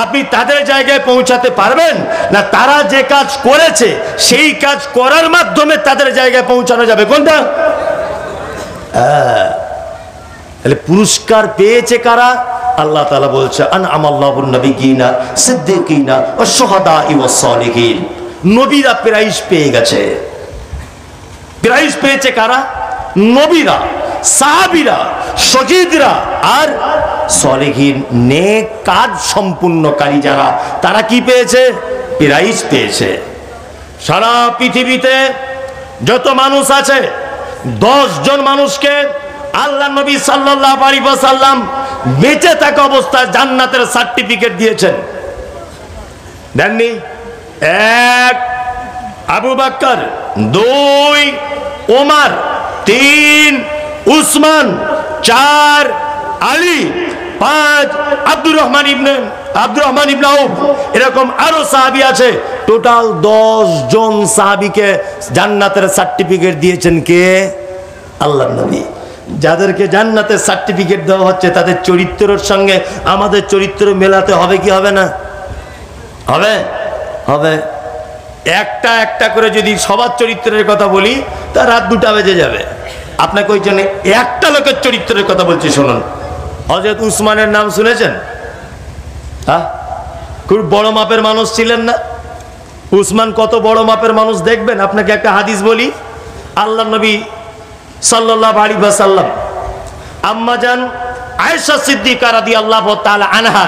আপনি তাদের জায়গায় পৌঁছাতে পারবেন, না তারা যে কাজ করেছে সেই কাজ করার মাধ্যমে তাদের জায়গায় পৌঁছানো যাবে? কোনটা? তাহলে পুরস্কার পেয়েছে কারা? আল্লাহ তাআলা বলছে আনআমাল্লাহুন নাবিয়িনা সিদ্দিকিনা ওয়াশ শুহাদাই ওয়াস সালিহিন, নবীরা প্রাইজ পেয়ে গেছে। প্রাইজ পেয়েছে কারা? নবীরা, সাহাবীরা, শহীদরা আর সালেহীন, নেক কাজ সম্পূর্ণকারী যারা, তারা কি পেয়েছে? প্রাইজ পেয়েছে। সারা পৃথিবীতে যত মানুষ আছে 10 জন মানুষকে আল্লাহ নবী সাল্লাল্লাহু আলাইহি ওয়াসাল্লাম বেঁচে থাকা অবস্থায় জান্নাতের সার্টিফিকেট দিয়েছেন। দেননি? 1 আবু বকর, 2 ওমর, 3 উসমান, 4 আলী, 5 আব্দুর রহমান ইবনে আউফ, এরকম আরো সাহাবী আছে। টোটাল 10 জন সাহাবীকে জান্নাতের সার্টিফিকেট দিয়েছেন কে? আল্লাহর নবী। যাদেরকে জান্নাতের সার্টিফিকেট দেওয়া হচ্ছে তাদের চরিত্রের সঙ্গে আমাদের চরিত্র মেলাতে হবে কি হবে না? হবে, হবে। একটা একটা করে যদি সবার চরিত্রের কথা বলি তা রাত 2টা বেজে যাবে। আপনাকে ওই জন্য একটা লোকের চরিত্রের কথা বলছি, শুনুন। হযরত উসমানের নাম শুনেছেন? খুব বড় মাপের মানুষ ছিলেন না? উসমান কত বড় মাপের মানুষ দেখবেন। আপনাকে একটা হাদিস বলি। আল্লাহ নবী সাল্লাল্লাহু আলাইহি ওয়াসাল্লাম আম্মাজান আয়েশা সিদ্দিকা রাদিয়াল্লাহু তাআলা আনহা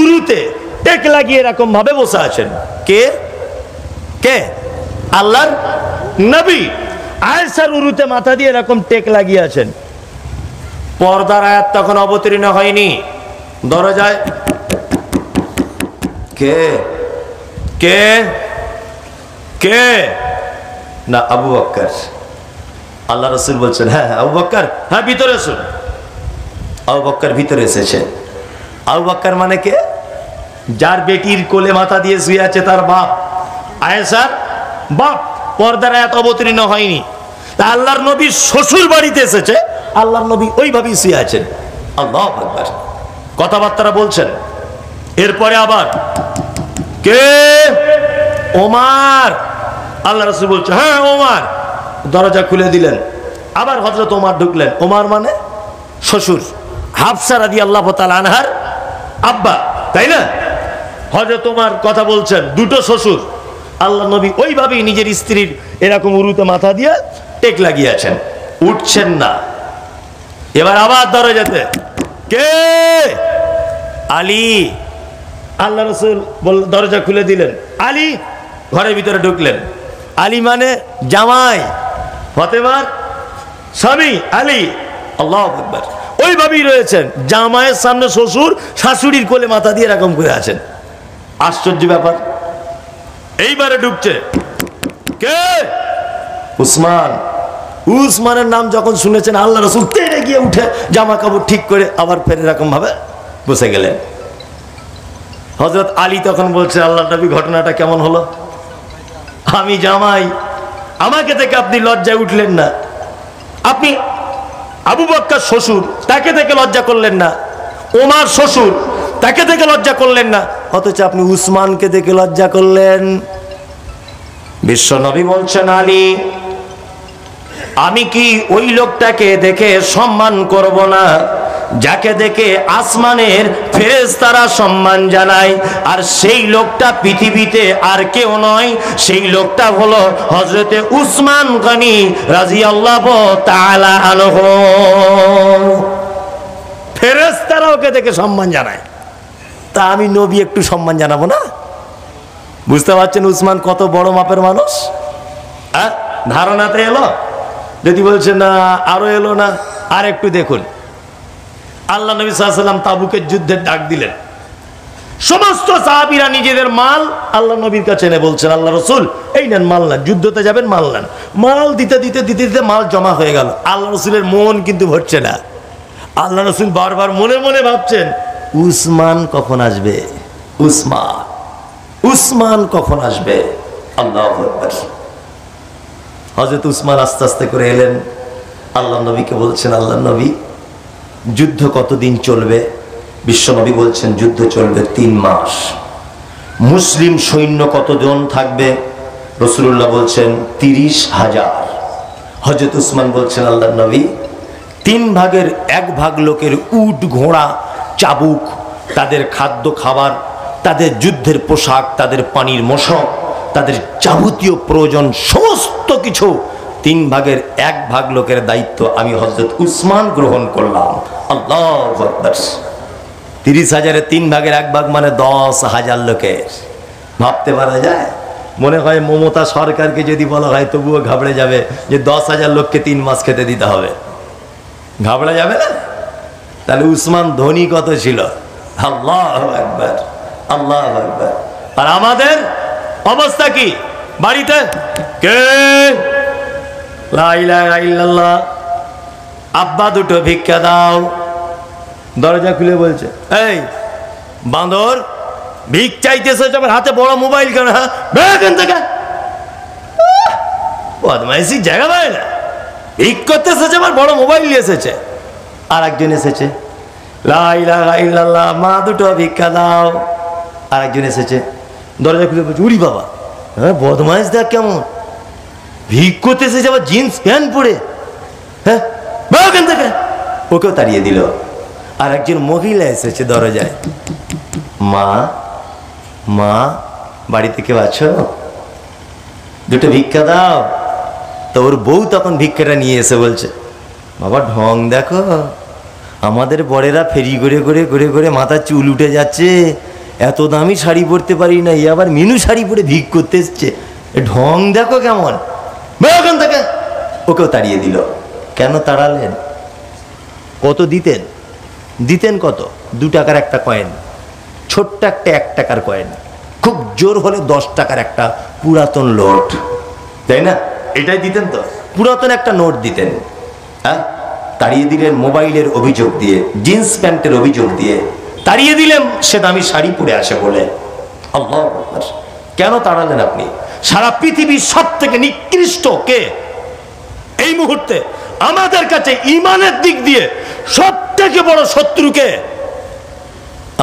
উরুতে টেক লাগিয়ে এরকম ভাবে বসে আছেন। কে? কে? আল্লাহর নবী আয়েশার উরুতে মাথা দিয়ে এরকম টেক লাগিয়ে আছেন। পর্দার আয়াত তখন অবতীর্ণ হয়নি। দরজায় কে? কে? কে? না, আবু বকর। আল্লাহ রাসূল বলছেন হ্যাঁ আবু বকর, হ্যাঁ ভিতরে এসুন। আবু বকর ভিতরে এসেছে। আবু বকর মানে কে? যার বেটির কোলে মাথা দিয়ে শুয়ে আছে তার বাপ, আয়েশার বাপ। পর্দার আয়াত অবতীর্ণ হয়নি। তা আল্লাহর নবী শ্বশুর বাড়িতে এসেছে, আল্লাহর নবী ওইভাবেই শুয়ে আছেন। আল্লাহু আকবার, কথাবার্তা বলছেন। এরপরে আবার কে? ওমর। আল্লাহ রাসূল বলছে হ্যাঁ ওমর। দরজা খুলে দিলেন। আবার হযরত ওমর ঢুকলেন। ওমর মানে শ্বশুর, হাফসা রাদিয়াল্লাহু তাআলা আনহার আব্বা, তাই না? হযরত ওমর কথা বলছেন, দুটো শ্বশুর। আল্লাহ নবী ওইভাবেই নিজের স্ত্রীর এরকম উরুতে মাথা দিয়ে টেক লাগিয়েছেন, উঠছেন না। এবার আবার দরজাতে কে? আলী। আল্লাহ রাসূল দরজা খুলে দিলেন। আলী ঘরের ভিতরে ঢুকলেন। আলী মানে জামাই, ফাতেমার স্বামী আলী। আল্লাহু আকবার। ওইভাবেই রয়েছেন, জামাইয়ের সামনে শ্বশুর, শাশুড়ির কোলে মাথা দিয়ে এরকম করে আছেন। আশ্চর্য ব্যাপার। এইবারে ঢুকছে কে? উসমান। উসমানের নাম যখন শুনেছেন আল্লাহ রাসূল তেড়ে গিয়ে উঠে জামা কাপড় ঠিক করে আবার ফের এরকম ভাবে বসে গেলেন। হযরত আলী তখন বলছে আল্লাহর নবী ঘটনাটা কেমন হলো? আমি জামাই, আমাকে থেকে আপনি লজ্জায় উঠলেন না। আপনি আবু বকর শ্বশুর, তাকে থেকে লজ্জা করলেন না। ওমর শ্বশুর, তাকে থেকে লজ্জা করলেন না। অথচ আপনি উসমানকে দেখে লজ্জা করলেন। বিশ্ব নবী বলছেন আলী, আমি কি ওই লোকটাকে দেখে সম্মান করব না যাকে দেখে আসমানের ফেরেশতারা সম্মান জানায়? আর সেই লোকটা পৃথিবীতে আর কেউ নয়, সেই লোকটা হলো হযরতে উসমান গনি রাদিয়াল্লাহু তাআলা আনহু। ফেরেশতারা ওকে দেখে সম্মান জানায়, তা আমি নবী একটু সম্মান জানাবো না? বুঝতে পারছেন উসমান কত বড় মাপের মানুষ? ধারণাতে এলো? যদি বলছে না আরো এলো না, আর একটু দেখুন। আল্লাহ নবী সাল্লাল্লাহু আলাইহি ওয়াসাল্লাম তাবুকের যুদ্ধের ডাক দিলেন। সমস্ত সাহাবীরা নিজেদের মাল আল্লাহ নবীর কাছে এনে বলছেন, আল্লাহ রাসূল এই নেন মাল নেন, যুদ্ধতে যাবেন মাল নেন। মাল দিতে দিতে দিতে দিতে মাল জমা হয়ে গেল। আল্লাহ রাসূলের মন কিন্তু ভরছে না। আল্লাহ রাসূল বারবার মনে মনে ভাবছেন, উসমান কখন আসবে, উসমান উসমান কখন আসবে। আল্লাহু আকবার। হযরত উসমান আস্তে আস্তে করে এলেন, আল্লাহ নবীকে বলছেন, আল্লাহ নবী যুদ্ধ কতদিন চলবে? বিশ্বনবী বলছেন যুদ্ধ চলবে 3 মাস। মুসলিম সৈন্য কতজন থাকবে? রাসূলুল্লাহ বলছেন 30,000। হযরত উসমান বলছেন, আল্লাহ নবী 3 ভাগের 1 ভাগ লোকের উট ঘোড়া চাবুক, তাদের খাদ্য খাবার, তাদের যুদ্ধের পোশাক, তাদের পানির মশক, তাদের যাবতীয় প্রয়োজন সমস্ত কিছু 3 ভাগের 1 ভাগ লোকের দায়িত্ব আমি হযরত উসমান গ্রহণ করলাম। আল্লাহু আকবার। 30,000-এর 3 ভাগের 1 ভাগ মানে 10,000 লোকের। ভাবতে পারা যায়? মনে হয় মমতা সরকারকে যদি বলা হয় তবুও ঘাবড়ে যাবে যে 10,000 লোককে 3 মাস খেতে দিতে হবে। ঘাবড়ে যাবে না? তাহলে উসমান ধনী কত ছিল? আল্লাহু আকবার, আল্লাহু আকবার। আর আমাদের অবস্থা কি? বাড়িতে কে লা ইলাহা ইল্লাল্লাহ, আব্বা দুটো ভিক্ষা দাও। দরজা খুলে বলছে, এই বাঁদর ভিক চাইতেছে, আমার হাতে বড় মোবাইল কেন? হ্যাঁ বেরোন থেকে, বদমাইশি জায়গা পায় না। ভিক করতে এসেছে, আমার বড় মোবাইল নিয়ে এসেছে। আর একজন এসেছে, লা ইলাহা ইল্লাল্লাহ, মা দুটো ভিক্ষা দাও। আর একজন এসেছে, দরজা খুলে বলছে, উরি বাবা, হ্যাঁ বদমাইশ দেখ কেমন, ভিক করতে এসেছে আবার জিন্স প্যান্ট পরে, হ্যাঁ বেরোন থেকে। ওকেও তাড়িয়ে দিল। আর একজন মহিলা এসেছে দরজায়, মা মা বাড়িতে কেউ আছো? দুটো ভিক্ষা দাও। তো ওর বউ তখন ভিক্ষাটা নিয়ে এসে বলছে, বাবা ঢং দেখো, আমাদের বড়েরা ফেরি করে করে করে করে মাথার চুল উঠে যাচ্ছে, এত দামি শাড়ি পরতে পারি না, এ আবার মিনু শাড়ি পরে ভিক করতে এসছে, ঢং দেখো কেমন, ওখান থেকে। ওকেও তাড়িয়ে দিল। কেন তাড়ালেন? কত দিতেন? দিতেন কত? 2 টাকার একটা কয়েন, ছোট্ট একটা 1 টাকার কয়েন, খুব জোর হলে 10 টাকার একটা পুরাতন নোট, তাই না? এটাই দিতেন তো, পুরাতন একটা নোট দিতেন। হ্যাঁ, তাড়িয়ে দিলেন মোবাইলের অভিযোগ দিয়ে, জিন্স প্যান্টের অভিযোগ দিয়ে তাড়িয়ে দিলেন, সে দামি শাড়ি পরে আসে বলে। আল্লাহু আকবার। কেন তাড়ালেন আপনি? সারা পৃথিবীর সব থেকে নিকৃষ্ট কে এই মুহূর্তে? আমাদের কাছে ইমানের দিক দিয়ে সব থেকে বড় শত্রুকে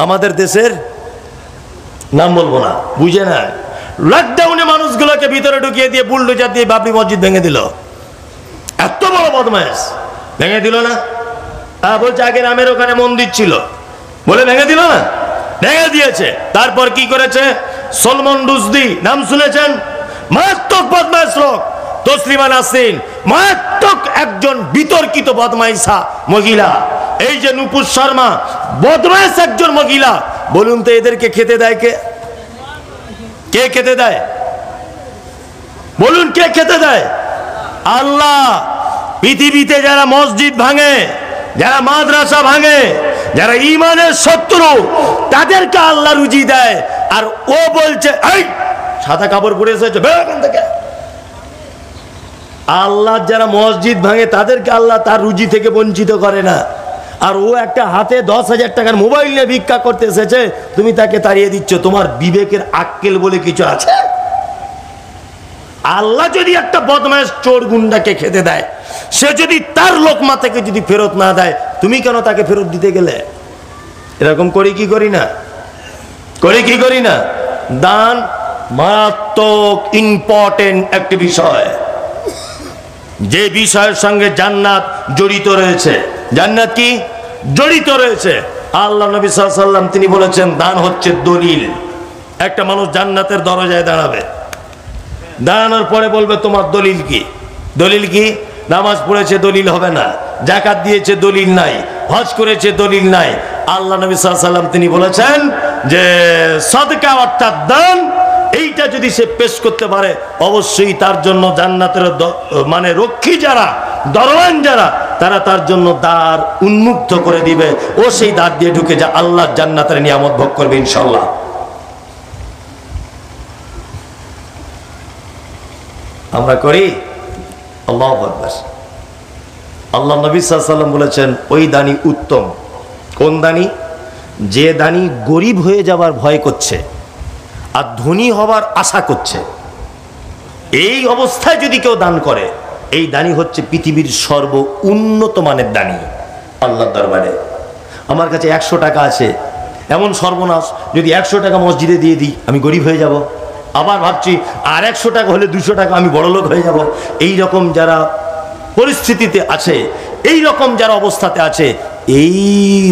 আমাদের দেশের নাম বলবো না, বুঝে না, লকডাউনে মানুষগুলোকে ভিতরে ঢুকিয়ে দিয়ে বুলডোজার দিয়ে বাবরি মসজিদ ভেঙে দিল। এত বড় বদমাইশ ভেঙে দিল না? বলছে আগে রামের ওখানে মন্দির ছিল বলে ভেঙে দিল না? ভেঙে দিয়েছে। তারপর কি করেছে? সলমন রুশদি নাম শুনেছেন? মারাত্মক বদমাইশ লোক। তসলিমা নাসরিন মারাত্মক একজন বিতর্কিত বদমাইশা মহিলা। এই যে নুপুর শর্মা বদমাইশ একজন মহিলা। বলুন তো এদেরকে খেতে দেয় কে? কে খেতে দেয়? বলুন কে খেতে দেয়? আল্লাহ। পৃথিবীতে যারা মসজিদ ভাঙে, যারা মাদ্রাসা ভাঙে, যারা ইমানের শত্রু, তাদেরকে আল্লাহ রুজি দেয়। আর ও বলছে এই সাদা কাপড় পরে এসেছে বেরোন থেকে। আল্লাহ যারা মসজিদ ভাঙে তাদেরকে আল্লাহ তার রুজি থেকে বঞ্চিত করে না। আর ও একটা হাতে 10,000 টাকার মোবাইল নিয়ে ভিক্ষা করতে এসেছে, তুমি তাকে তাড়িয়ে দিচ্ছ। তোমার বিবেকের আক্কেল বলে কিছু আছে? আল্লাহ যদি একটা বদমাইশ চোর গুন্ডাকে খেতে দেয়, সে যদি তার লোকমা থেকে যদি ফেরত না দেয়, তুমি কেন তাকে ফেরত দিতে গেলে? এরকম করি কি করি না? করি কি করি না? দান মারাত্মক ইম্পর্টেন্ট একটি বিষয়, যে বিষয়ের সঙ্গে জান্নাত জড়িত রয়েছে। জান্নাত কি জড়িত রয়েছে? আল্লাহ নবী সাল্লাল্লাহু আলাইহি ওয়াসাল্লাম তিনি বলেছেন দান হচ্ছে দলিল। একটা মানুষ জান্নাতের দরজায় দাঁড়াবে, দাঁড়ানোর পরে বলবে তোমার দলিল কি? দলিল কি? নামাজ পড়েছে দলিল হবে না, যাকাত দিয়েছে দলিল নাই, হজ করেছে দলিল নাই। আল্লাহ নবী সাল্লাল্লাহু আলাইহি ওয়াসাল্লাম তিনি বলেছেন যে সাদকা অর্থাৎ দান, এইটা যদি সে পেশ করতে পারে অবশ্যই তার জন্য জান্নাতের মানে রক্ষী যারা দরওয়ান যারা, তারা তার জন্য দ্বার উন্মুক্ত করে দিবে, ও সেই দ্বার দিয়ে ঢুকে যা আল্লাহর জান্নাতের নিয়ামত ভোগ করবে ইনশাআল্লাহ। আমরা করি? আল্লাহু আকবার। আল্লাহ নবী সাল্লাল্লাহু আলাইহি ওয়াসাল্লাম বলেছেন, ওই দানি উত্তম। কোন দানি? যে দানি গরিব হয়ে যাবার ভয় করছে আর ধনী হবার আশা করছে, এই অবস্থায় যদি কেউ দান করে, এই দানি হচ্ছে পৃথিবীর সর্ব উন্নত মানের দানি আল্লাহর দরবারে। আমার কাছে 100 টাকা আছে, এমন সর্বনাশ, যদি 100 টাকা মসজিদে দিয়ে দিই আমি গরিব হয়ে যাব, আবার ভাবছি আর 100 টাকা হলে 200 টাকা আমি বড়লোক হয়ে যাব। এই রকম যারা পরিস্থিতিতে আছে, এই রকম যারা অবস্থাতে আছে, এই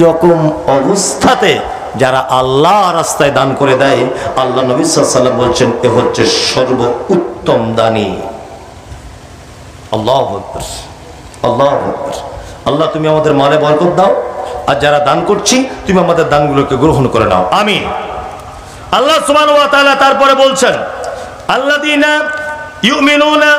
রকম অবস্থাতে যারা আল্লাহ রাস্তায় দান করে দেয়, আল্লাহ নবী সাল্লাল্লাহু আলাইহি ওয়াসাল্লাম বলছেন এ হচ্ছে সর্ব উত্তম দানি। আল্লাহু আকবার, আল্লাহু আকবার। আল্লাহ তুমি আমাদের মালে বরকত দাও, আর যারা দান করছি তুমি আমাদের দানগুলোকে গ্রহণ করে নাও, আমিন। আল্লাহ সুবহানাহু ওয়া তাআলা তারপরে বলছেন, আল্লাযীনা ইউমিনুনা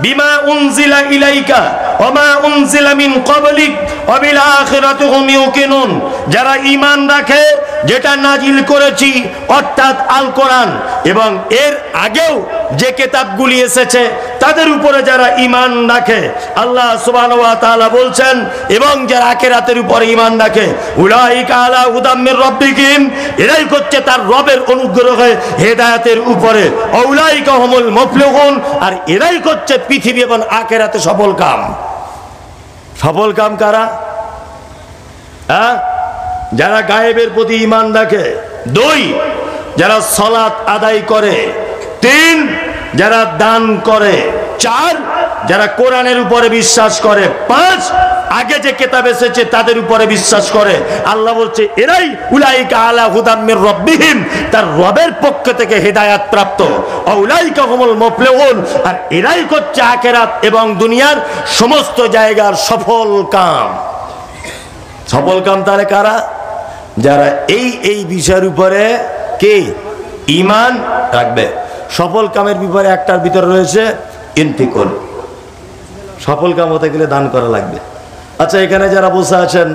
বিমা উনজিলা ইলাইকা ওয়া মা উনজিলা মিন ক্বাবলিক ওয়া বিল আখিরাতি হুম ইউকিনুন। যারা ঈমান রাখে যেটা নাজিল করেছি অর্থাৎ আল কোরআন এবং এর আগেও যে কিতাবগুলি এসেছে তাদের উপরে যারা ঈমান রাখে, আল্লাহ সুবহানাহু ওয়া তাআলা বলছেন, এবং যারা আখিরাতের উপরে ঈমান রাখে, উলাইকা আলা হুদাম মির রাব্বিহিম, এরাই হচ্ছে তার রবের অনুগ্রহে হেদায়েতের উপরে, উলাইকা হুমুল মুফলিহুন, আর এরাই হচ্ছে পৃথিবী এবং আখিরাতে সফল কাম। সফল কাম কারা? হ্যাঁ, যারা গায়েবের প্রতি ঈমান রাখে। 2, যারা সালাত আদায় করে। 3, যারা দান করে। 4, যারা কোরআনের উপরে বিশ্বাস করে। 5, আগে যে কিতাব এসেছে তাদের উপরে বিশ্বাস করে। আল্লাহ বলছে এরাই উলাইকা আলা হুদাম মির রাব্বিহিম, তার রবের পক্ষ থেকে হেদায়েত প্রাপ্ত, উলাইকা হুমুল মুফলিহুন, আর এরাই হচ্ছে আখিরাত এবং দুনিয়ার সমস্ত জায়গার সফল কাম। সফল কাম তারা কারা? যারা এই বিষয়ের উপরে কে ঈমান রাখবে। সফল কামের ব্যাপারে একটার ভিতরে রয়েছে ইনফিকুল। সফল কাম হতে গেলে দান করা লাগবে। আচ্ছা, এখানে যারা বসে আছেন,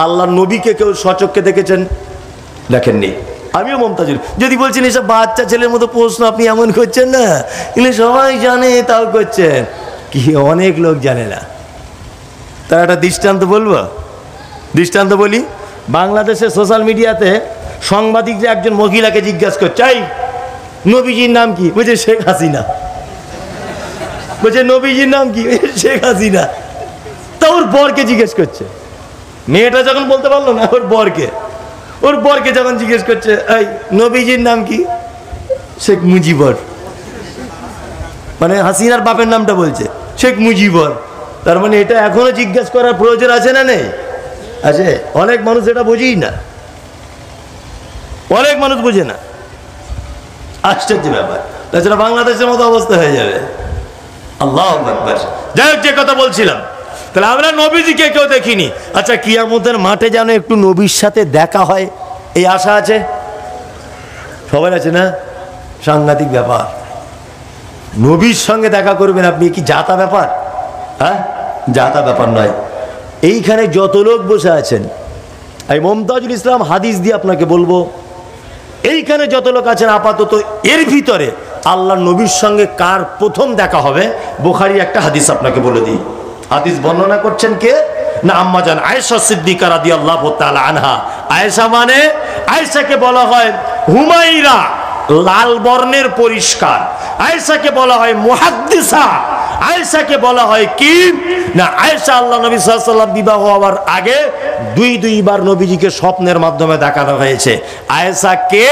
আল্লাহর নবীকে কেউ সচক্ষে দেখেছেন? দেখেননি? আমিও মমতাজুল। যদি বলছেন এসব বাচ্চা ছেলের মতো প্রশ্ন আপনি এমন করছেন না, এগুলো সবাই জানে তাও করছেন, কি অনেক লোক জানে না। তার একটা দৃষ্টান্ত বলবো, দৃষ্টান্ত বলি। বাংলাদেশের সোশ্যাল মিডিয়াতে সাংবাদিকরা একজন মহিলাকে জিজ্ঞাসা করছে, এই নবীজির নাম কি? বলছে শেখ হাসিনা। বলছে নবীজির নাম কি? শেখ হাসিনা। তা ওর বরকে জিজ্ঞেস করছে। মেয়েটা যখন বলতে পারলো না, ওর বরকে যখন জিজ্ঞেস করছে, এই নবীজির নাম কি? শেখ মুজিবর। মানে হাসিনার বাপের নামটা বলছে শেখ মুজিবর। তার মানে এটা এখনো জিজ্ঞাসা করার প্রয়োজন আছে না নেই? আছে। অনেক মানুষ এটা বোঝেই না, অনেক মানুষ বোঝে না। আশ্চর্য ব্যাপার। তাছাড়া বাংলাদেশের মতো অবস্থা হয়ে যাবে। আল্লাহু আকবার। যাই হোক, যে কথা বলছিলাম, তাহলে আমরা নবীজিকে কেউ দেখিনি। আচ্ছা, কিয়ামতের মাঠে যেন একটু নবীর সাথে দেখা হয়, এই আশা আছে সবার? আছে না? সাংঘাতিক ব্যাপার। নবীর সঙ্গে দেখা করবেন আপনি, কি জাতা ব্যাপার? হ্যাঁ, জাতা ব্যাপার নয়। এইখানে যত লোক বসে আছেন, এই মমতাজুল ইসলাম হাদিস দিয়ে আপনাকে বলবো, এইখানে যত লোক আছেন আপাতত, এর ভিতরে আল্লাহ নবীর সঙ্গে কার প্রথম দেখা হবে, বুখারী একটা হাদিস আপনাকে বলে দিই। হাদিস বর্ণনা করছেন কে? না আম্মা জান আয়েশা সিদ্দিকা রাদিয়াল্লাহু তাআলা আনহা। আয়েশা মানে, আয়েশাকে বলা হয় হুমাইরা, লাল বর্ণের পরিষ্কার। আয়েশাকে বলা হয় মুহাদ্দিসা। আয়েশাকে বলা হয় কি না, আয়েশা আল্লাহ নবী সাল্লাল্লাহু আলাইহি ওয়াসাল্লাম বিবাহ হওয়ার আগে দুইবার নবীজিকে স্বপ্নের মাধ্যমে দেখানো হয়েছে। আয়েশা কে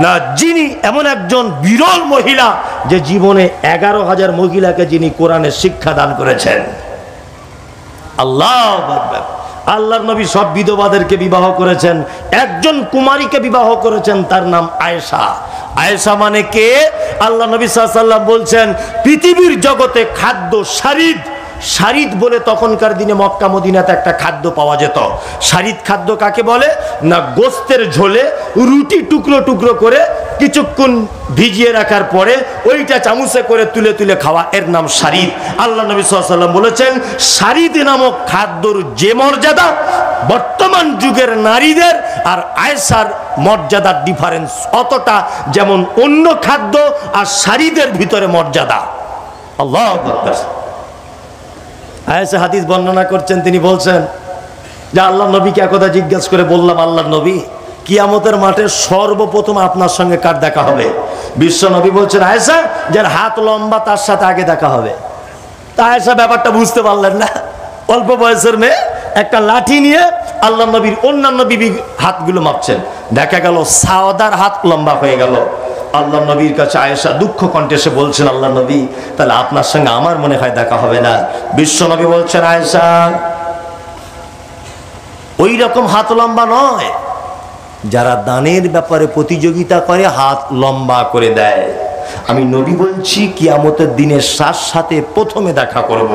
না, যিনি এমন একজন বিরল মহিলা যে জীবনে 11,000 মহিলাকে যিনি কোরআনের শিক্ষা দান করেছেন। আল্লাহু আকবার। আল্লাহর নবী সব বিধবাদেরকে বিবাহ করেছেন, একজন কুমারীকে বিবাহ করেছেন, তার নাম আয়েশা। আয়েশা মানে কে? আল্লাহ নবী সাল্লাল্লাহু আলাইহি ওয়াসাল্লাম বলছেন, পৃথিবীর জগতে খাদ্য শারিদ শারিদ বলে তখনকার দিনে মক্কা মদিনাতে একটা খাদ্য পাওয়া যেত। শারিদ খাদ্য কাকে বলে না, গোস্তের ঝোলে রুটি টুকরো টুকরো করে কিছুক্ষণ ভিজিয়ে রাখার পরে ওইটা চামচে করে তুলে তুলে খাওয়া, এর নাম শারিদ। আল্লাহ নবী সাল্লাল্লাহু আলাইহি ওয়াসাল্লাম বলেছেন, শারিদ নামক খাদ্যর যে মর্যাদা, বর্তমান যুগের নারীদের আর আয়েশার মর্যাদার ডিফারেন্স অতটা, যেমন অন্য খাদ্য আর শারিদের ভিতরে মর্যাদা। আল্লাহু আকবার। আয়েশা হাদিস বর্ণনা করছেন, তিনি বলছেন যে আল্লাহ নবীকে একদা জিজ্ঞাসা করে বললাম, আল্লাহ নবী, কিয়ামতের মাঠে সর্বপ্রথম আপনার সঙ্গে কার দেখা হবে? বিশ্ব নবী বলছেন, আয়েশা, যার হাত লম্বা তার সাথে আগে দেখা হবে। তা আয়েশা ব্যাপারটা বুঝতে পারলেন না। অল্প বয়সের মেয়ে একটা লাঠি নিয়ে আল্লাহ নবীর অন্যান্য বিবি হাতগুলো মাপছেন, দেখা গেল সাওদার হাত লম্বা হয়ে গেল। আল্লাহ নবীর কাছে আয়েশা দুঃখ কণ্ঠে এসে বলছেন, আল্লাহ নবী, তাহলে আপনার সঙ্গে আমার মনে হয় দেখা হবে না। বিশ্ব নবী বলছেন, আয়েশা, ওই রকম হাত লম্বা নয়, যারা দানের ব্যাপারে প্রতিযোগিতা করে হাত লম্বা করে দেয়। আমি নবী বলছি, কিয়ামতের দিনের সাথে প্রথমে দেখা করব।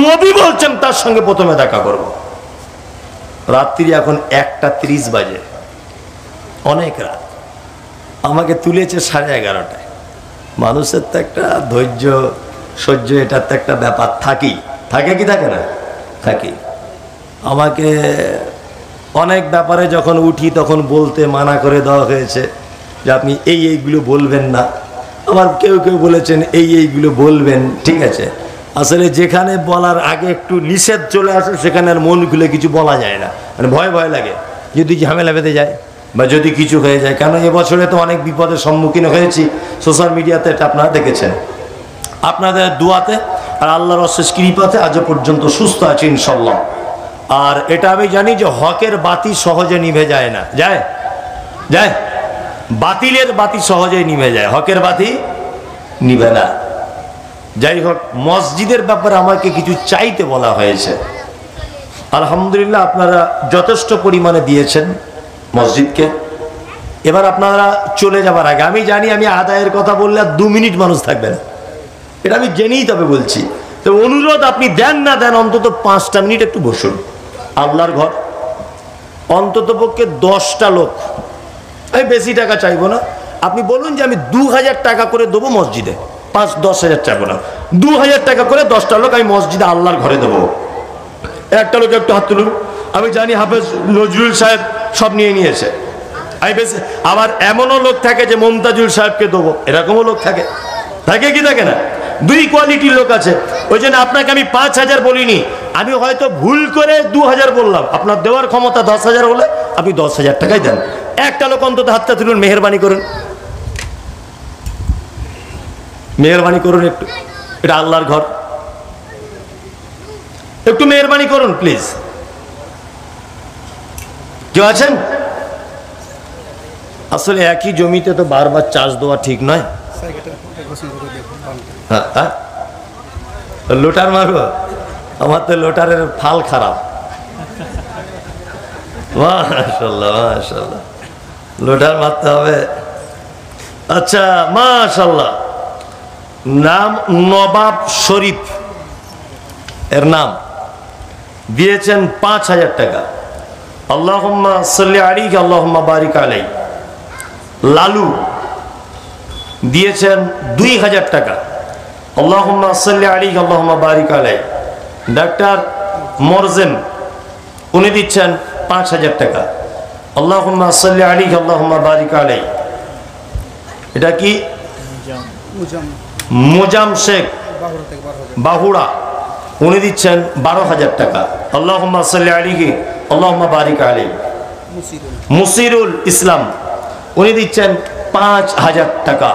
নবী বলছেন তার সঙ্গে প্রথমে দেখা করব। রাত্রি এখন 1:30 বাজে, অনেক রাত। আমাকে তুলেছে 11:30টায়। মানুষের তো একটা ধৈর্য সহ্য, এটার তো একটা ব্যাপার থাকে কি থাকে না? থাকে। আমাকে অনেক ব্যাপারে যখন উঠি তখন বলতে মানা করে দেওয়া হয়েছে যে আপনি এইগুলো বলবেন না। আবার কেউ বলেছেন এইগুলো বলবেন, ঠিক আছে। আসলে যেখানে বলার আগে একটু নিষেধ চলে আসে সেখানে আর মন খুলে কিছু বলা যায় না, মানে ভয় লাগে যদি ঝামেলা বেঁধে যায় বা যদি কিছু হয়ে যায়। কেন এবছরে তো অনেক বিপদের সম্মুখীন হয়েছি, সোশ্যাল মিডিয়াতে এটা আপনারা দেখেছেন। আপনাদের দোয়াতে আর আল্লাহর অশেষ কৃপাতে আজও পর্যন্ত সুস্থ আছে ইনশাল্লাহ। আর এটা আমি জানি যে হকের বাতি সহজে নিভে যায় না, যায় বাতিলের বাতি সহজেই নিভে যায়, হকের বাতি নিভে না। যাই হোক, মসজিদের ব্যাপারে আমাকে কিছু চাইতে বলা হয়েছে। আলহামদুলিল্লাহ, আপনারা যথেষ্ট পরিমাণে দিয়েছেন মসজিদকে। এবার আপনারা চলে যাবার আগে আমি জানি, আমি আদায়ের কথা বললে আর 2 মিনিট মানুষ থাকবে না, এটা আমি জেনেই তবে বলছি। তো অনুরোধ, আপনি দেন না দেন, অন্তত 5টা মিনিট একটু বসুন। আল্লাহর ঘর, অন্তত পক্ষে 10টা লোক, আমি বেশি টাকা চাইবো না। আপনি বলুন যে আমি 2000 টাকা করে দেবো মসজিদে, 5-10 হাজার চাইবো না, 2000 টাকা করে 10টা লোক আমি মসজিদে আল্লাহর ঘরে দেবো। একটা লোক একটু হাত তুলুন। আমি জানি হাফেজ নজরুল সাহেব সব নিয়ে নিয়েছে। আমি বেশি, আবার এমনও লোক থাকে যে মমতাজুল সাহেবকে দেবো, এরকমও লোক থাকে কি থাকে না? 2 কোয়ালিটির লোক আছে। ওই জন্য আপনাকে আমি 5000 বলিনি, আমি হয়তো ভুল করে 2000 বললাম। আপনার দেওয়ার ক্ষমতা 10,000 হলে আপনি 10,000 টাকাই দেন। একটা লোক অন্তত হাতটা তুলুন, মেহেরবানি করুন, মেহেরবানি করুন একটু। এটা আল্লাহর ঘর, একটু মেহেরবানি করুন প্লিজ। কেউ আছেন? আসলে একই জমিতে তো বারবার চাষ দেওয়া ঠিক নয়। হ্যাঁ, লোটার মারবো? আমার তো লোটারের ফাল খারাপ। মাশাআল্লাহ মাশাআল্লাহ, লোটার মারতে হবে। আচ্ছা, মাশাআল্লাহ। নাম নবাব শরীফ, এর নাম দিয়েছেন 5000 টাকা। আল্লাহুম্মা সাল্লি আলাইহি আল্লাহুম্মা বারিক আলাইহি। লালু দিয়েছেন 2000 টাকা। আল্লাহুম্মা সাল্লি আলাইহি আল্লাহুম্মা বারিক আলাইহি। ডাক্তার মোরজেম, উনি দিচ্ছেন 5000 টাকা। আল্লাহুম্মা সাল্লি আলাইহি আল্লাহুম্মা বারিক আলাইহি। এটা কি? মোজাম শেখ, বাহুড়া, উনি দিচ্ছেন 12000 টাকা। আল্লাহুম্মা সাল্লি আলাইহি আল্লাহুম্মা বারিক আলাইহি। মুসিরুল ইসলাম, উনি দিচ্ছেন 5000 টাকা।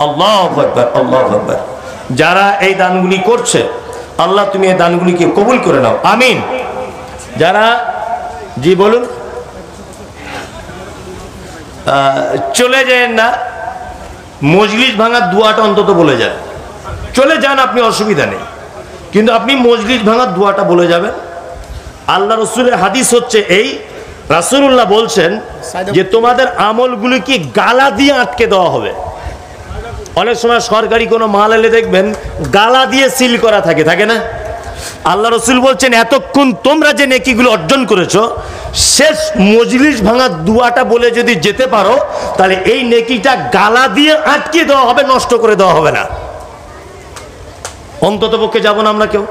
আল্লাহু আকবার, আল্লাহু আকবার। যারা এই দানগুলি করছে, আল্লাহ তুমি এই দানগুলিকে কবুল করে নাও, আমিন। যারা, জি বলুন। চলে যান না, মজলিস ভাঙার দুয়াটা অন্তত বলে যান। চলে যান, আপনি, অসুবিধা নেই, কিন্তু আপনি মজলিস ভাঙার দুয়াটা বলে যাবেন। আল্লাহ রসুলের হাদিস হচ্ছে এই, রাসূলুল্লাহ বলছেন যে তোমাদের আমলগুলি কি গালা দিয়ে আটকে দেওয়া হবে। অনেক সময় সরকারি কোনো মাল এলে দেখবেন গালা দিয়ে সিল করা থাকে, থাকে না? আল্লাহ রসুল বলছেন এতক্ষণ তোমরা যে নেকিগুলো অর্জন করেছো, শেষ মজলিস ভাঙা দুয়াটা বলে যদি যেতে পারো, তাহলে এই নেকিটা গালা দিয়ে আটকে দেওয়া হবে, নষ্ট করে দেওয়া হবে না। অন্তত পক্ষে যাবো না আমরা কেউ?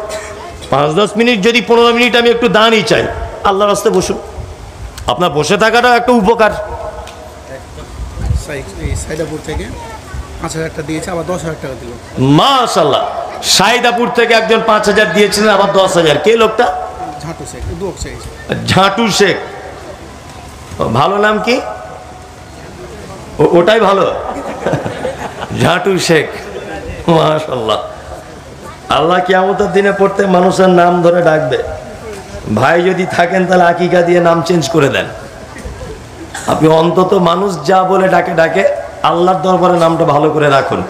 5-10 মিনিট, যদি 15 মিনিট আমি একটু দাঁড়িয়ে চাই, আল্লাহর রাস্তায় বসুন। আপনার বসে থাকাটা একটা উপকার। সাইদাপুর থেকে 5,000 টাকা দিয়েছে, আবার 10,000 টাকা দিল। মাশাআল্লাহ। সাইদাপুর থেকে একজন 5,000 দিয়েছিলেন, আবার 10,000। কে লোকটা? ঝাঁটু শেখ, দুঃখ শেখ। ঝাঁটু শেখ, ভালো নাম কি? ওটাই ভালো, ঝাঁটু শেখ। মাশাআল্লাহ। আল্লাহ কিয়ামতের দিনে পড়তে মানুষের নাম ধরে ডাকবে। ভাই যদি থাকেন তাহলে আকিকা দিয়ে নাম চেঞ্জ করে দেন। আপনি অন্তত মানুষ যা বলে ডাকে ডাকে আল্লাহর দরবারে নামটা ভালো করে রাখুন।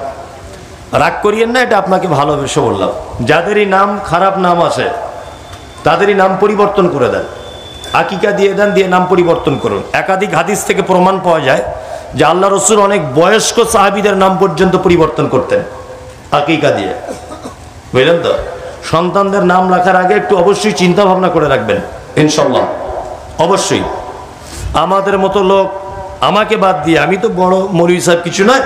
রাগ করিয়েন না, এটা আপনাকে ভালোবেসে বললাম। যাদেরই নাম খারাপ নাম আছে তাদেরই নাম পরিবর্তন করে দেন, আকিকা দিয়ে দেন, দিয়ে নাম পরিবর্তন করুন। একাধিক হাদিস থেকে প্রমাণ পাওয়া যায় যে আল্লাহ রসুল অনেক বয়স্ক সাহাবীদের নাম পর্যন্ত পরিবর্তন করতেন আকিকা দিয়ে, বুঝলেন তো? সন্তানদের নাম রাখার আগে একটু অবশ্যই চিন্তা ভাবনা করে রাখবেন, ইনশাল্লাহ। অবশ্যই আমাদের মতো লোক, আমাকে বাদ দিয়ে, আমি তো বড় মৌলভী সাহেব কিছু নয়,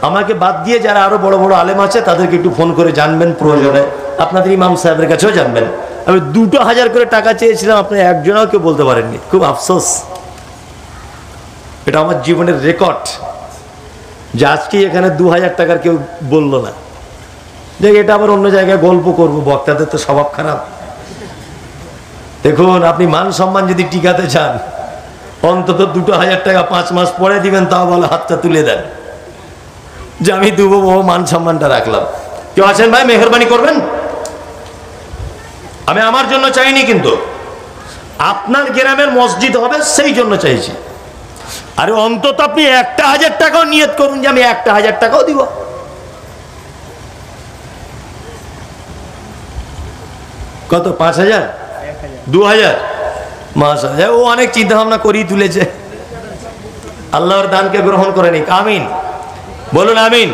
আমাকে বাদ দিয়ে যারা আরো বড় বড় আলেম আছে তাদেরকে একটু ফোন করে জানবেন, প্রয়োজনে আপনাদের ইমাম সাহেবের কাছেও জানবেন। আমি 2,000 করে টাকা চেয়েছিলাম, আপনি একজনও কেউ বলতে পারেননি, খুব আফসোস। এটা আমার জীবনের রেকর্ড যে আজকে এখানে 2,000 টাকার কেউ বললো না। দেখ, এটা আবার অন্য জায়গায় গল্প করবো, বক্তাদের তো স্বভাব খারাপ। দেখুন, আপনি মান সম্মান যদি টিকাতে চান, অন্তত 2,000 টাকা 5 মাস পরে দিবেন, তাও বলে হাতটা তুলে দেন যে আমি দেবো, মান সম্মানটা রাখলাম। কেউ আছেন ভাই, মেহরবানি করবেন? আমি আমার জন্য চাইনি, কিন্তু আপনার গ্রামের মসজিদ হবে সেই জন্য চাইছি। আরে অন্তত আপনি 1,000 টাকাও নিয়ত করুন যে আমি 1,000 টাকাও দিব। কত? 5,000? 2,000? মাশাআল্লাহ, ও অনেক চিন্তা ভাবনা করেই তুলেছে। আল্লাহর দানকে গ্রহণ করে নিক, আমিন বলুন, আমিন।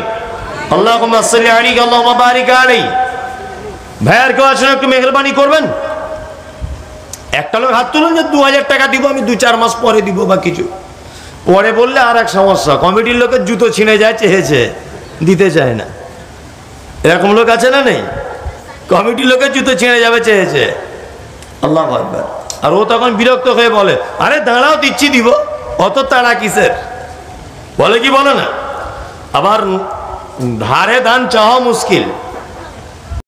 আল্লাহুম্মা সাল্লি আলাইহি আল্লাহুম্মা বারিক আলাইহি। ভাইয়ার কেউ আছেন, একটু মেহরবানি করবেন? একটা লোক হাত তুলুন যে 2,000 টাকা দিব, আমি 2-4 মাস পরে দিব বা কিছু পরে বললে আর এক সমস্যা। কমিটির লোকের জুতো ছিঁড়ে যায়, চেয়েছে দিতে চায় না, এরকম লোক আছে না নেই? কমিটির লোকের জুতো ছিঁড়ে যাবে, চেয়েছে। আল্লাহু আকবার। আর ও তখন বিরক্ত হয়ে বলে, আরে দাঁড়াও, দিচ্ছি, দিব, অত তাড়া কিসের? বলে কি বলে না? আবার ধারে দান চাওয়া মুশকিল।